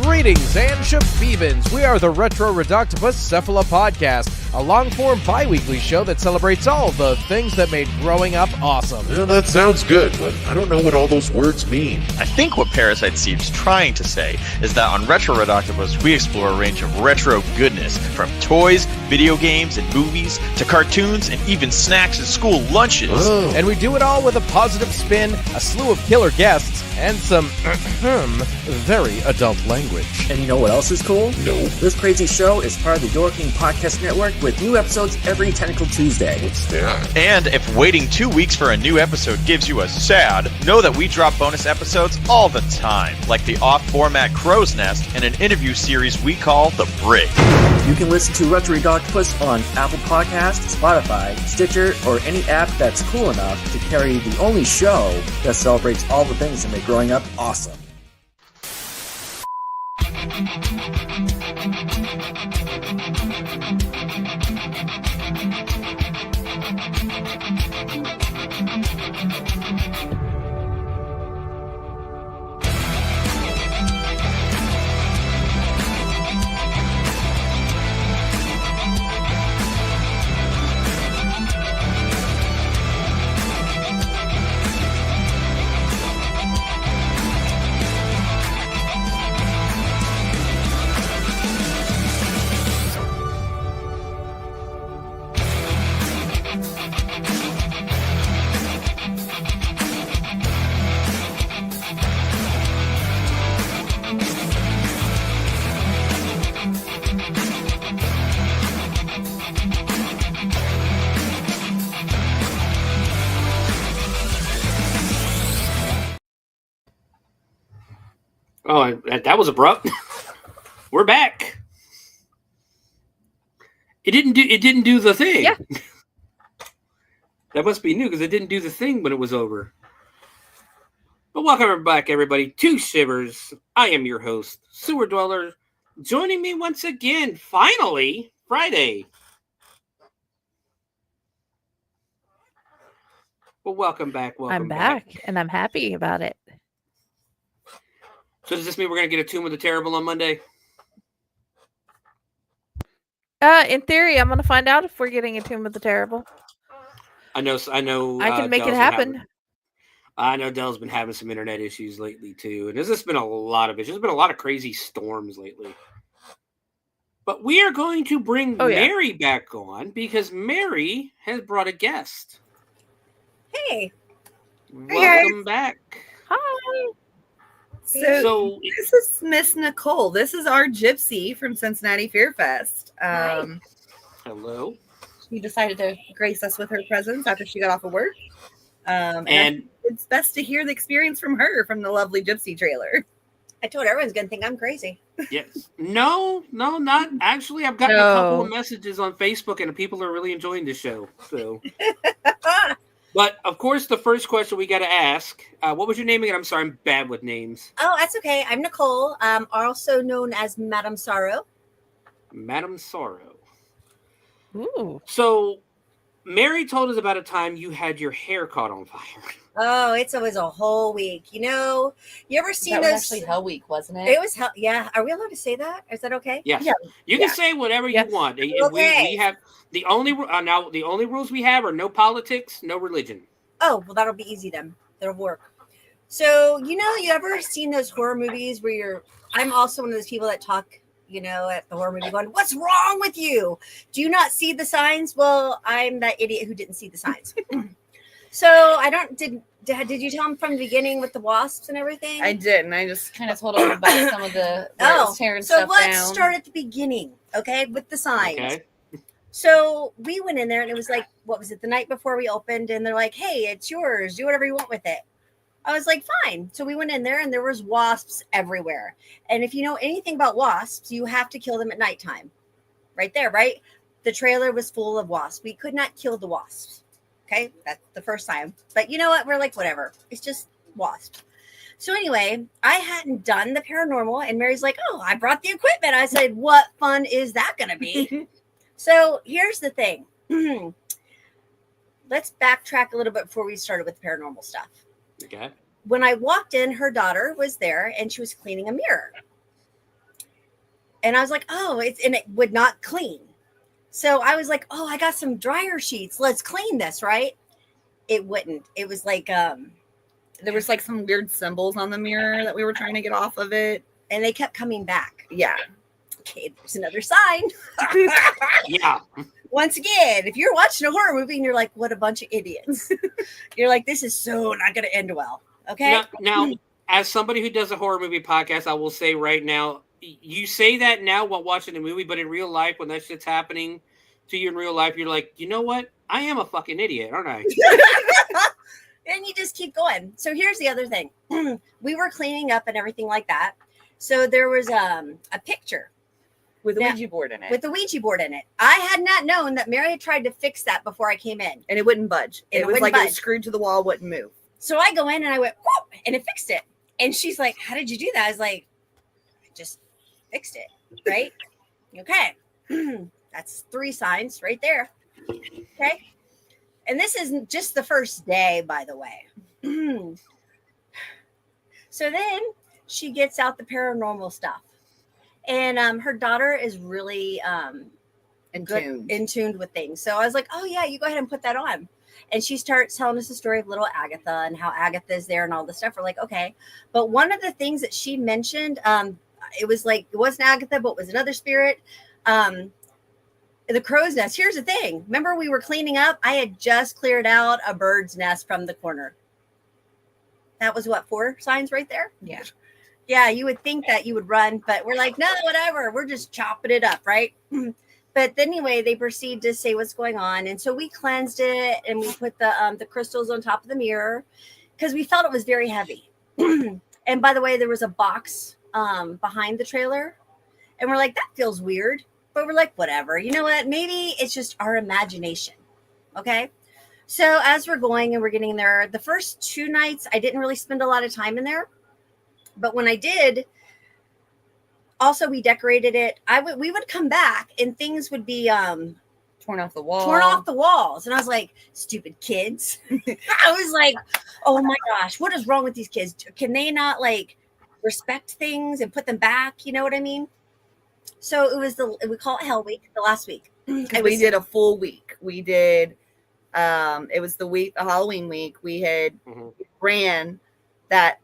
Greetings and shabebans. We are the Retro Reductibus Cephala Podcast, a long-form bi-weekly show that celebrates all the things that made growing up awesome. Yeah, that sounds good, but I don't know what all those words mean. I think what Parasite seems trying to say is that on Retro Reductibus, we explore a range of retro goodness, from toys, video games, and movies, to cartoons, and even snacks and school lunches. Oh. And we do it all with a positive spin, a slew of killer guests, and some very adult language. And you know what else is cool? No. This crazy show is part of the Door King Podcast Network with new episodes every Tentacle Tuesday. What's that? And if waiting 2 weeks for a new episode gives you a sad, know that we drop bonus episodes all the time, like the off-format Crow's Nest and an interview series we call The Brig. You can listen to Retro Reductibus on Apple Podcasts, Spotify, Stitcher, or any app that's cool enough to carry the only show that celebrates all the things that make growing up awesome. Oh, that was abrupt. We're back. It didn't do the thing. Yeah. That must be new because it didn't do the thing when it was over. But welcome back, everybody, to Shivers. I am your host, Sewer Dweller. Joining me once again, finally, Friday. Well, welcome back. I'm back, and I'm happy about it. So does this mean we're going to get a Tomb of the Terrible on Monday? In theory, I'm going to find out if we're getting a Tomb of the Terrible. I know. I can make it happen. I know Dell's been having some internet issues lately too, and there's just been a lot of issues. There's been a lot of crazy storms lately. But we are going to bring Mary back on because Mary has brought a guest. Hey. Welcome back. Hi. So this is Miss Nicole. This is our gypsy from Cincinnati Fear Fest. Hello. She decided to grace us with her presence after she got off of work. And it's best to hear the experience from her from the lovely gypsy trailer. I told everyone's going to think I'm crazy. Yes. No, not actually. I've gotten a couple of messages on Facebook and people are really enjoying the show. So, but of course, the first question we got to ask, what was your name again? I'm sorry, I'm bad with names. Oh, that's okay. I'm Nicole, also known as Madame Sorrow. Madame Sorrow. Ooh. So, Mary told us about a time you had your hair caught on fire. Oh, it's always a whole week. You know, you ever seen those? Was actually Hell Week, wasn't it? It was hell. Yeah. Are we allowed to say that? Is that okay? Yes. Yeah. You can say whatever you want. Okay. We have the only now the only rules we have are no politics, no religion. Oh, well, that'll be easy then. That'll work. So, you know, you ever seen those horror movies where I'm also one of those people that talk, you know, at the horror movie going, what's wrong with you? Do you not see the signs? Well, I'm that idiot who didn't see the signs. So did you tell him from the beginning with the wasps and everything? I didn't. I just kind of told him about some of the tearing so stuff let's down. start at the beginning, okay, with the signs. Okay. So we went in there and it was like, what was it, the night before we opened, and they're like, hey, it's yours, do whatever you want with it. I was like, fine. So we went in there and there was wasps everywhere. And if you know anything about wasps, you have to kill them at nighttime. Right there, right? The trailer was full of wasps. We could not kill the wasps. Okay, that's the first time. But you know what? We're like, whatever. It's just wasps. So anyway, I hadn't done the paranormal, and Mary's like, oh, I brought the equipment. I said, what fun is that going to be? So here's the thing. Let's backtrack a little bit before we started with the paranormal stuff. Okay. When I walked in, her daughter was there, and she was cleaning a mirror. And I was like, oh, and it would not clean. So I was like, oh, I got some dryer sheets. Let's clean this, right? It wouldn't. It was like, there was like some weird symbols on the mirror that we were trying to get off of it. And they kept coming back. Yeah. Okay, there's another sign. Yeah. Once again, if you're watching a horror movie and you're like, what a bunch of idiots. You're like, this is so not going to end well. Okay. Now, as somebody who does a horror movie podcast, I will say right now, you say that now while watching the movie, but in real life, when that shit's happening to you in real life, you're like, you know what? I am a fucking idiot, aren't I? And you just keep going. So here's the other thing. We were cleaning up and everything like that. So there was a picture. With a Ouija board in it. With the Ouija board in it. I had not known that Mary had tried to fix that before I came in. And it wouldn't budge. It was like it was screwed to the wall, wouldn't move. So I go in and I went, whoop, and it fixed it. And she's like, how did you do that? I was like, I just fixed it, right? Okay. That's 3 signs right there. Okay. And this isn't just the first day, by the way. So then she gets out the paranormal stuff. And her daughter is really in tune with things. So I was like, oh, yeah, you go ahead and put that on. And she starts telling us the story of little Agatha and how Agatha is there and all this stuff. We're like, okay. But one of the things that she mentioned, it was like, it wasn't Agatha, but it was another spirit. The crow's nest. Here's the thing. Remember we were cleaning up? I had just cleared out a bird's nest from the corner. That was what, 4 signs right there? Yeah. Yeah, you would think that you would run, but we're like, no, whatever. We're just chopping it up, right? But anyway, they proceed to say what's going on. And so we cleansed it and we put the crystals on top of the mirror because we felt it was very heavy. And by the way, there was a box behind the trailer. And we're like, that feels weird. But we're like, whatever. You know what? Maybe it's just our imagination. Okay. So as we're going and we're getting there, the first 2 nights, I didn't really spend a lot of time in there. But when I did, also we decorated it. We would come back and things would be torn off the wall. Torn off the walls. And I was like, stupid kids. I was like, oh my gosh, what is wrong with these kids? Can they not like respect things and put them back? You know what I mean? So it was we call it Hell Week, the last week. We did a full week. We did, it was the Halloween week. We had ran that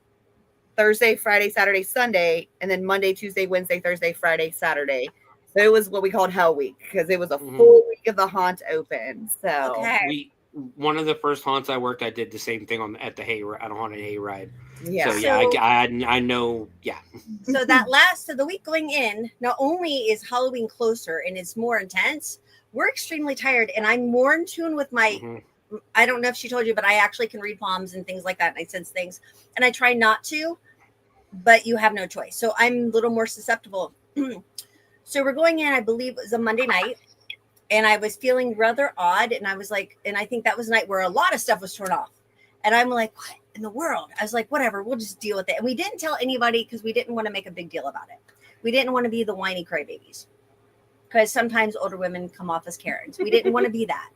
Thursday, Friday, Saturday, Sunday, and then Monday, Tuesday, Wednesday, Thursday, Friday, Saturday. So it was what we called Hell Week because it was a full week of the haunt open. So one of the first haunts I worked, I did the same thing at the haunted hayride. Yeah. So yeah, I know. Yeah. So the week going in, not only is Halloween closer and it's more intense, we're extremely tired, and I'm more in tune with my. I don't know if she told you, but I actually can read palms and things like that, and I sense things, and I try not to, but you have no choice. So I'm a little more susceptible. So we're going in, I believe it was a Monday night, and I was feeling rather odd. And I was like, and I think that was a night where a lot of stuff was torn off. And I'm like, what in the world? I was like, whatever, we'll just deal with it. And we didn't tell anybody because we didn't want to make a big deal about it. We didn't want to be the whiny crybabies because sometimes older women come off as Karens. We didn't want to be that.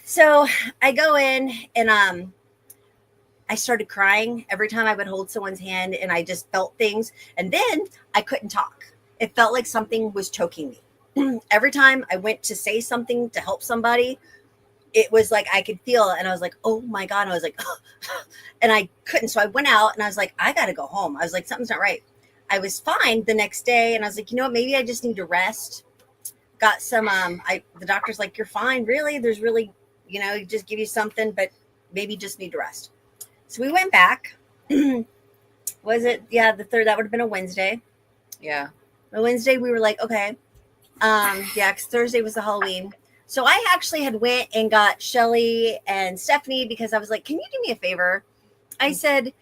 So I go in and I started crying every time I would hold someone's hand, and I just felt things. And then I couldn't talk. It felt like something was choking me. Every time I went to say something to help somebody, it was like I could feel it. And I was like, oh my God. And I was like, and I couldn't. So I went out and I was like, I got to go home. I was like, something's not right. I was fine the next day. And I was like, you know what? Maybe I just need to rest. Got some, the doctor's like, you're fine. Really? There's really, just give you something, but maybe just need to rest. So we went back. Was it? Yeah, the 3rd. That would have been a Wednesday. Yeah. On Wednesday, we were like, okay. Because Thursday was the Halloween. So I actually had went and got Shelly and Stephanie because I was like, can you do me a favor? I said,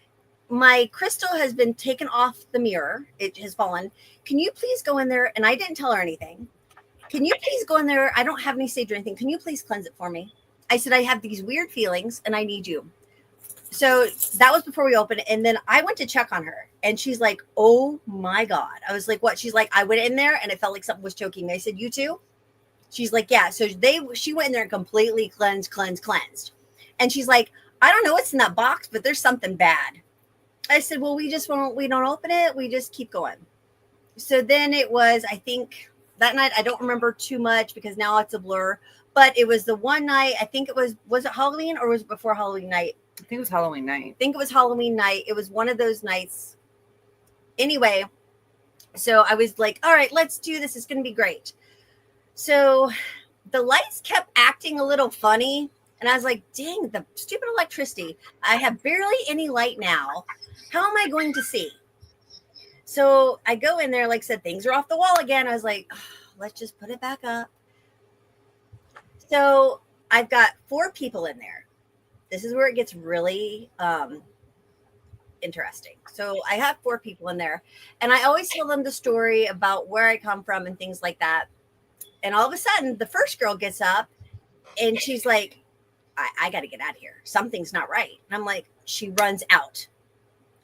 my crystal has been taken off the mirror. It has fallen. Can you please go in there? And I didn't tell her anything. Can you please go in there? I don't have any sage or anything. Can you please cleanse it for me? I said, I have these weird feelings and I need you. So that was before we opened. And then I went to check on her and she's like, oh my God. I was like, what? She's like, I went in there and it felt like something was choking me. I said, you too? She's like, yeah. So she went in there and completely cleansed. And she's like, I don't know what's in that box, but there's something bad. I said, well, we don't open it. We just keep going. So then it was, I think that night, I don't remember too much because now it's a blur, but it was the one night, I think it was it Halloween or was it before Halloween night? I think it was Halloween night. It was one of those nights. Anyway, so I was like, all right, let's do this. It's going to be great. So the lights kept acting a little funny. And I was like, dang, the stupid electricity. I have barely any light now. How am I going to see? So I go in there, like I said, things are off the wall again. I was like, oh, let's just put it back up. So I've got 4 people in there. This is where it gets really interesting. So I have 4 people in there, and I always tell them the story about where I come from and things like that. And all of a sudden, the first girl gets up, and she's like, I got to get out of here. Something's not right. And I'm like, she runs out.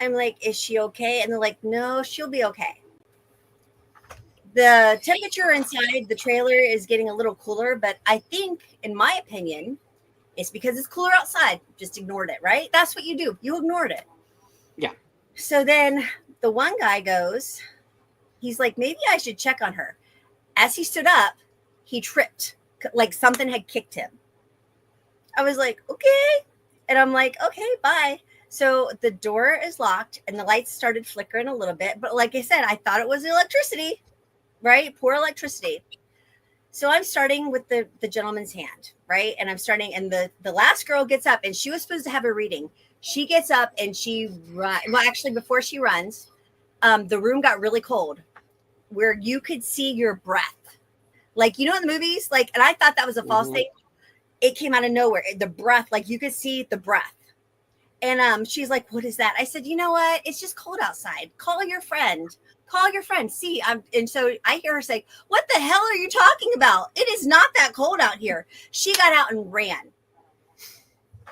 I'm like, is she okay? And they're like, no, she'll be okay. The temperature inside the trailer is getting a little cooler, but I think, in my opinion, it's because it's cooler outside. Just ignored it, right? That's what you do. You ignored it. Yeah. So then the one guy goes, he's like, maybe I should check on her. As he stood up, he tripped, like something had kicked him. I was like, okay. And I'm like, okay, bye. So the door is locked and the lights started flickering a little bit. But like I said, I thought it was electricity, right? Poor electricity. So I'm starting with the gentleman's hand, right? And I'm starting, and the last girl gets up, and she was supposed to have a reading. She gets up and she runs. Well, actually, before she runs, the room got really cold where you could see your breath. Like, in the movies, like, and I thought that was a false thing. It came out of nowhere. The breath, like you could see the breath. And she's like, what is that? I said, you know what? It's just cold outside. Call your friend. Call your friend. See, and so I hear her say, what the hell are you talking about? It is not that cold out here. She got out and ran.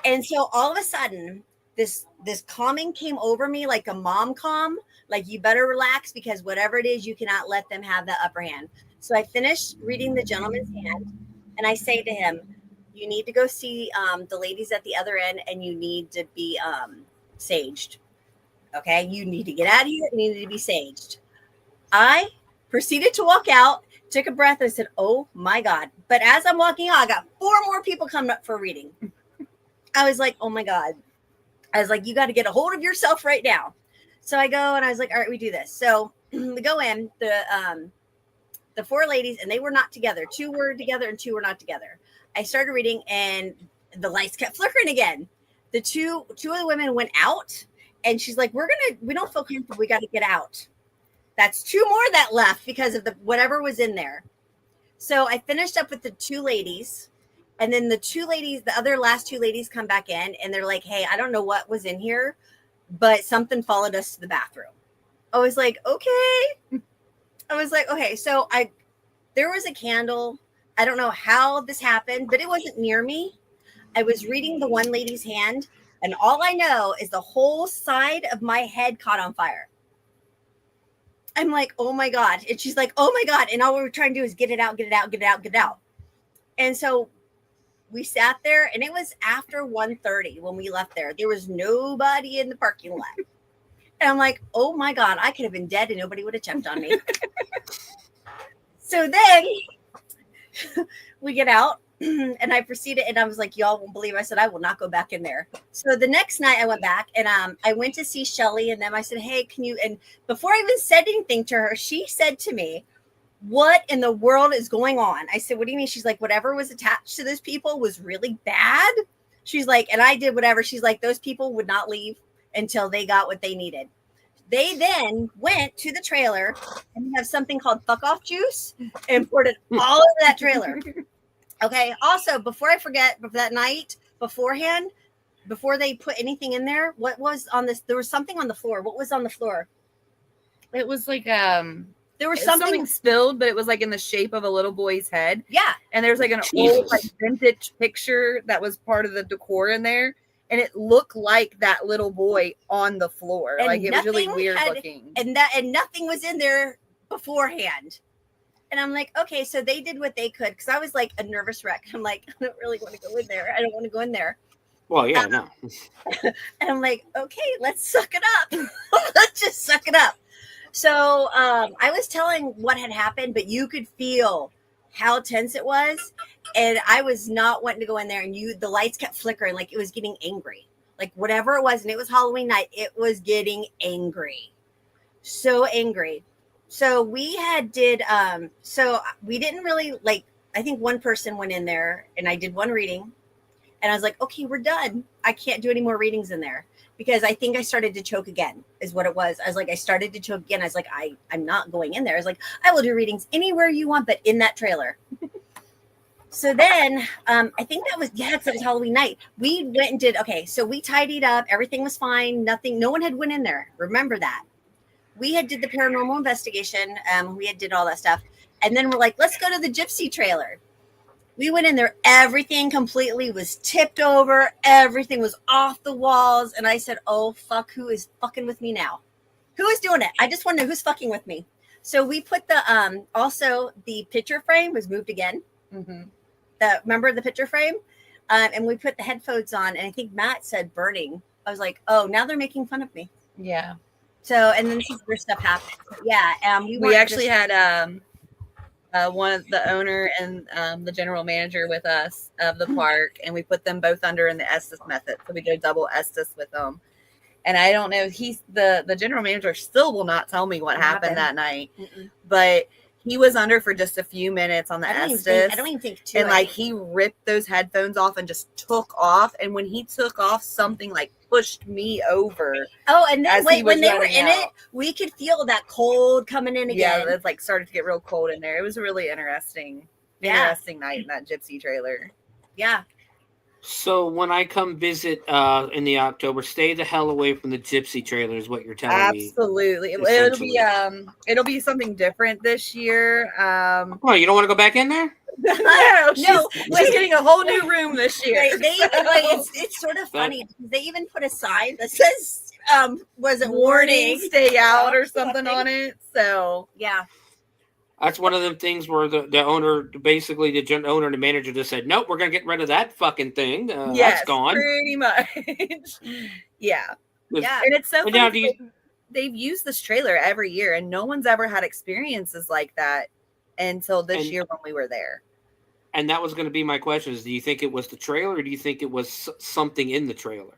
And so all of a sudden, this calming came over me like a mom calm, like you better relax because whatever it is, you cannot let them have the upper hand. So I finished reading The Gentleman's Hand, and I say to him, you need to go see the ladies at the other end, and you need to be saged. Okay? You need to get out of here, and you need to be saged. I proceeded to walk out, took a breath, and said, oh my God. But as I'm walking out, I got 4 more people coming up for reading. I was like, oh my God. I was like, you got to get a hold of yourself right now. So I go and I was like, all right, we do this. So we go in, the 4 ladies, and they were not together. 2 were together and 2 were not together. I started reading and the lights kept flickering again. The two of the women went out and she's like, we don't feel comfortable. We got to get out. That's 2 more that left because of whatever was in there. So I finished up with the 2 ladies. And then the other last 2 ladies come back in and they're like, hey, I don't know what was in here, but something followed us to the bathroom. I was like, okay. I was like, okay. So there was a candle. I don't know how this happened, but it wasn't near me. I was reading the one lady's hand, and all I know is the whole side of my head caught on fire. I'm like, oh my God. And she's like, oh my God. And all we were trying to do is get it out, get it out, get it out, get it out. And so we sat there, and it was after 1:30 when we left there. There was nobody in the parking lot. And I'm like, oh my God, I could have been dead and nobody would have checked on me. So then we get out and I proceeded, and I was like, y'all won't believe. I said, I will not go back in there. So the next night I went back and I went to see Shelly, and then I said, hey, can you, and before I even said anything to her, she said to me, what in the world is going on? I said, what do you mean? She's like, whatever was attached to those people was really bad. She's like, and I did whatever. She's like, those people would not leave until they got what they needed. They then went to the trailer and have something called fuck off juice and poured it all over that trailer. Okay. Also, before I forget, that night beforehand, before they put anything in there, what was on this? There was something on the floor. What was on the floor? It was like there was something spilled, but it was like in the shape of a little boy's head. Yeah. And there's like an old like vintage picture that was part of the decor in there. And it looked like that little boy on the floor. And like it was really weird looking. And nothing was in there beforehand. And I'm like, okay, so they did what they could. Cause I was like a nervous wreck. I'm like, I don't really want to go in there. I don't want to go in there. Well, yeah, no. And I'm like, okay, let's suck it up. Let's just suck it up. So I was telling what had happened, but you could feel how tense it was. And I was not wanting to go in there, and the lights kept flickering, like it was getting angry. Like whatever it was, and it was Halloween night, it was getting angry. So angry. So we so we didn't really I think one person went in there and I did one reading and I was like, okay, we're done. I can't do any more readings in there because I think I started to choke again is what it was. I was like, I started to choke again. I was like, I'm not going in there. I was like, I will do readings anywhere you want, but in that trailer. So then I think that was, because it was Halloween night. We went and did, okay, so we tidied up. Everything was fine. No one had went in there. Remember that. We had did the paranormal investigation. We had did all that stuff. And then we're like, let's go to the gypsy trailer. We went in there. Everything completely was tipped over. Everything was off the walls. And I said, oh, fuck, who is fucking with me now? Who is doing it? I just want to know who's fucking with me. So we put also the picture frame was moved again. Mm-hmm. Remember the picture frame? And we put the headphones on. And I think Matt said burning. I was like, oh, now they're making fun of me. Yeah. So, and then some other stuff happened. Yeah. We actually had one of the owner and the general manager with us of the park, and we put them both under in the Estes method. So we did a double Estes with them. And I don't know, he's the general manager still will not tell me what happened that night. Mm-mm. But he was under for just a few minutes on the Estes. I don't even think two. And he ripped those headphones off and just took off. And when he took off, something pushed me over. Oh, and then when they were in it, we could feel that cold coming in again. Yeah, it started to get real cold in there. It was a really interesting night in that gypsy trailer. Yeah. So when I come visit in the October, stay the hell away from the gypsy trailer is what you're telling me. Absolutely. It'll be something different this year. Well, you don't want to go back in there? No, she's getting a whole new room this year. It's sort of funny because they even put a sign that says was it warning, stay out or something on it. So yeah. That's one of them things where the owner, basically the owner and the manager just said, nope, we're going to get rid of that fucking thing. Yes, that's gone. Pretty much. Yeah. And it's so funny. Now, they've used this trailer every year and no one's ever had experiences like that until this year when we were there. And that was going to be my question is, do you think it was the trailer or do you think it was something in the trailer?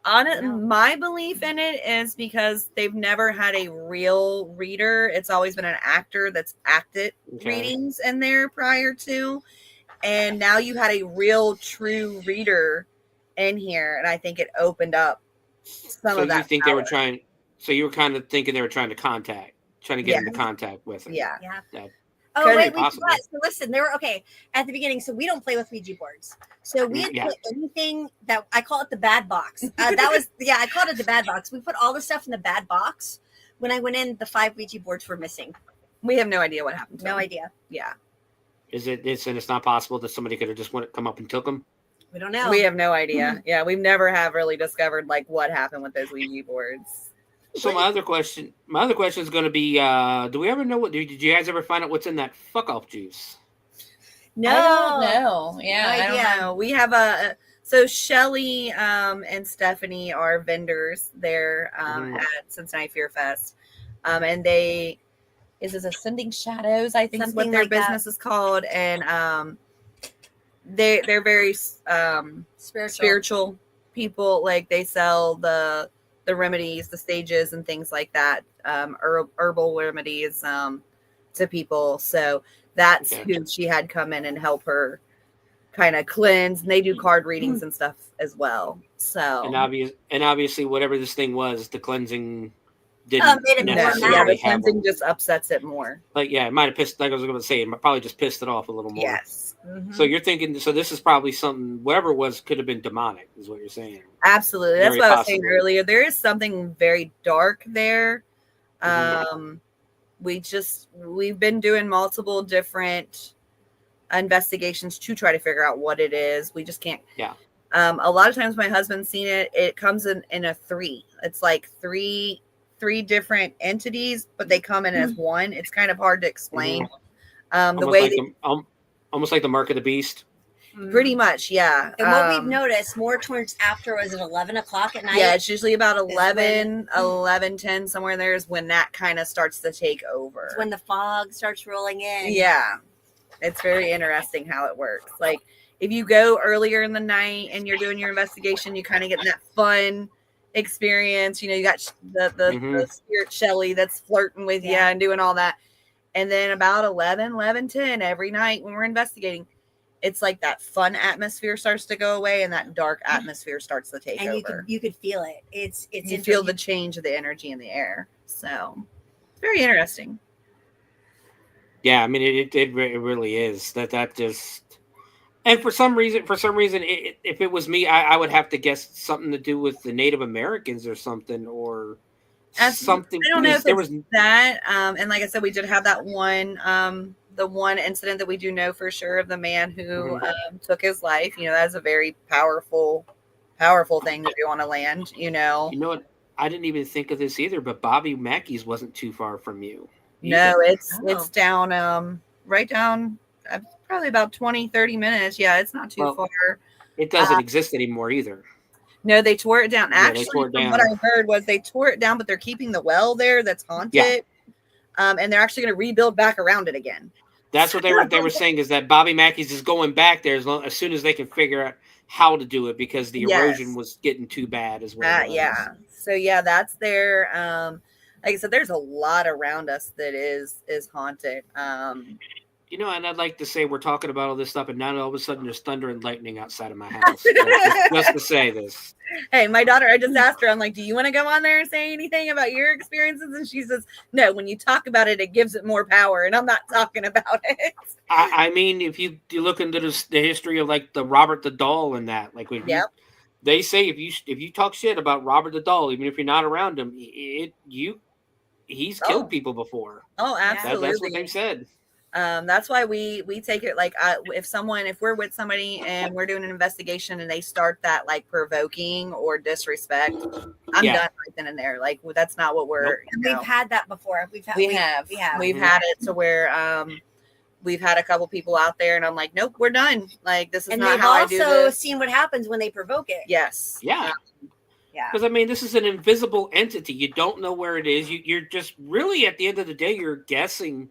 My belief in it is because they've never had a real reader. It's always been an actor that's acted readings in there prior to. And now you had a real true reader in here. And I think it opened up some of that. So you think they were trying, so you were kind of thinking they were trying to get into contact with it. Yeah. Oh, wait, we forgot. So listen, they were okay at the beginning. So we don't play with Ouija boards. So we had put anything that I call it the bad box. I called it the bad box. We put all the stuff in the bad box. When I went in, the 5 Ouija boards were missing. We have no idea what happened to them. No idea. Yeah. It's not possible that somebody could have just come up and took them? We don't know. We have no idea. Yeah, we've never have really discovered like what happened with those Ouija boards. So my other question is going to be: do we ever know what? Did you guys ever find out what's in that fuck off juice? No, I don't know. Yeah, no I don't know. We have so Shelly and Stephanie are vendors there at Cincinnati Fear Fest, and is Ascending Shadows? I think is what their business is called, and they're very spiritual people. Like they sell the remedies, the stages and things like that, herbal remedies to people. So that's who she had come in and help her kind of cleanse. And they do card readings and stuff as well. So and obviously whatever this thing was, the cleansing didn't the cleansing just upsets it more. Like it might have pissed, like I was going to say, it probably just pissed it off a little more. Yes. Mm-hmm. So you're thinking, so this is probably something, whatever it was, could have been demonic, is what you're saying. Absolutely. That's what I was saying earlier. There is something very dark there. We've been doing multiple different investigations to try to figure out what it is. We just can't. Yeah. A lot of times my husband's seen it. It comes in a 3. It's like three different entities, but they come in as one. It's kind of hard to explain. The way almost like the mark of the beast. Pretty much, yeah. And what we've noticed more towards after, was it 11 o'clock at night? Yeah, it's usually about 11:10, somewhere in there is when that kind of starts to take over. It's when the fog starts rolling in. Yeah. It's very interesting how it works. Like if you go earlier in the night and you're doing your investigation, you kind of get that fun experience. You know, you got the spirit Shelly that's flirting with you and doing all that. And then about 11:10 every night when we're investigating, it's like that fun atmosphere starts to go away and that dark atmosphere starts to take over. And you could feel it. You feel the change of the energy in the air. So it's very interesting. Yeah, I mean it really is. That just, and for some reason, if it was me, I would have to guess something to do with the Native Americans or something, or something. I don't know if there was that. And like I said, we did have that one. The one incident that we do know for sure of the man who took his life. You know, that's a very powerful thing to do on a land. You know what? I didn't even think of this either, but Bobby Mackey's wasn't too far from you. No, it's down, right down, probably about 20-30 minutes. Yeah, it's not too far. It doesn't exist anymore either. No, they tore it down. Actually, what I heard was they tore it down, but they're keeping the well there that's haunted. Yeah. And they're actually going to rebuild back around it again. That's what they were saying, is that Bobby Mackey's is going back there as soon as they can figure out how to do it, because the erosion was getting too bad as well. Yeah. So yeah, that's there. Like I said, there's a lot around us that is haunted. And I'd like to say we're talking about all this stuff, and now all of a sudden there's thunder and lightning outside of my house. just to say this. Hey, my daughter, I just asked her, I'm like, do you want to go on there and say anything about your experiences? And she says, no, when you talk about it, it gives it more power. And I'm not talking about it. I mean, if you look into the history of like the Robert the Doll and that, like when they say if you talk shit about Robert the Doll, even if you're not around him, he's killed people before. Oh, absolutely. That's what they've said. That's why we take it like if we're with somebody and we're doing an investigation and they start that like provoking or disrespect, I'm done right then and there. Like that's not what we're. We've had that before. We've had it to where we've had a couple people out there and I'm like, nope, we're done. Like this is not how I do this. And they've also seen what happens when they provoke it. Yes. Yeah. Because I mean, this is an invisible entity. You don't know where it is. You're just really at the end of the day, you're guessing.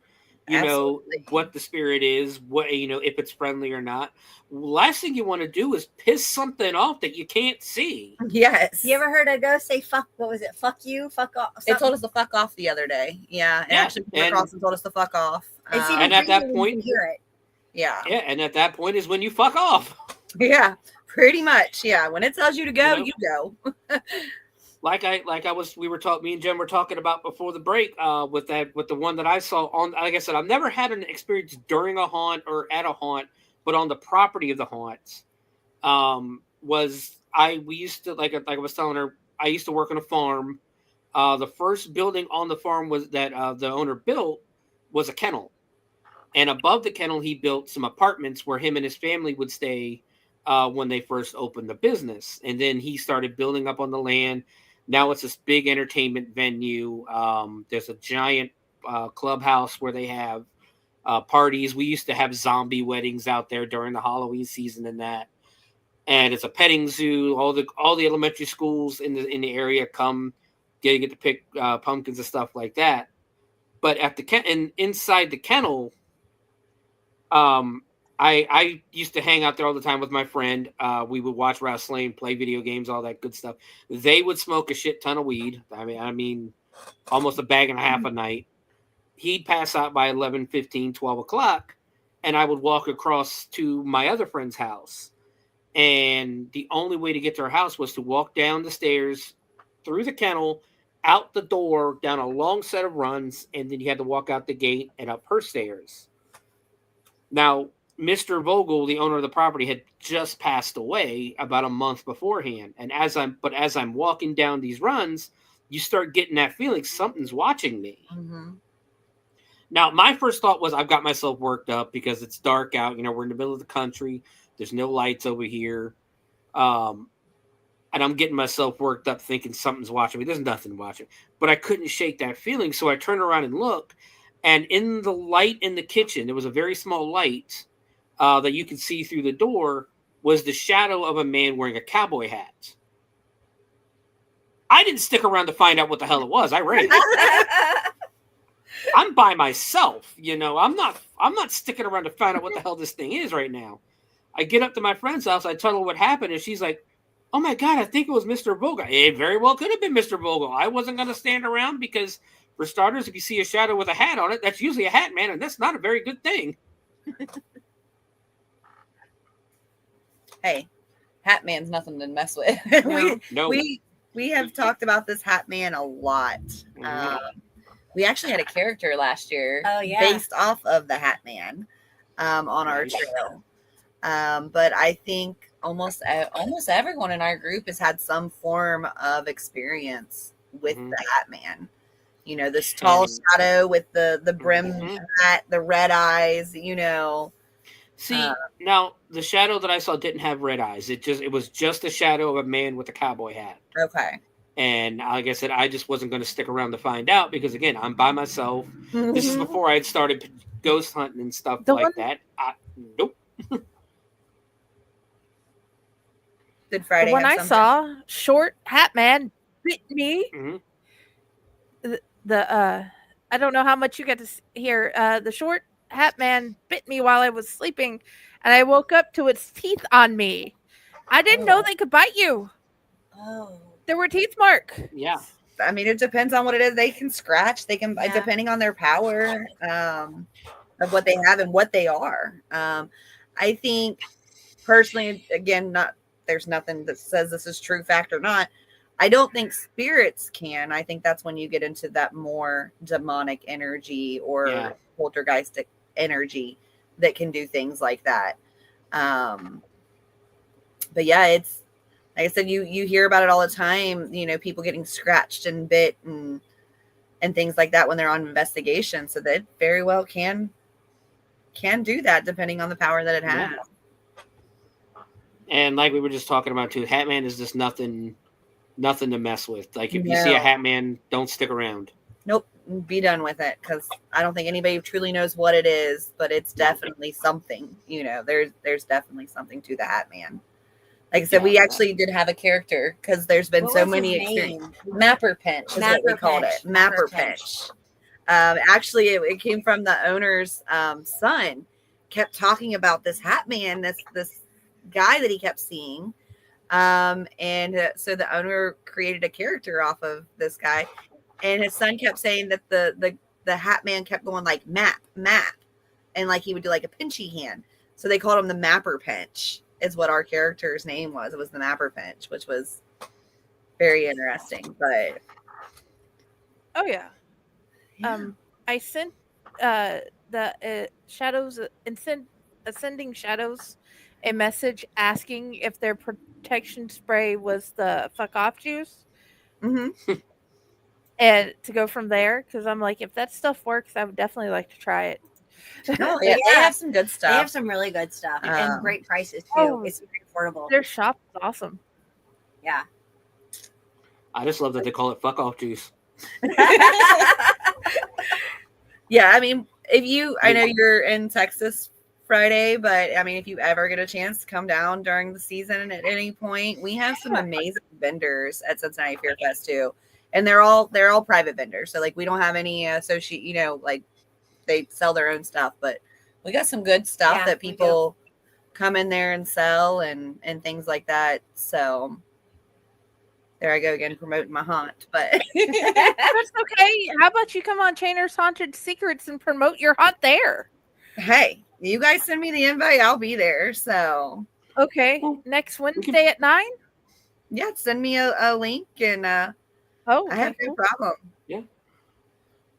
Absolutely. What the spirit is, if it's friendly or not. Last thing you want to do is piss something off that you can't see. Yes. You ever heard a ghost say "fuck"? What was it? Fuck you, fuck off. It told us to fuck off the other day. Yeah, it actually came across and told us to fuck off. And at that point, you hear it. Yeah. Yeah, and at that point is when you fuck off. Yeah, pretty much. Yeah, when it tells you to go, you go. Me and Jen were talking about before the break, with the one that I saw on. Like I said, I've never had an experience during a haunt or at a haunt, but on the property of the haunts, we used to like I was telling her, I used to work on a farm. The first building on the farm that the owner built was a kennel, and above the kennel he built some apartments where him and his family would stay when they first opened the business, and then he started building up on the land. Now it's this big entertainment venue. There's a giant clubhouse where they have parties. We used to have zombie weddings out there during the Halloween season and that. And it's a petting zoo. All the elementary schools in the area come get to pick pumpkins and stuff like that. But at inside the kennel, I used to hang out there all the time with my friend. We would watch wrestling, play video games, all that good stuff. They would smoke a shit ton of weed. I mean, almost a bag and a half a night. He'd pass out by 11, 15, 12 o'clock, and I would walk across to my other friend's house. And the only way to get to her house was to walk down the stairs, through the kennel, out the door, down a long set of runs, and then you had to walk out the gate and up her stairs. Now, Mr. Vogel, the owner of the property, had just passed away about a month beforehand. And as I'm walking down these runs, you start getting that feeling something's watching me. Mm-hmm. Now, my first thought was I've got myself worked up because it's dark out. We're in the middle of the country. There's no lights over here. And I'm getting myself worked up thinking something's watching me. There's nothing watching. But I couldn't shake that feeling. So I turned around and looked. And in the light in the kitchen, there was a very small light that you could see through the door, was the shadow of a man wearing a cowboy hat. I didn't stick around to find out what the hell it was. I ran. I'm by myself, I'm not sticking around to find out what the hell this thing is right now. I get up to my friend's house. I tell her what happened, and she's like, "Oh my God, I think it was Mr. Vogel." It very well could have been Mr. Vogel. I wasn't going to stand around because, for starters, if you see a shadow with a hat on it, that's usually a hat man, and that's not a very good thing. Hey, Hat Man's nothing to mess with. We have talked about this Hat Man a lot. We actually had a character last year based off of the Hat Man on our trail. But I think almost everyone in our group has had some form of experience with the Hat Man. This tall shadow with the brim hat, the red eyes, See, now the shadow that I saw didn't have red eyes. It was just a shadow of a man with a cowboy hat. Okay. And like I said, I just wasn't going to stick around to find out because, again, I'm by myself. This is before I had started ghost hunting and stuff that. Nope. Did Friday when have I something? saw Short Hat Man bit me, I don't know how much you get to hear. The Short Hat Man bit me while I was sleeping, and I woke up to its teeth on me. I didn't know they could bite you. Oh. There were teeth marks. Yeah. I mean, it depends on what it is. They can scratch. They can, depending on their power. of what they have and what they are. I think personally, again, there's nothing that says this is true fact or not. I don't think spirits can. I think that's when you get into that more demonic energy or poltergeistic energy that can do things like that. But yeah, it's like I said, you hear about it all the time, people getting scratched and bit and things like that when they're on investigation. So that very well can do that depending on the power that it has. Yeah. And like we were just talking about too, Hatman is just nothing to mess with. Like if you see a Hatman, don't stick around. Nope, be done with it, because I don't think anybody truly knows what it is, but it's definitely something. There's definitely something to the Hatman. Like I said, we actually did have a character because there's been so many experiences. Mapper Pinch is what we called it. Mapper Pinch. Actually, it came from the owner's son. Kept talking about this Hatman, this guy that he kept seeing. So the owner created a character off of this guy, and his son kept saying that the Hatman kept going like map, and like he would do like a pinchy hand. So they called him the Mapper Pinch. Is what our character's name was. It was the Mapper Pinch, which was very interesting. But I sent the shadows ascending shadows a message asking if their protection spray was the fuck off juice, and to go from there, because I'm like, if that stuff works, I would definitely like to try it. Oh, yeah, they have some good stuff. They have some really good stuff and great prices too. It's very affordable. Their shop is awesome. Yeah. I just love that they call it fuck off juice. Yeah, I mean, I know you're in Texas Friday, but I mean, if you ever get a chance to come down during the season at any point, we have some amazing vendors at Cincinnati Fear Fest too. And they're all private vendors. So like we don't have any associate, like they sell their own stuff, but we got some good stuff that people come in there and sell and things like that. So there I go again, promoting my haunt, but that's okay. How about you come on Chainer's Haunted Secrets and promote your haunt there? Hey, you guys send me the invite, I'll be there. So okay, next Wednesday at 9. Yeah, send me a link and I have no problem. Yeah.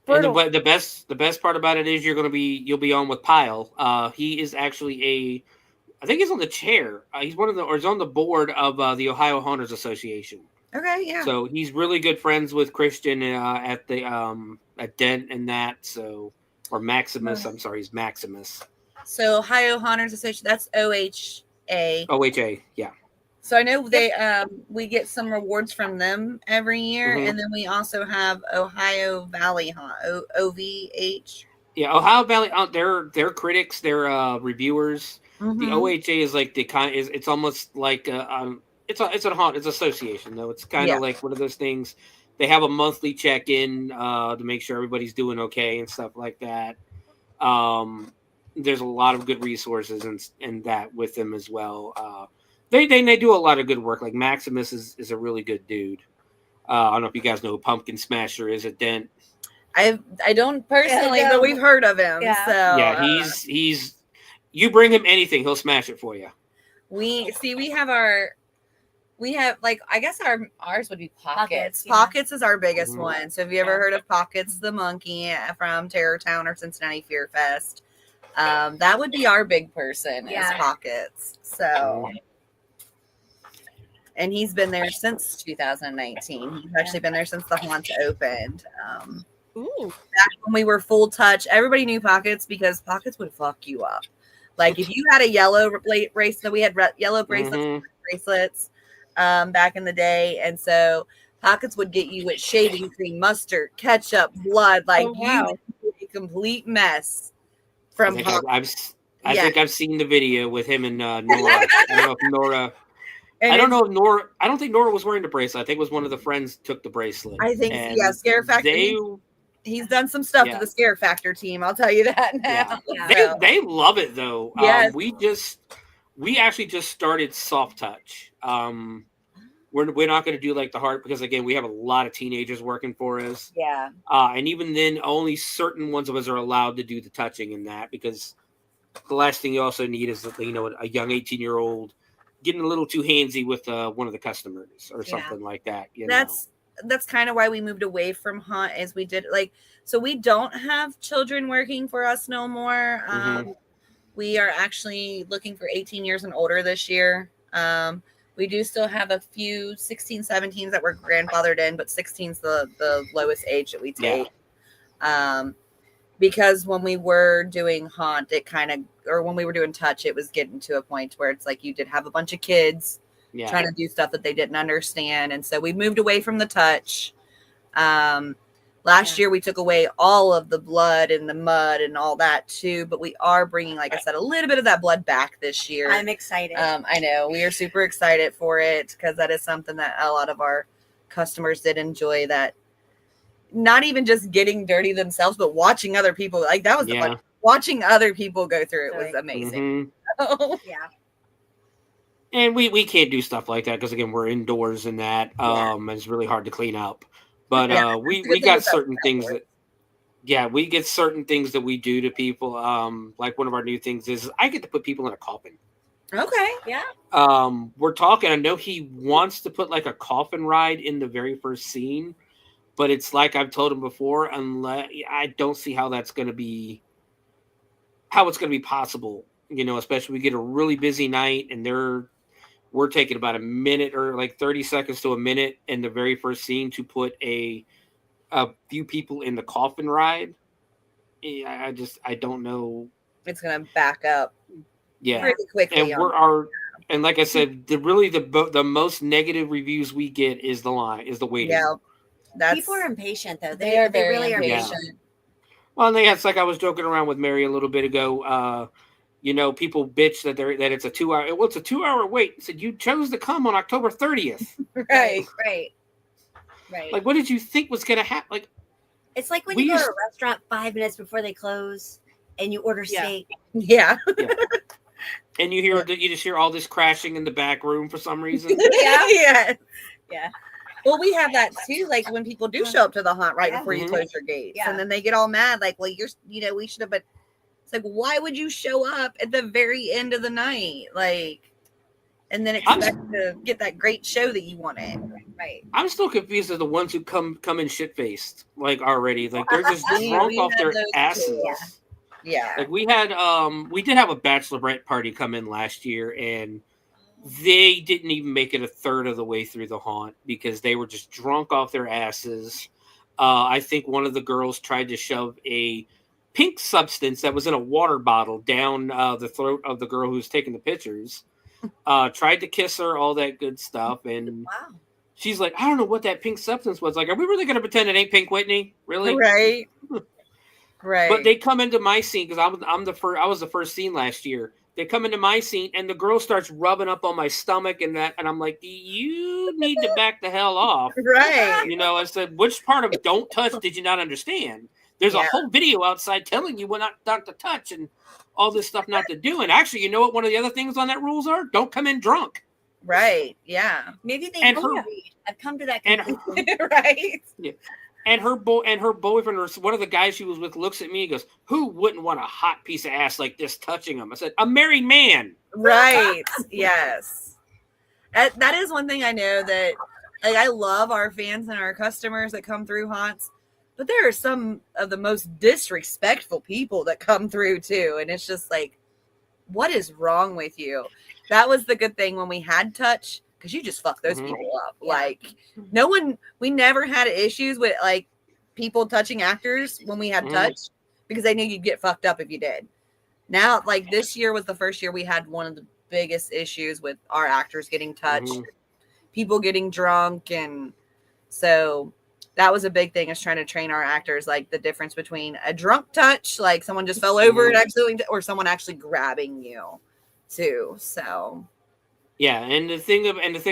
And the best part about it is you'll be on with Pyle. He is actually I think he's on the chair. He's he's on the board of the Ohio Haunters Association. Okay, yeah. So he's really good friends with Christian at Dent and that. So or Maximus. I'm sorry, he's Maximus. So Ohio Haunters Association. That's OHA. OHA, yeah. So I know we get some rewards from them every year, and then we also have Ohio Valley Haunt, OVH. Yeah, Ohio Valley. They're critics, they're reviewers. The OHA is like it's almost like it's a haunt. It's association though. It's kind of like one of those things. They have a monthly check-in to make sure everybody's doing okay and stuff like that. There's a lot of good resources and that with them as well. They do a lot of good work. Like Maximus is a really good dude. I don't know if you guys know who Pumpkin Smasher is at Dent. I don't personally, but we've heard of him. Yeah. So he's you bring him anything, he'll smash it for you. We have like, I guess ours would be Pockets. Yeah. Pockets is our biggest one. So have you ever heard of Pockets the Monkey from Terror Town or Cincinnati Fear Fest? That would be our big person is Pockets. So, and he's been there since 2019. He's actually been there since the haunt opened. Back when we were full touch, everybody knew Pockets because Pockets would fuck you up. Like if you had a yellow bracelet, we had yellow bracelets back in the day, and so Pockets would get you with shaving cream, mustard, ketchup, blood, like you a complete mess. From I think I've seen the video with him and Nora. I don't know if Nora. I don't think Nora was wearing the bracelet. I think it was one of the friends took the bracelet. I think Scare Factor. He's done some stuff to the Scare Factor team. I'll tell you that now. Yeah. They love it though. Yes. We actually just started Soft Touch. we're not going to do like the heart because again we have a lot of teenagers working for us. Yeah. And even then, only certain ones of us are allowed to do the touching in that because the last thing you also need is a young 18-year-old getting a little too handsy with one of the customers or something like that. That's kind of why we moved away from haunt as we did so we don't have children working for us no more. We are actually looking for 18 years and older this year. We do still have a few 16, 17s that were grandfathered in, but 16's the lowest age that we take. Because when we were doing haunt, when we were doing touch, it was getting to a point where it's like you did have a bunch of kids trying to do stuff that they didn't understand. And so we moved away from the touch. Last year, we took away all of the blood and the mud and all that too. But we are bringing, like I said, a little bit of that blood back this year. I'm excited. I know we are super excited for it because that is something that a lot of our customers did enjoy, that not even just getting dirty themselves, but watching other people. Like that was the fun. Watching other people go through it was amazing. Yeah. And we can't do stuff like that because again we're indoors and that and it's really hard to clean up. But we got certain things we get certain things that we do to people. Like one of our new things is I get to put people in a coffin. Okay. Yeah. We're talking. I know he wants to put like a coffin ride in the very first scene, but it's like I've told him before. Unless I don't see how it's going to be possible. Especially we get a really busy night and we're taking about a minute or like 30 seconds to a minute in the very first scene to put a few people in the coffin ride. I don't know. It's going to back up. Yeah. Pretty quickly. And like I said, the most negative reviews we get is the waiting. Yeah. People are impatient though. They really are impatient. impatient. Well, it's like I was joking around with Mary a little bit ago. People bitch that it's a 2 hour. Well, it's a 2 hour wait. I said you chose to come on October 30th. Right. Like, what did you think was going to happen? Like, it's like when you go to a restaurant 5 minutes before they close and you order steak. Yeah. And you just hear all this crashing in the back room for some reason. Yeah. Well, we have that too. Like when people do show up to the haunt right before you close your gates, and then they get all mad. Like, well, we should have been. It's like, why would you show up at the very end of the night? Like, and then expect to get that great show that you wanted. Right. I'm still confused as the ones who come in shit faced, like already. Like they're just drunk off their asses. Yeah. Like we did have a bachelorette party come in last year, and they didn't even make it a third of the way through the haunt because they were just drunk off their asses. I think one of the girls tried to shove a pink substance that was in a water bottle down the throat of the girl who was taking the pictures. Tried to kiss her, all that good stuff. And she's like, I don't know what that pink substance was. Like, are we really going to pretend it ain't Pink Whitney? Really? Right. Right. But they come into my scene because I was the first scene last year. They come into my scene and the girl starts rubbing up on my stomach and I'm like, you need to back the hell off. Right. I said, which part of don't touch did you not understand? There's a whole video outside telling you what not to touch and all this stuff not to do. And actually, you know what one of the other things on that rules are? Don't come in drunk. Right. Yeah. Maybe they both read. I've come to that conclusion. Right. Yeah. And her boyfriend, or one of the guys she was with, looks at me and goes, who wouldn't want a hot piece of ass like this touching him? I said, a married man. Right. Yes. That is one thing I know that, like, I love our fans and our customers that come through haunts, but there are some of the most disrespectful people that come through too. And it's just like, what is wrong with you? That was the good thing when we had touch, because you just fuck those people up. Yeah. Like we never had issues with like people touching actors when we had touch, because they knew you'd get fucked up if you did. Now, like this year was the first year we had one of the biggest issues with our actors getting touched, people getting drunk. And so that was a big thing, is trying to train our actors, like the difference between a drunk touch, like someone just fell over and accidentally, or someone actually grabbing you too. So yeah, and the thing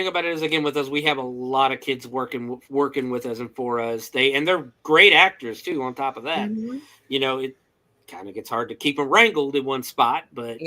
about it is, again, with us, we have a lot of kids working with us and for us. They're great actors too. On top of that, it kind of gets hard to keep them wrangled in one spot, but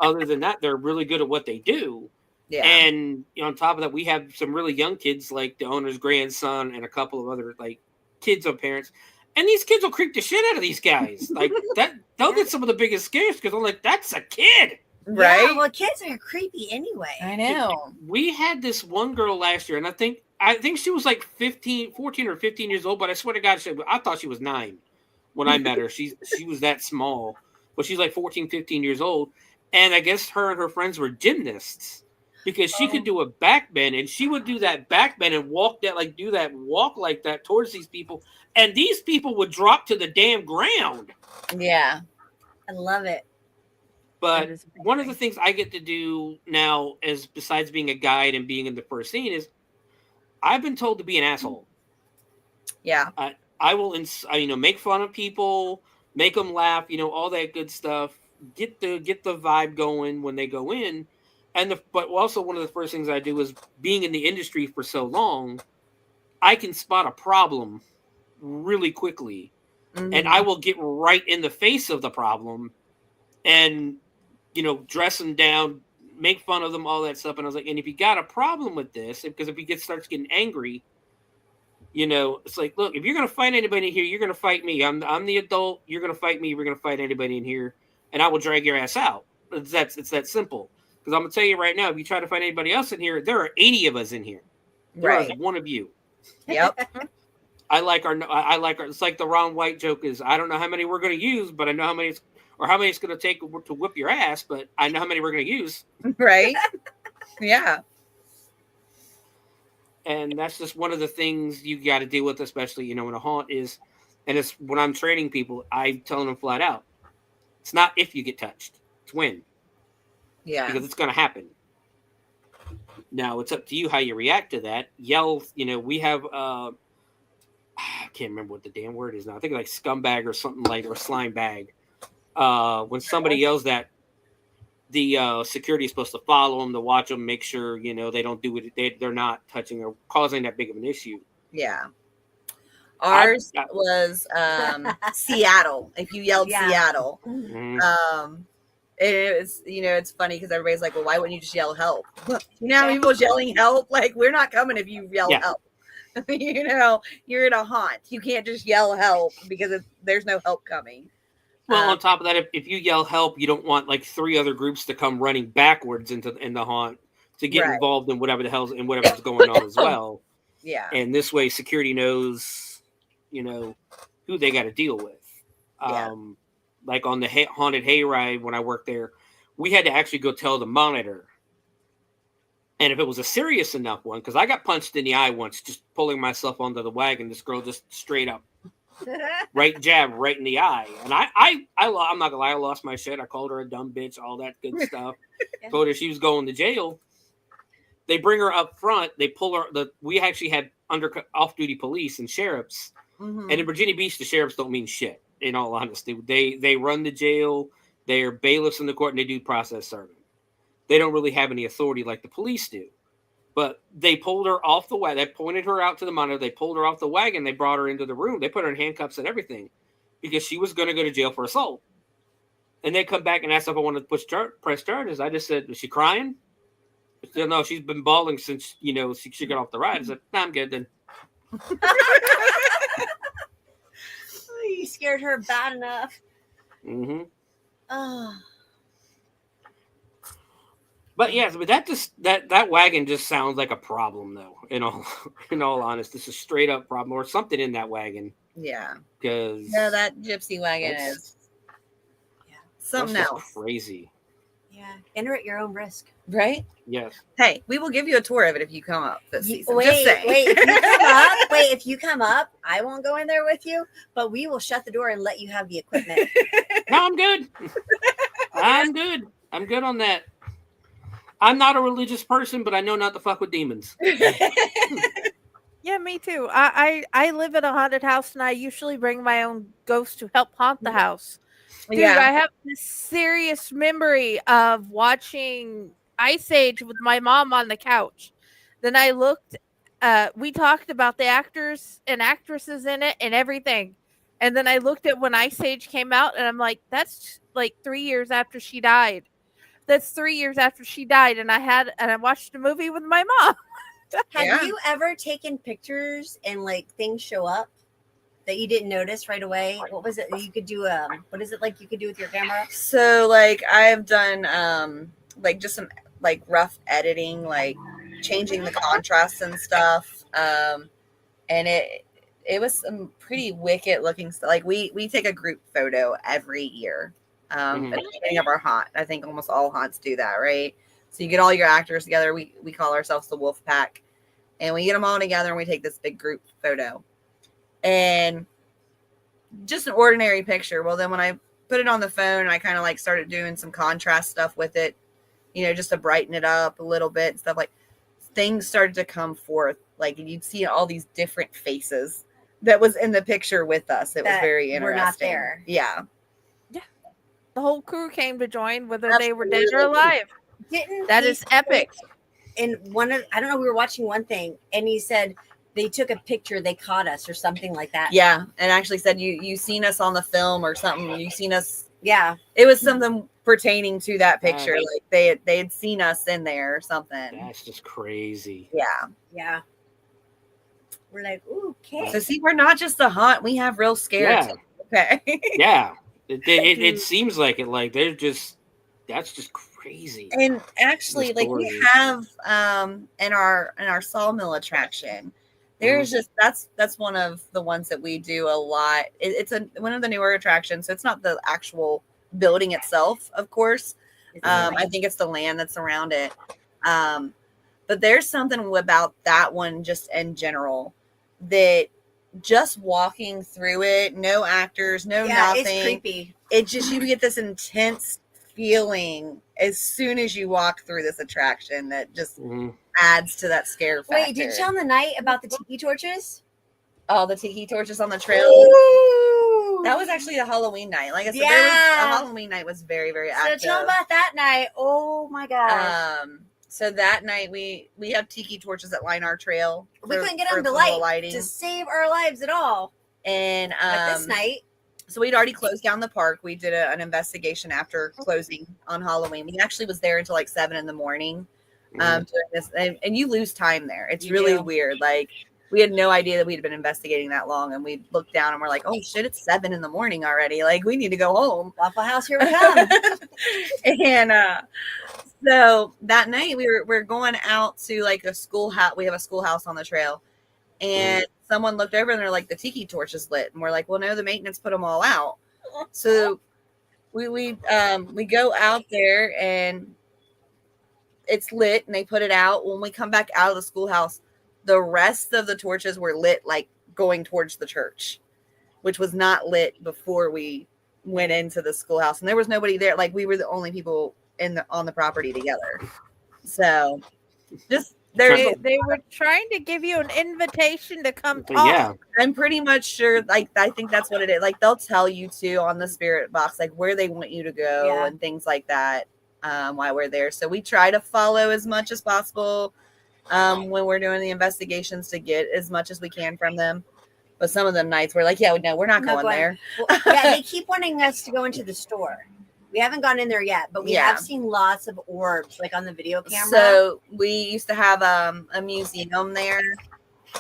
other than that, they're really good at what they do. Yeah. And on top of that, we have some really young kids, like the owner's grandson and a couple of other like kids of parents. And these kids will creep the shit out of these guys. Like that, they'll get some of the biggest scares because I'm like, that's a kid. Right? Yeah, well, kids are creepy anyway. I know. We had this one girl last year, and I think she was like 14 or 15 years old, but I swear to God, I thought she was 9 when I met her. She was that small, but she's like 14, 15 years old. And I guess her and her friends were gymnasts because she could do a back bend, and she would do that back bend and walk like that towards these people. And these people would drop to the damn ground. Yeah. I love it. But one of the things I get to do now, is besides being a guide and being in the first scene, is I've been told to be an asshole. Yeah. I will, make fun of people, make them laugh, all that good stuff. Get the vibe going when they go in, but also one of the first things I do is, being in the industry for so long, I can spot a problem really quickly, and I will get right in the face of the problem, and dress them down, make fun of them, all that stuff. And I was like, and if you got a problem with this, because if he starts getting angry, it's like, look, if you're going to fight anybody in here, you're going to fight me. I'm the adult. You're going to fight me. We're going to fight anybody in here, and I will drag your ass out. It's that simple. Because I'm going to tell you right now, if you try to fight anybody else in here, there are 80 of us in here. There is one of you. Yep. I like our. It's like the Ron White joke is, I don't know how many we're going to use, but I know how many it's going to take to whip your ass, but I know how many we're going to use. Right. Yeah. And that's just one of the things you got to deal with, especially, in a haunt is, and it's when I'm training people, I'm telling them flat out, it's not if you get touched, it's when. Yeah. Because it's going to happen. Now, it's up to you how you react to that. Yell, we have, I can't remember what the damn word is now. I think like scumbag or something like, or slime bag. When somebody yells that, the security is supposed to follow them, to watch them, make sure, they don't do it. They're not touching or causing that big of an issue. Yeah. Ours was Seattle. If you yelled Seattle, it was, it's funny because everybody's like, well, why wouldn't you just yell help? How people's yelling help? Like, we're not coming if you yell help. You're in a haunt. You can't just yell help because there's no help coming. Well, on top of that, if you yell help, you don't want like 3 other groups to come running backwards in the haunt to get involved in whatever's going on as well. Yeah. And this way, security knows, who they got to deal with. Yeah. Like on the haunted hayride when I worked there, we had to actually go tell the monitor. And if it was a serious enough one, because I got punched in the eye once, just pulling myself onto the wagon, this girl just straight up. Jab right in the eye, and I'm not gonna lie, I lost my shit. I called her a dumb bitch, all that good stuff. Told her she was going to jail. They bring her up front. They pull her. We actually had off-duty police and sheriffs, and in Virginia Beach, the sheriffs don't mean shit. In all honesty, they run the jail. They are bailiffs in the court, and they do process serving. They don't really have any authority like the police do. But they pulled her off the wagon. They pointed her out to the monitor. They pulled her off the wagon. They brought her into the room. They put her in handcuffs and everything because she was going to go to jail for assault. And they come back and asked if I wanted to press charges. I just said, "Was she crying?" She said, "No, she's been bawling since she got off the ride." I said, "Nah, I'm good then." You scared her bad enough. Mm-hmm. Oh. But yes, but that wagon just sounds like a problem, though. In all honesty, it's a straight up problem or something in that wagon. Yeah, because that gypsy wagon is something else. Crazy. Yeah, enter at your own risk, right? Yes. Hey, we will give you a tour of it if you come up this season. Wait, if you come up, I won't go in there with you, but we will shut the door and let you have the equipment. No, I'm good. I'm good on that. I'm not a religious person, but I know not to fuck with demons. Yeah, me too. I live in a haunted house, and I usually bring my own ghost to help haunt the house. Dude, I have this serious memory of watching Ice Age with my mom on the couch. Then I looked, we talked about the actors and actresses in it and everything. And then I looked at when Ice Age came out, and I'm like, that's like 3 years after she died. that's 3 years after she died, and I watched a movie with my mom. Have you ever taken pictures and like things show up that you didn't notice right away? What was it you could do? What is it like you could do with your camera? So like I've done like just some like rough editing, like changing the contrasts and stuff. And it was some pretty wicked looking stuff. Like we take a group photo every year. At the beginning of our haunt. I think almost all haunts do that, right? So you get all your actors together. We call ourselves the Wolf Pack. And we get them all together and we take this big group photo. And just an ordinary picture. Well, then when I put it on the phone, I kind of like started doing some contrast stuff with it, just to brighten it up a little bit and stuff. Like things started to come forth. Like you'd see all these different faces that was in the picture with us. It was very interesting. We're not there. Yeah. The whole crew came to join, whether they were dead or alive. That is epic. And I don't know, we were watching one thing, and he said they took a picture, they caught us or something like that. Yeah, and actually said you seen us on the film or something. You seen us. Yeah, it was something pertaining to that picture. Like they had seen us in there or something. That's just crazy. Yeah. We're like, ooh, okay. So see, we're not just a haunt. We have real scares. Yeah. Okay. Yeah. It seems like it. Like that's just crazy. And actually, like we have in our sawmill attraction, there's just that's one of the ones that we do a lot. It's one of the newer attractions, so it's not the actual building itself, of course. I think it's the land that's around it. But there's something about that one just in general that just walking through it, no actors, nothing. It's creepy. It just, you get this intense feeling as soon as you walk through this attraction that just adds to that scare factor. Wait, did you tell the night about the tiki torches? Oh, the tiki torches on the trail. Ooh. That was actually a Halloween night. Like I said, a Halloween night was very, very active. So tell about that night. Oh my gosh. So that night we have tiki torches that line our trail. We couldn't get them to light to save our lives at all. And this night, so we'd already closed down the park. We did an investigation after closing on Halloween. We actually was there until like 7 a.m. doing this, and you lose time there. It's really weird. Like we had no idea that we'd been investigating that long, and we looked down and we're like, oh shit, it's 7 a.m. already. Like we need to go home. Waffle House, here we come. And so that night we're going out to like a schoolhouse. We have a schoolhouse on the trail, and someone looked over and they're like, the tiki torch is lit, and we're like, well, no, the maintenance put them all out. So we go out there and it's lit, and they put it out. When we come back out of the schoolhouse, the rest of the torches were lit, like going towards the church, which was not lit before we went into the schoolhouse, and there was nobody there. Like we were the only people on the property together. So just they were trying to give you an invitation to come talk. Yeah, I'm pretty much sure. Like I think that's what it is. Like they'll tell you too on the spirit box, like where they want you to go and things like that. While we're there, so we try to follow as much as possible when we're doing the investigations to get as much as we can from them. But some of the nights we're like, yeah, no, we're not going there. Well, they keep wanting us to go into the store. We haven't gone in there yet, but we have seen lots of orbs, like on the video camera. So we used to have a museum there,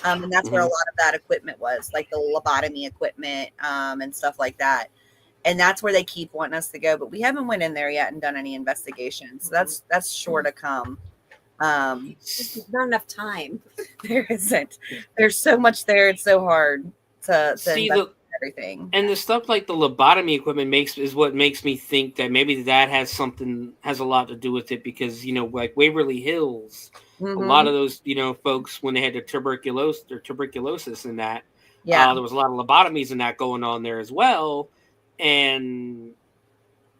and that's where a lot of that equipment was, like the lobotomy equipment and stuff like that. And that's where they keep wanting us to go, but we haven't went in there yet and done any investigations. So that's sure to come. Just not enough time. There isn't. There's so much there. It's so hard to see everything. And the stuff like the lobotomy equipment is what makes me think that maybe that has a lot to do with it, because like Waverly Hills, a lot of those folks, when they had their tuberculosis and that, there was a lot of lobotomies and that going on there as well, and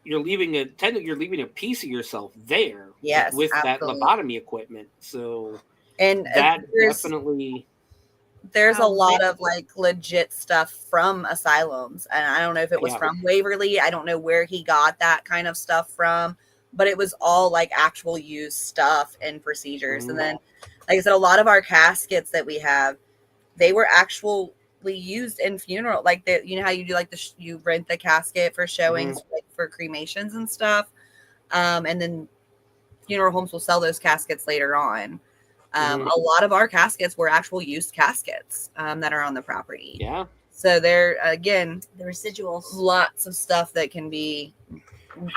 you're leaving a piece of yourself there, with that lobotomy equipment. So and that definitely. There's a lot of like legit stuff from asylums, and I don't know if it was from Waverly. I don't know where he got that kind of stuff from, but it was all like actual used stuff and procedures. And then, like I said, a lot of our caskets that we have, they were actually used in funeral. Like how you do like you rent the casket for showings, like for cremations and stuff. And then funeral homes will sell those caskets later on. A lot of our caskets were actual used caskets that are on the property. Yeah. So there, again, the residuals, lots of stuff that can be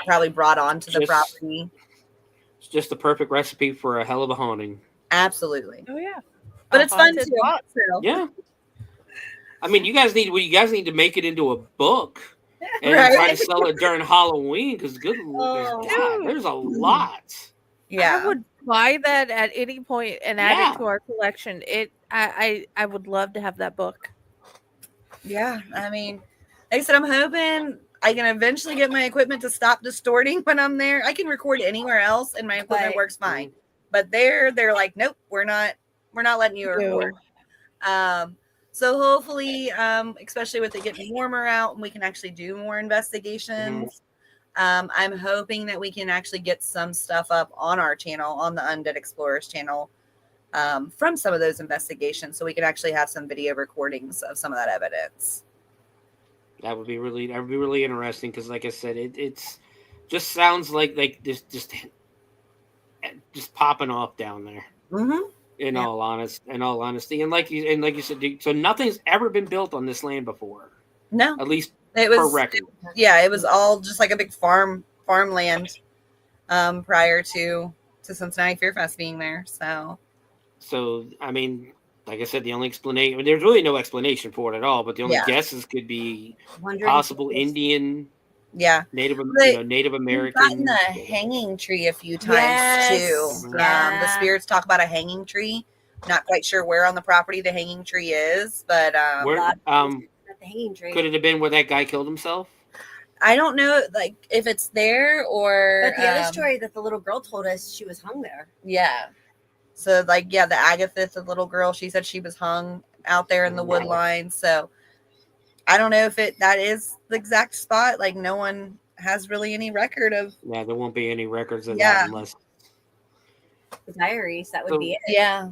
probably brought onto the property. It's just the perfect recipe for a hell of a haunting. Absolutely. Oh yeah. But it's fun too. So. Yeah. I mean, you guys need to make it into a book and Right. try to sell it during Halloween because God, there's a lot. Yeah. I would buy that at any point and add it to our collection. I would love to have that book. Yeah. I mean, like I said, I'm hoping I can eventually get my equipment to stop distorting when I'm there. I can record anywhere else and my equipment works fine. But they're like, nope, we're not letting you record. So hopefully, especially with it getting warmer out and we can actually do more investigations. I'm hoping that we can actually get some stuff up on our channel, on the Undead Explorers channel, from some of those investigations, so we can actually have some video recordings of some of that evidence. That would be really interesting because, like I said, it's just sounds like just popping off down there. In all honesty, and like you said, so nothing's ever been built on this land before. No, at least it was for record. It was all just like a big farmland prior to Cincinnati Fear Fest being there. So I mean, like I said, the only explanation, there's really no explanation for it at all. But the only guesses could be possible Indian. Yeah, Native American. We've gotten the hanging tree a few times too. The spirits talk about a hanging tree. Not quite sure where on the property the hanging tree is, but the hanging tree. Could it have been where that guy killed himself? I don't know, like if it's there or. But the other story that the little girl told us, she was hung there. Yeah. So the Agatha, the little girl, she said she was hung out there in the wood line. So. I don't know if that is the exact spot. Like no one has really any record of. Yeah, there won't be any records of that unless the diaries. That would be it. Yeah.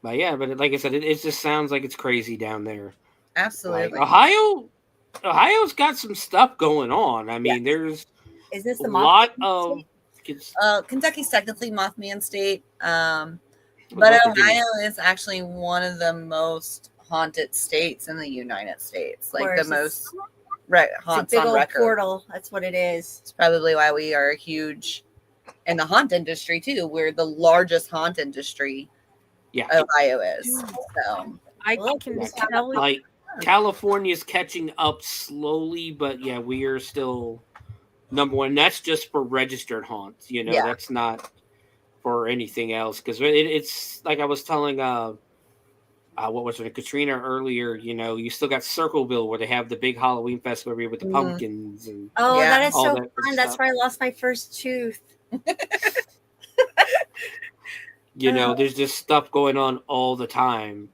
But like I said, it just sounds like it's crazy down there. Absolutely. Like, Ohio's got some stuff going on. I mean, there's is this a lot of. Kentucky's technically Mothman State, but Ohio is actually one of the most haunted states in the United States, like the most haunts on record. Portal. That's what it is. It's probably why we are huge in the haunt industry too. We're the largest haunt industry. Yeah, Ohio is. So I can tell. Like California's catching up slowly, but we are still number one. That's just for registered haunts. That's not for anything else because it's like I was telling what was it, Katrina earlier? You still got Circleville where they have the big Halloween festival every year with the pumpkins and that is so fun. That's where I lost my first tooth. There's just stuff going on all the time.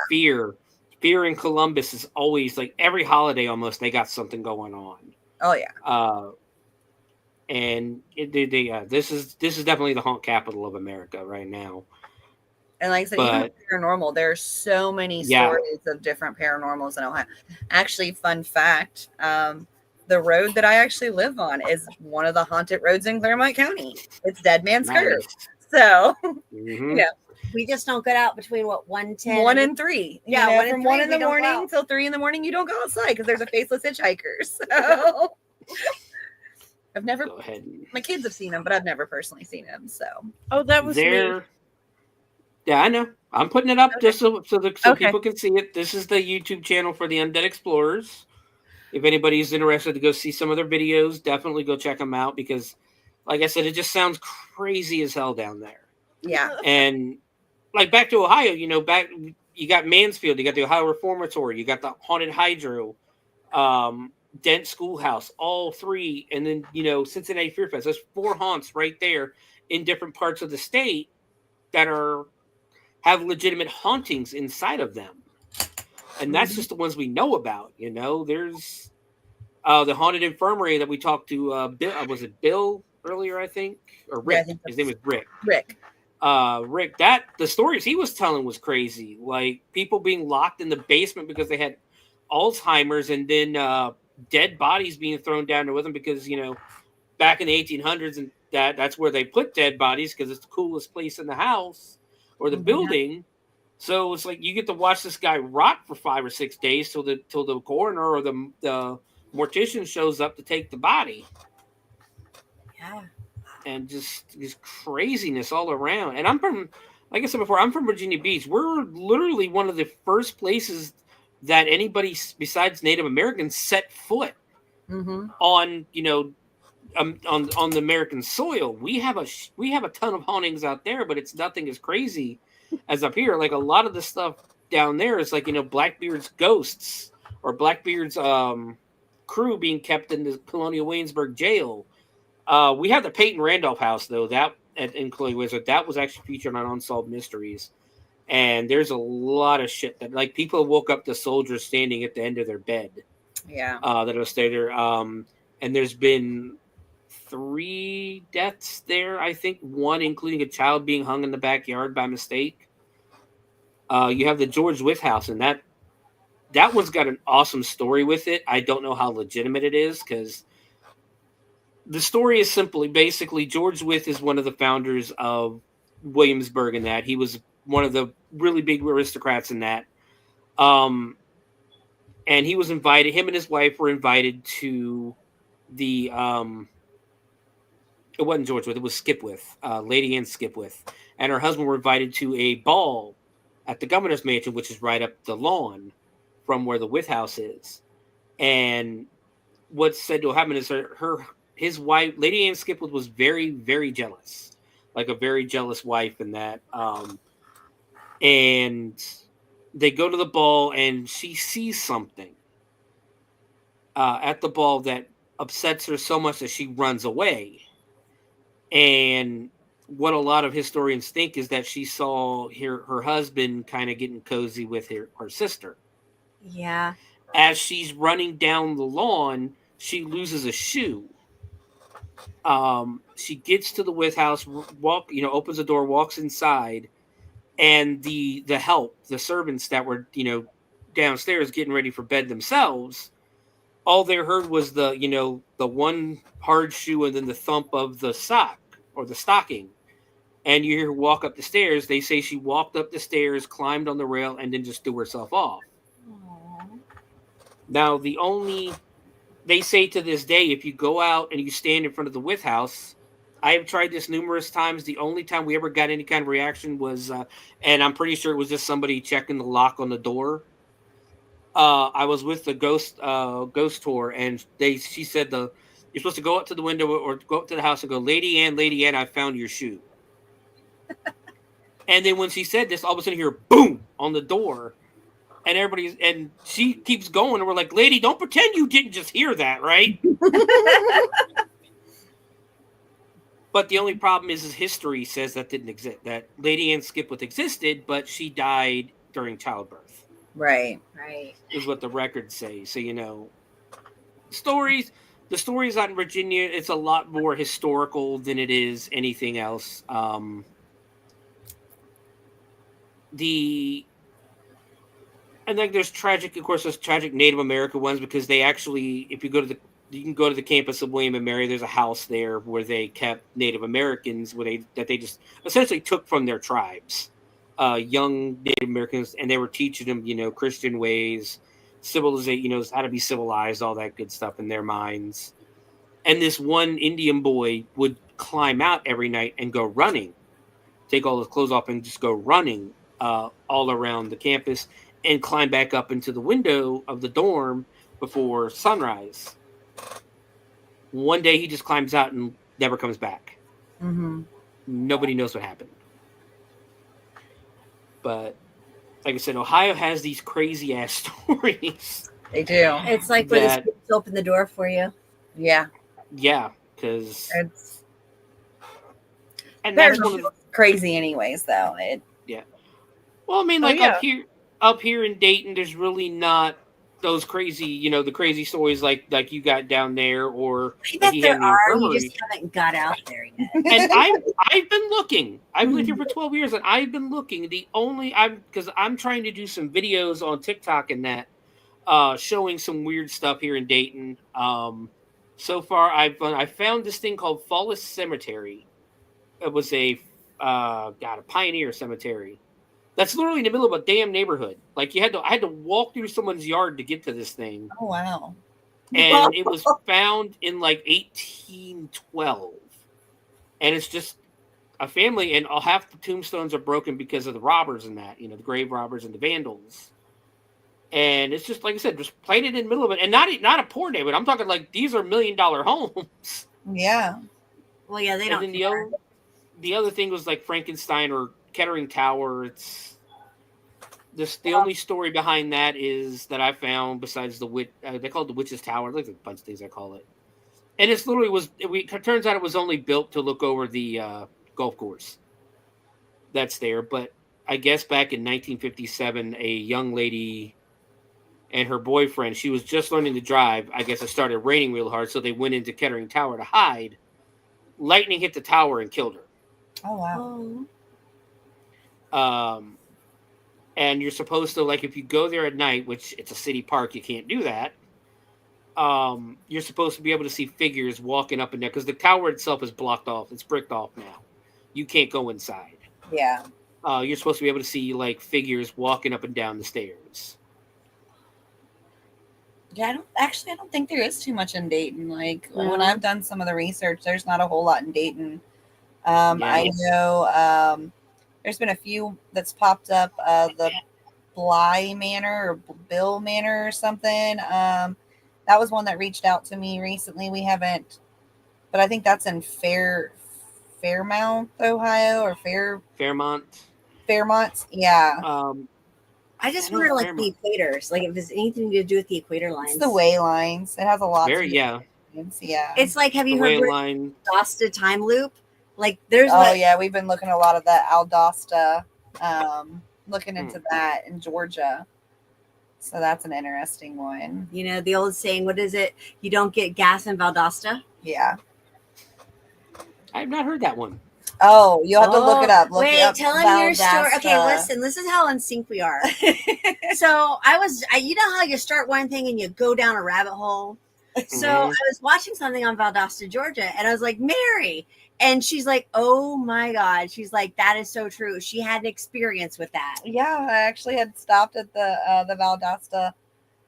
Fear in Columbus is always like every holiday almost they got something going on. Oh yeah. And this is definitely the haunt capital of America right now. And like I said, even paranormal, there are so many stories of different paranormals in Ohio. Actually, fun fact, the road that I actually live on is one of the haunted roads in Claremont County. It's Dead Man's Curve. So, we just don't get out between 1:10, 1 and 3. Yeah, from 1 in the morning till 3 in the morning, you don't go outside because there's a faceless hitchhiker. So, I've never. Go ahead. My kids have seen him, but I've never personally seen him. So, that was me. Yeah, I know. I'm putting it up just so people can see it. This is the YouTube channel for the Undead Explorers. If anybody's interested to go see some of their videos, definitely go check them out because, like I said, it just sounds crazy as hell down there. Yeah. And like back to Ohio, you got Mansfield, you got the Ohio Reformatory, you got the Haunted Hydro, Dent Schoolhouse, all three, and then Cincinnati Fear Fest. There's 4 haunts right there in different parts of the state that have legitimate hauntings inside of them. And that's just the ones we know about. There's the haunted infirmary that we talked to Bill, was it Bill earlier, I think? Or Rick. Yeah, his name was Rick. Rick, that the stories he was telling was crazy. Like people being locked in the basement because they had Alzheimer's and then dead bodies being thrown down there with them because, back in the 1800s and that's where they put dead bodies because it's the coolest place in the house or the building. So it's like you get to watch this guy rot for 5 or 6 days till the coroner or the mortician shows up to take the body. Yeah. And just craziness all around. And I'm from, like I said before, I'm from Virginia Beach. We're literally one of the first places that anybody besides Native Americans set foot on, you know, on the American soil. We have a ton of hauntings out there, but it's nothing as crazy as up here. Like a lot of the stuff down there is like, you know, Blackbeard's ghosts or Blackbeard's crew being kept in the Colonial Waynesburg jail. We have the Peyton Randolph house though, that in Chloe Wizard, that was actually featured on Unsolved Mysteries. And there's a lot of shit that, like, people woke up to soldiers standing at the end of their bed. Yeah. That will stay there. And there's been 3 deaths there, I think. 1 including a child being hung in the backyard by mistake. You have the George Wythe house, and that one's got an awesome story with it. I don't know how legitimate it is, because the story is basically George Wythe is one of the founders of Williamsburg, and that he was one of the really big aristocrats in that. And he was invited, him and his wife were invited to the, it wasn't George Wythe, it was Skipwith, Lady Anne Skipwith. And her husband were invited to a ball at the governor's mansion, which is right up the lawn from where the Wythe house is. And what's said to have happened is his wife, Lady Anne Skipwith, was very, very jealous. Like a very jealous wife in that. And they go to the ball and she sees something at the ball that upsets her so much that she runs away. And what a lot of historians think is that she saw her husband kind of getting cozy with her sister. Yeah. As she's running down the lawn, she loses a shoe. She gets to the Wythe house, opens the door, walks inside, and the servants that were, downstairs getting ready for bed themselves, all they heard was the one hard shoe and then the thump of the sock or the stocking. And you hear her walk up the stairs. They say she walked up the stairs, climbed on the rail, and then just threw herself off. Aww. Now, they say to this day, if you go out and you stand in front of the Wythe house, I have tried this numerous times. The only time we ever got any kind of reaction was, and I'm pretty sure it was just somebody checking the lock on the door. I was with the ghost tour, and she said you're supposed to go up to the window or go up to the house and go, Lady Anne, I found your shoe. And then when she said this, all of a sudden you hear boom on the door, and she keeps going, and we're like, lady, don't pretend you didn't just hear that, right? But the only problem is history says that didn't exist, that Lady Anne Skipwith existed, but she died during childbirth. Right. Is what the records say. So, the stories out in Virginia, it's a lot more historical than it is anything else. And then there's tragic Native American ones, because they actually, if you can go to the campus of William and Mary, there's a house there where they kept Native Americans that they just essentially took from their tribes, young Native Americans, and they were teaching them, Christian ways, civilization, how to be civilized, all that good stuff in their minds. And this one Indian boy would climb out every night and go running, take all his clothes off and just go running all around the campus and climb back up into the window of the dorm before sunrise. One day he just climbs out and never comes back. Mm-hmm. Nobody knows what happened. But like I said, Ohio has these crazy ass stories. They do. It's like where the spirits open the door for you. Yeah. Yeah, because that's crazy anyways, though. Yeah. Well, I mean, up here in Dayton, there's really not those crazy, the crazy stories like you got down there, or I bet there are. You just haven't got out there yet. And I've been looking. I've lived here for 12 years, and I've been looking. Because I'm trying to do some videos on TikTok and that, showing some weird stuff here in Dayton. So far, I found this thing called Fallis Cemetery. It was a pioneer cemetery. That's literally in the middle of a damn neighborhood. Like I had to walk through someone's yard to get to this thing. Oh wow! And it was found in like 1812, and it's just a family, and half the tombstones are broken because of the robbers and that, the grave robbers and the vandals. And it's just like I said, just planted in the middle of it, and not a poor neighborhood. I'm talking like these are $1 million homes. Yeah. Well, yeah, they don't. And then the other thing was like Frankenstein or Kettering Tower. It's the only story behind that is that I found besides the witch. They call it the Witch's Tower. There's a bunch of things I call it. And it's literally it turns out it was only built to look over the golf course that's there. But I guess back in 1957, a young lady and her boyfriend, she was just learning to drive. I guess it started raining real hard, so they went into Kettering Tower to hide. Lightning hit the tower and killed her. Oh wow. And you're supposed to, like, if you go there at night, which it's a city park, you can't do that. You're supposed to be able to see figures walking up and down because the tower itself is blocked off. It's bricked off now. You can't go inside. Yeah. You're supposed to be able to see like figures walking up and down the stairs. Yeah, I don't think there is too much in Dayton. Like when I've done some of the research, there's not a whole lot in Dayton. I know there's been a few that's popped up. The Bly Manor or Bill Manor or something. That was one that reached out to me recently. We haven't, but I think that's in Fairmount, Ohio, or Fairmont. Yeah. I just wonder, like the equators, like if there's anything to do with the equator lines. It's the way lines. It has a lot. Yeah. It's like, have you heard of Valdosta time loop? Like there's. Yeah, we've been looking at a lot of that Valdosta, looking into that in Georgia. So that's an interesting one. You know the old saying, what is it? You don't get gas in Valdosta. Yeah. I have not heard that one. Oh, you'll have to look it up. Tell him your story. Okay, listen. This is how in sync we are. So you know how you start one thing and you go down a rabbit hole. So I was watching something on Valdosta, Georgia, and I was like, Mary, and she's like, oh my God, she's like, that is so true. She had an experience with that. Yeah, I actually had stopped at the Valdosta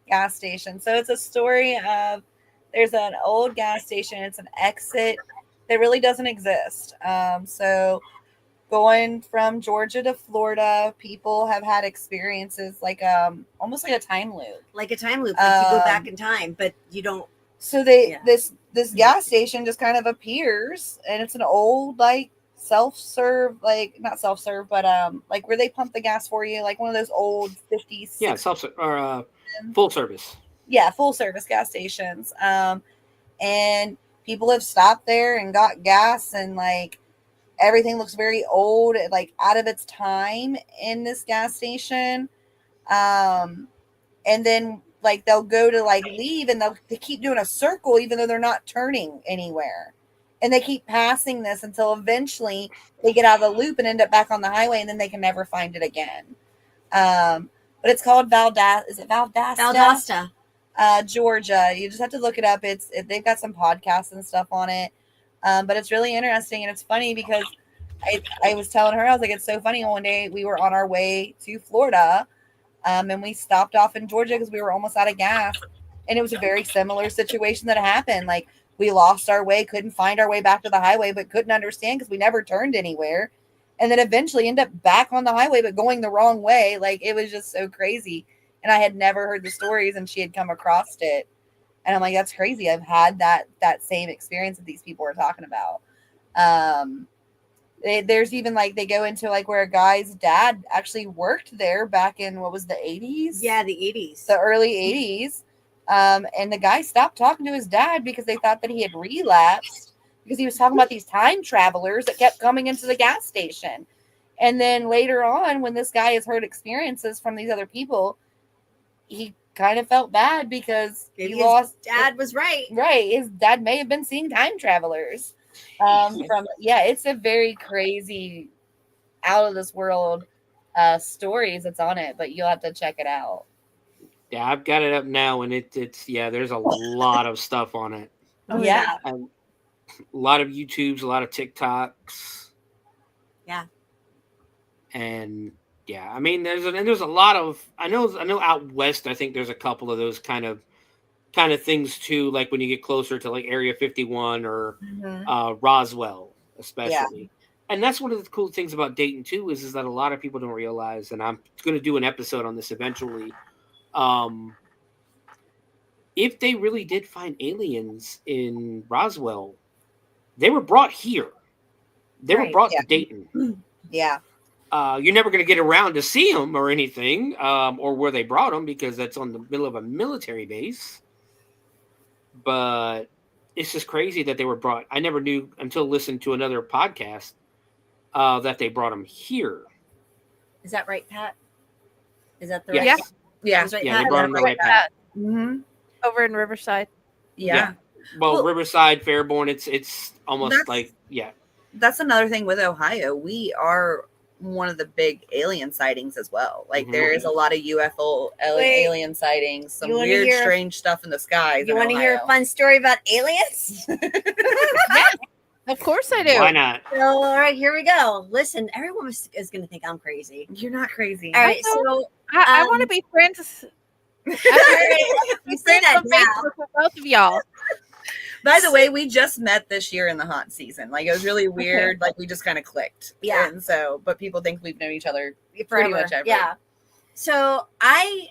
gas station. So it's a story of there's an old gas station. It's an exit that really doesn't exist. So going from Georgia to Florida, people have had experiences like almost like a time loop. Like a time loop, like you go back in time, but you don't. So this gas station just kind of appears, and it's an old like self-serve, like not self-serve, but like where they pump the gas for you, like one of those old 50s. Yeah, self-serve or full service. Yeah, full service gas stations. And people have stopped there and got gas, and like everything looks very old, like out of its time in this gas station. And then like they'll go to like leave, and they keep doing a circle even though they're not turning anywhere. And they keep passing this until eventually they get out of the loop and end up back on the highway, and then they can never find it again. But it's called Valdosta. Is it Valdosta? Valdosta. Georgia. You just have to look it up. They've got some podcasts and stuff on it. But it's really interesting, and it's funny because I was telling her, I was like, it's so funny. One day we were on our way to Florida, and we stopped off in Georgia because we were almost out of gas, and it was a very similar situation that happened. Like we lost our way, couldn't find our way back to the highway, but couldn't understand because we never turned anywhere, and then eventually end up back on the highway but going the wrong way. Like it was just so crazy. And I had never heard the stories, and she had come across it. And I'm like, that's crazy. I've had that same experience that these people are talking about. There's even like, they go into like where a guy's dad actually worked there back in, what was the 80s? Yeah, the 80s. The early 80s. And the guy stopped talking to his dad because they thought that he had relapsed because he was talking about these time travelers that kept coming into the gas station. And then later on, when this guy has heard experiences from these other people, he kind of felt bad because maybe his dad was right. Right. His dad may have been seeing time travelers. It's a very crazy, out of this world stories that's on it, but you'll have to check it out. Yeah, I've got it up now, and it's there's a lot of stuff on it. Yeah. A lot of YouTubes, a lot of TikToks. Yeah. And yeah, I mean, there's a lot of I know out west. I think there's a couple of those kind of things too. Like when you get closer to like Area 51 or Roswell, especially. And that's one of the cool things about Dayton too is that a lot of people don't realize. And I'm going to do an episode on this eventually. If they really did find aliens in Roswell, they were brought here. They were brought to Dayton. Yeah. You're never going to get around to see them or anything, or where they brought them because that's on the middle of a military base. But it's just crazy that they were brought. I never knew until listening to another podcast that they brought them here. Is that right, Pat? Is that the yes. right? Yeah. Right, Yeah, they brought them the right path. Mm-hmm. Over in Riverside. Yeah. Well, Riverside, Fairborn, it's almost like That's another thing with Ohio. We are one of the big alien sightings as well. Like there is a lot of UFO alien sightings, some weird, strange stuff in the skies. You want to hear a fun story about aliens? Yeah, of course I do. Why not? So, all right, here we go. Listen, everyone is going to think I'm crazy. You're not crazy. All right, so I want to be friends. You say that now. With both of y'all. By the way, we just met this year in the haunt season. Like it was really weird. Like we just kind of clicked. Yeah. And so, but people think we've known each other Forever. pretty much ever. Yeah. So I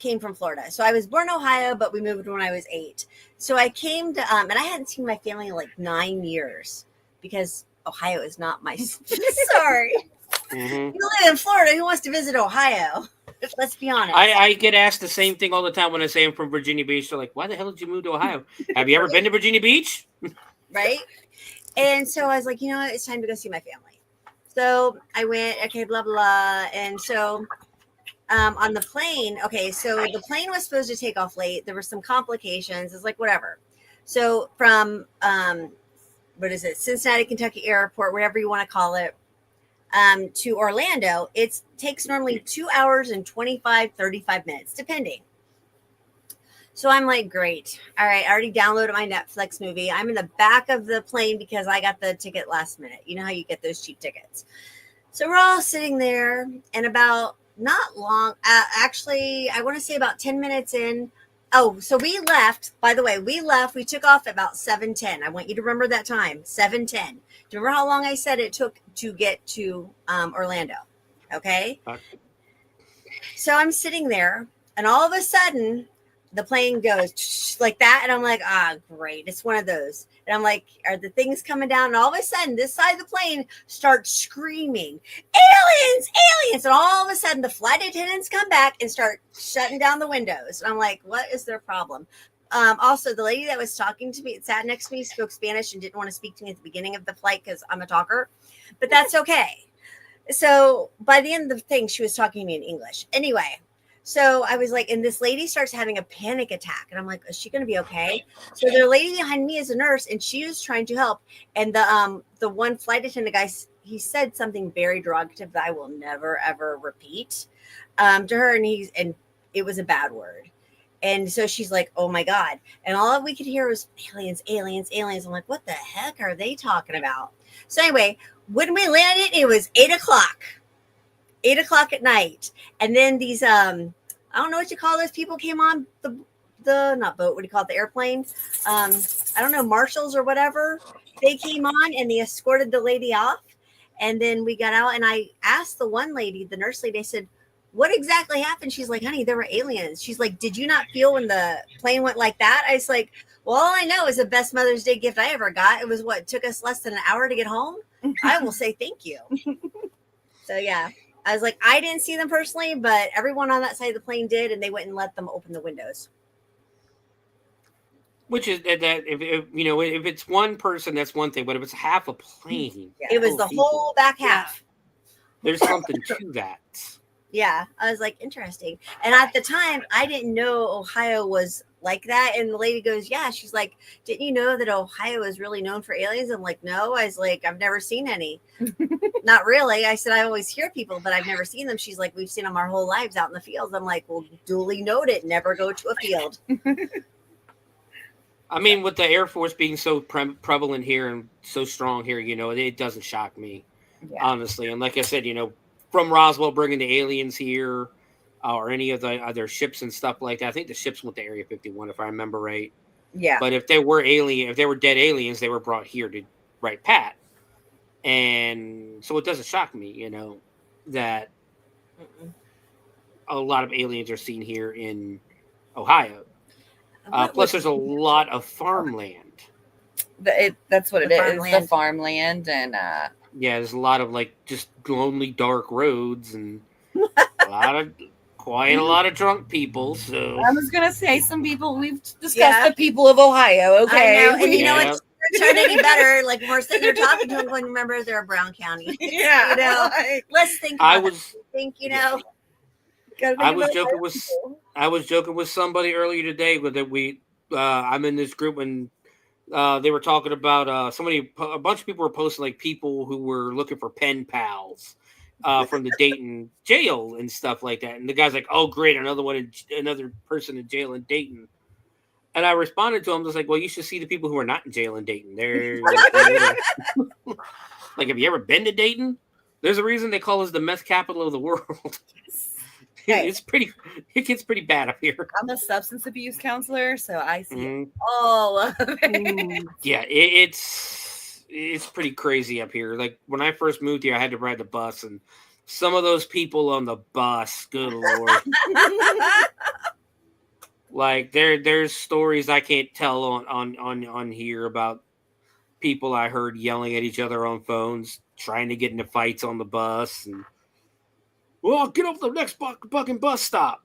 came from Florida. So I was born in Ohio, but we moved when I was 8. So I came to and I hadn't seen my family in like 9 years because Ohio is not my sorry. You live in Florida. Who wants to visit Ohio? Let's be honest. I get asked the same thing all the time when I say I'm from Virginia Beach. They're like, why the hell did you move to Ohio? Have you ever been to Virginia Beach? Right? And so I was like, you know what? It's time to go see my family. So I went, okay, blah, blah. And so on the plane, okay, so the plane was supposed to take off late. There were some complications. It's like, whatever. So from, Cincinnati, Kentucky Airport, whatever you want to call it, to Orlando, it takes normally 2 hours and 35 minutes, depending. So I'm like, great. All right. I already downloaded my Netflix movie. I'm in the back of the plane because I got the ticket last minute. You know how you get those cheap tickets. So we're all sitting there and about not long, actually, I want to say about 10 minutes in. Oh, so we left, by the way, we took off at about 7:10. I want you to remember that time, 7:10. Do you remember how long I said it took to get to Orlando? Okay. So I'm sitting there and all of a sudden the plane goes like that. And I'm like, great. It's one of those. And I'm like, are the things coming down? And all of a sudden this side of the plane starts screaming, aliens, aliens. And all of a sudden the flight attendants come back and start shutting down the windows. And I'm like, what is their problem? Also, the lady that was talking to me, sat next to me, spoke Spanish and didn't want to speak to me at the beginning of the flight because I'm a talker, but that's okay. So by the end of the thing, she was talking to me in English. Anyway, so I was like, and this lady starts having a panic attack. And I'm like, is she going to be okay? So the lady behind me is a nurse and she was trying to help. And the one flight attendant guy, he said something very derogative that I will never, ever repeat to her. And it was a bad word. And so she's like, oh my God. And all we could hear was aliens, aliens, aliens. I'm like, what the heck are they talking about? So anyway, when we landed, it was 8:00 at night. And then these, I don't know what you call those people came on the not boat, what do you call it? The airplane. I don't know, marshals or whatever. They came on and they escorted the lady off. And then we got out and I asked the one lady, the nurse lady, I said, what exactly happened? She's like, honey, there were aliens. She's like, did you not feel when the plane went like that? I was like, well, all I know is the best Mother's Day gift I ever got. It was it took us less than an hour to get home. I will say thank you. So yeah, I was like, I didn't see them personally, but everyone on that side of the plane did. And they went and let them open the windows. Which is that if it's one person, that's one thing. But if it's half a plane, it was the whole back half. There's something to that. Yeah, I was like, interesting. And at the time, I didn't know Ohio was like that. And the lady goes, yeah. She's like, didn't you know that Ohio is really known for aliens? I'm like, no. I was like, I've never seen any. Not really. I said, I always hear people, but I've never seen them. She's like, we've seen them our whole lives out in the fields. I'm like, well, duly noted. Never go to a field. I mean, with the Air Force being so prevalent here and so strong here, it doesn't shock me, honestly. And like I said, from Roswell bringing the aliens here, or any of the other ships and stuff like that. I think the ships went to Area 51, if I remember right. Yeah. But if they were dead aliens, they were brought here to write Pat. And so it doesn't shock me, that a lot of aliens are seen here in Ohio. Plus, there's a lot of farmland. That's what it is. The farmland, and yeah, there's a lot of just lonely, dark roads, and quite a lot of drunk people. So I was gonna say, some people we've discussed the people of Ohio. Okay, I know. And you know what's trying any better? Like we're sitting there talking to them, going, "Remember, they're a Brown County." Yeah, let's think. I was joking with somebody earlier today that I'm in this group and they were talking about a bunch of people were posting people who were looking for pen pals from the Dayton jail and stuff like that. And the guy's like, "Oh, great, another person in jail in Dayton." And I responded to him, I was like, "Well, you should see the people who are not in jail in Dayton. They're like, have you ever been to Dayton? There's a reason they call us the meth capital of the world." It gets pretty bad up here. I'm a substance abuse counselor, so I see all of it. Yeah, it's pretty crazy up here. Like when I first moved here, I had to ride the bus, and some of those people on the bus, good Lord. There's stories I can't tell on here about people I heard yelling at each other on phones, trying to get into fights on the bus, and well, get off the next fucking bus stop.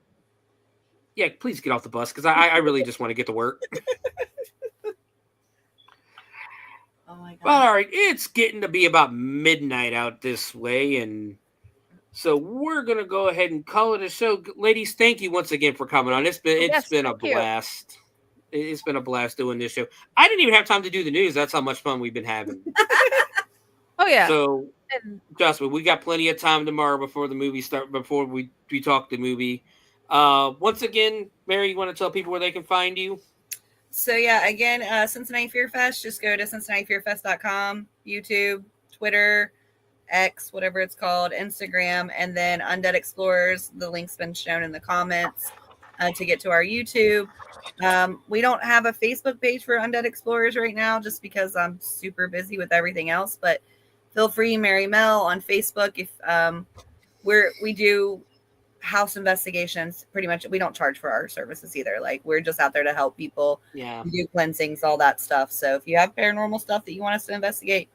Yeah, please get off the bus because I really just want to get to work. Oh my God. Well, all right, it's getting to be about midnight out this way, and so we're gonna go ahead and call it a show. Ladies, thank you once again for coming on. It's been a blast. It's been a blast doing this show. I didn't even have time to do the news. That's how much fun we've been having. Oh yeah. So trust me, we got plenty of time tomorrow before the movie start. Before we talk the movie. Once again, Mary, you want to tell people where they can find you? So yeah, again, Cincinnati Fear Fest. Just go to CincinnatiFearFest.com, YouTube, Twitter, X, whatever it's called, Instagram, and then Undead Explorers. The link's been shown in the comments to get to our YouTube. We don't have a Facebook page for Undead Explorers right now, just because I'm super busy with everything else. But feel free, Mary Mel on Facebook. If we do house investigations, pretty much. We don't charge for our services either. We're just out there to help people. Yeah, we do cleansings, all that stuff. So if you have paranormal stuff that you want us to investigate,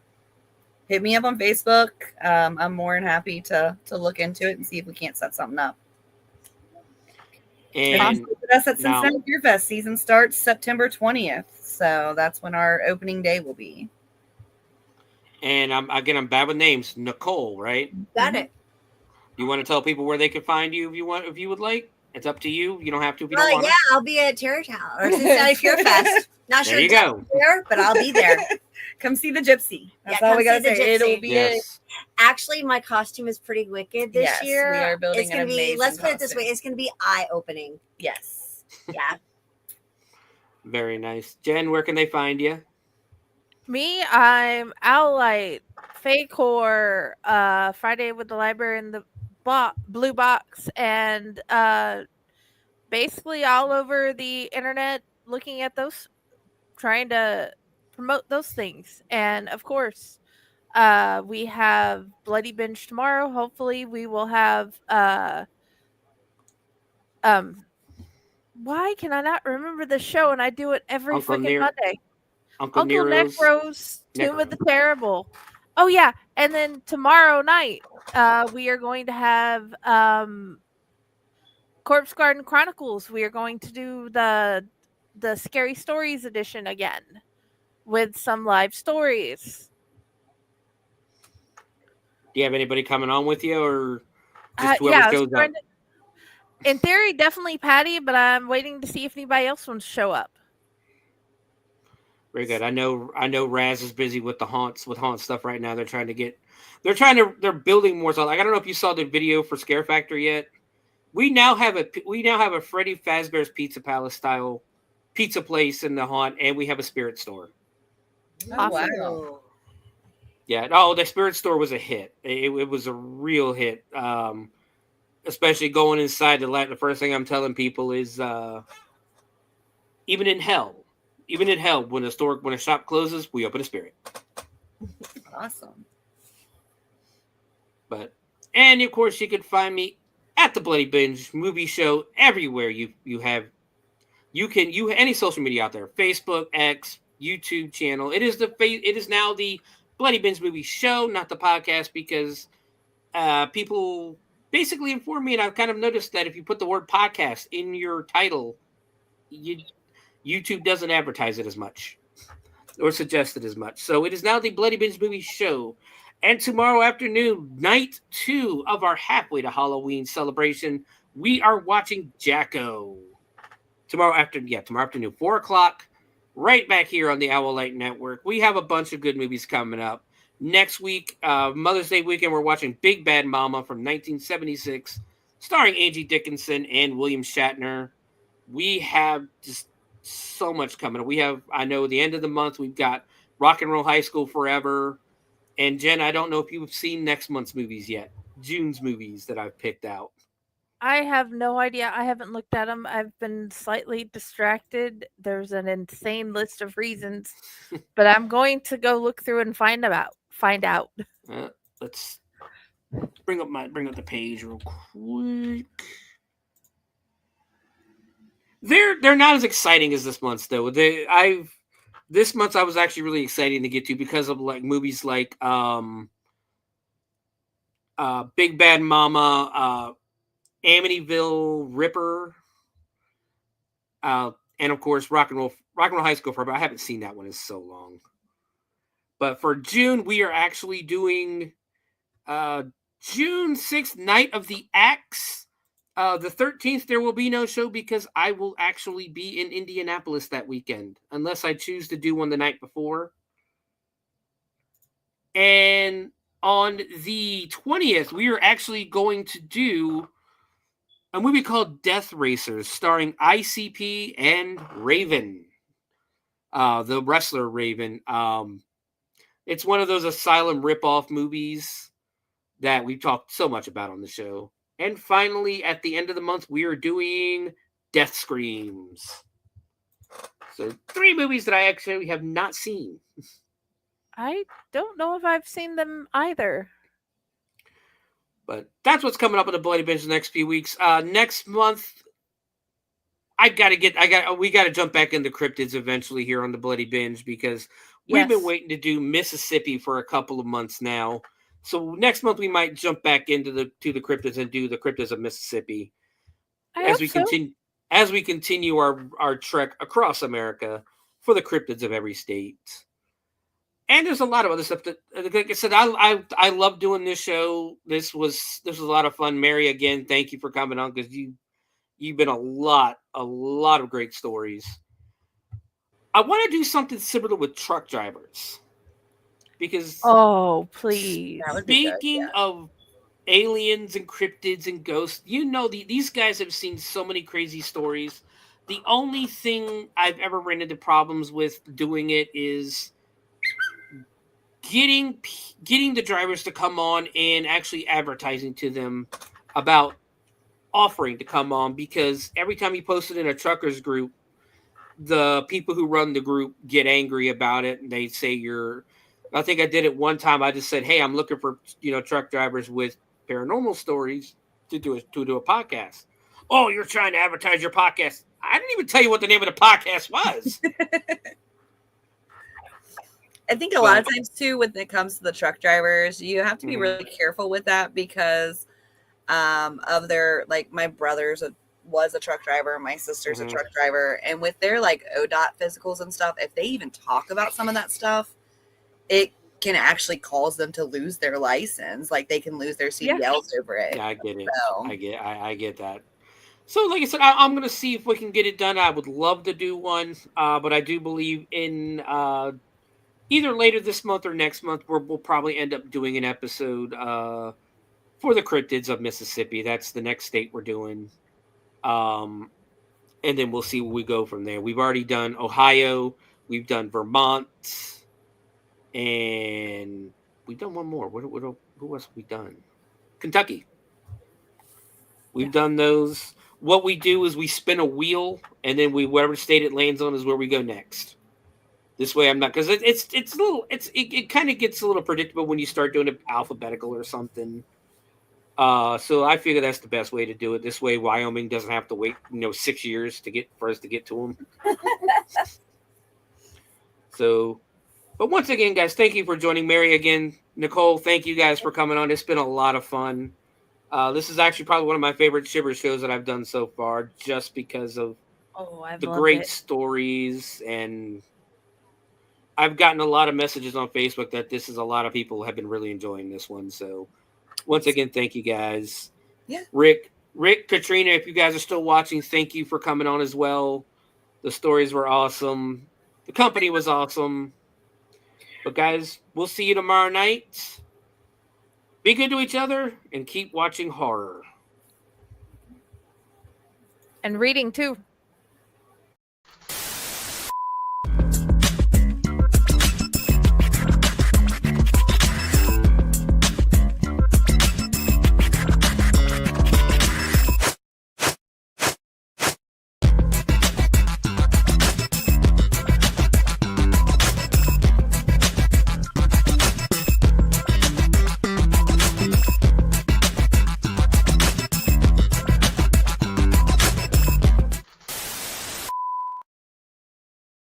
hit me up on Facebook. I'm more than happy to look into it and see if we can't set something up. And us at Cincinnati Fear Fest. Season starts September 20th, so that's when our opening day will be. And I'm bad with names. Nicole, right? Got it. You want to tell people where they can find you if you would like? It's up to you. You don't have to if you don't want. Yeah, I'll be at Terrortown or Cincinnati Fear Fest. Not sure there you go. Where, but I'll be there. Come see the gypsy. That's all we gotta say. It'll be it. Actually, my costume is pretty wicked this year. We are building an amazing let's put it this way, it's gonna be eye-opening. Yes. Yeah. Very nice. Jen, where can they find you? Me, I'm Owlite, Fake Horror, Friday with the Library in the Blue Box, and basically all over the internet looking at those, trying to promote those things. And of course, we have Bloody Binge tomorrow. Hopefully we will have why can I not remember the show, and I do it every freaking Monday. Uncle Necro's Tomb of the Terrible. Oh yeah, and then tomorrow night we are going to have Corpse Garden Chronicles. We are going to do the Scary Stories edition again with some live stories. Do you have anybody coming on with you, or just whoever shows up? In theory, definitely Patty, but I'm waiting to see if anybody else wants to show up. Very good. I know Raz is busy with haunt stuff right now. They're building more. So I don't know if you saw the video for Scare Factor yet. We now have a Freddy Fazbear's Pizza Palace style pizza place in the haunt, and we have a spirit store. Oh, wow. Yeah. Oh, the spirit store was a hit. It was a real hit. Especially going inside the first thing I'm telling people is even in hell, when a shop closes, we open a spirit. Awesome. And of course you can find me at the Bloody Binge movie show everywhere you have any social media out there, Facebook, X, YouTube channel. It is now the Bloody Binge movie show, not the podcast, because people basically inform me, and I've kind of noticed that if you put the word podcast in your title, YouTube doesn't advertise it as much or suggest it as much. So it is now the Bloody Binge movie show. And tomorrow afternoon, night 2 of our halfway to Halloween celebration, we are watching Jacko. Tomorrow afternoon, 4:00, right back here on the Owl Light Network. We have a bunch of good movies coming up. Next week, Mother's Day weekend, we're watching Big Bad Mama from 1976, starring Angie Dickinson and William Shatner. We have just so much coming up. I know the end of the month, we've got Rock and Roll High School Forever. And Jen, I don't know if you've seen next month's movies yet. June's movies that I've picked out. I have no idea. I haven't looked at them. I've been slightly distracted. There's an insane list of reasons, but I'm going to go look through and find out. Let's bring up the page real quick. They're not as exciting as this month's though. This month I was actually really excited to get to because of like movies like Big Bad Mama, Amityville Ripper, and of course Rock and Roll High School Forever. I haven't seen that one in so long. But for June, we are actually doing June 6th, Night of the Axe. The 13th, there will be no show because I will actually be in Indianapolis that weekend, unless I choose to do one the night before. And on the 20th, we are actually going to do a movie called Death Racers, starring ICP and Raven, the wrestler Raven. It's one of those Asylum ripoff movies that we've talked so much about on the show. And finally, at the end of the month, we are doing Death Screams. So 3 movies that I actually have not seen. I don't know if I've seen them either. But that's what's coming up on the Bloody Binge the next few weeks. Next month, we got to jump back into cryptids eventually here on the Bloody Binge because we've been waiting to do Mississippi for a couple of months now. So next month we might jump back into the cryptids and do the cryptids of Mississippi as we continue our trek across America for the cryptids of every state. And there's a lot of other stuff that, like I said, I love doing this show. This was a lot of fun. Mary, again, thank you for coming on because you've been a lot of great stories. I want to do something similar with truck drivers. Because please. Speaking of aliens and cryptids and ghosts, these guys have seen so many crazy stories. The only thing I've ever ran into problems with doing it is getting the drivers to come on and actually advertising to them about offering to come on, because every time you post it in a truckers group, the people who run the group get angry about it and they say I think I did it one time. I just said, "Hey, I'm looking for truck drivers with paranormal stories to do a podcast." Oh, you're trying to advertise your podcast. I didn't even tell you what the name of the podcast was. I think a lot of times too, when it comes to the truck drivers, you have to be really careful with that because of their, like, my brother's was a truck driver, my sister's a truck driver, and with their like ODOT physicals and stuff, if they even talk about some of that stuff, it can actually cause them to lose their license. Like they can lose their CDLs over it. Yeah, I get it. So. I get that. So, like I said, I'm going to see if we can get it done. I would love to do one, but I do believe in either later this month or next month, we'll probably end up doing an episode for the cryptids of Mississippi. That's the next state we're doing. And and then we'll see where we go from there. We've already done Ohio, we've done Vermont, and we've done one more. Who else have we done? Kentucky. We've done those. What we do is we spin a wheel, and then whatever state it lands on is where we go next. This way, I'm not, because it kind of gets a little predictable when you start doing it alphabetical or something. So I figure that's the best way to do it. This way, Wyoming doesn't have to wait 6 years for us to get to them. So, but once again, guys, thank you for joining. Mary, again, Nicole, thank you guys for coming on. It's been a lot of fun. This is actually probably one of my favorite Shivers shows that I've done so far, just because of the great stories, and I've gotten a lot of messages on Facebook that a lot of people have been really enjoying this one. So once again, thank you guys. Yeah. Rick, Katrina, if you guys are still watching, thank you for coming on as well. The stories were awesome. The company was awesome. But guys, we'll see you tomorrow night. Be good to each other and keep watching horror. And reading too.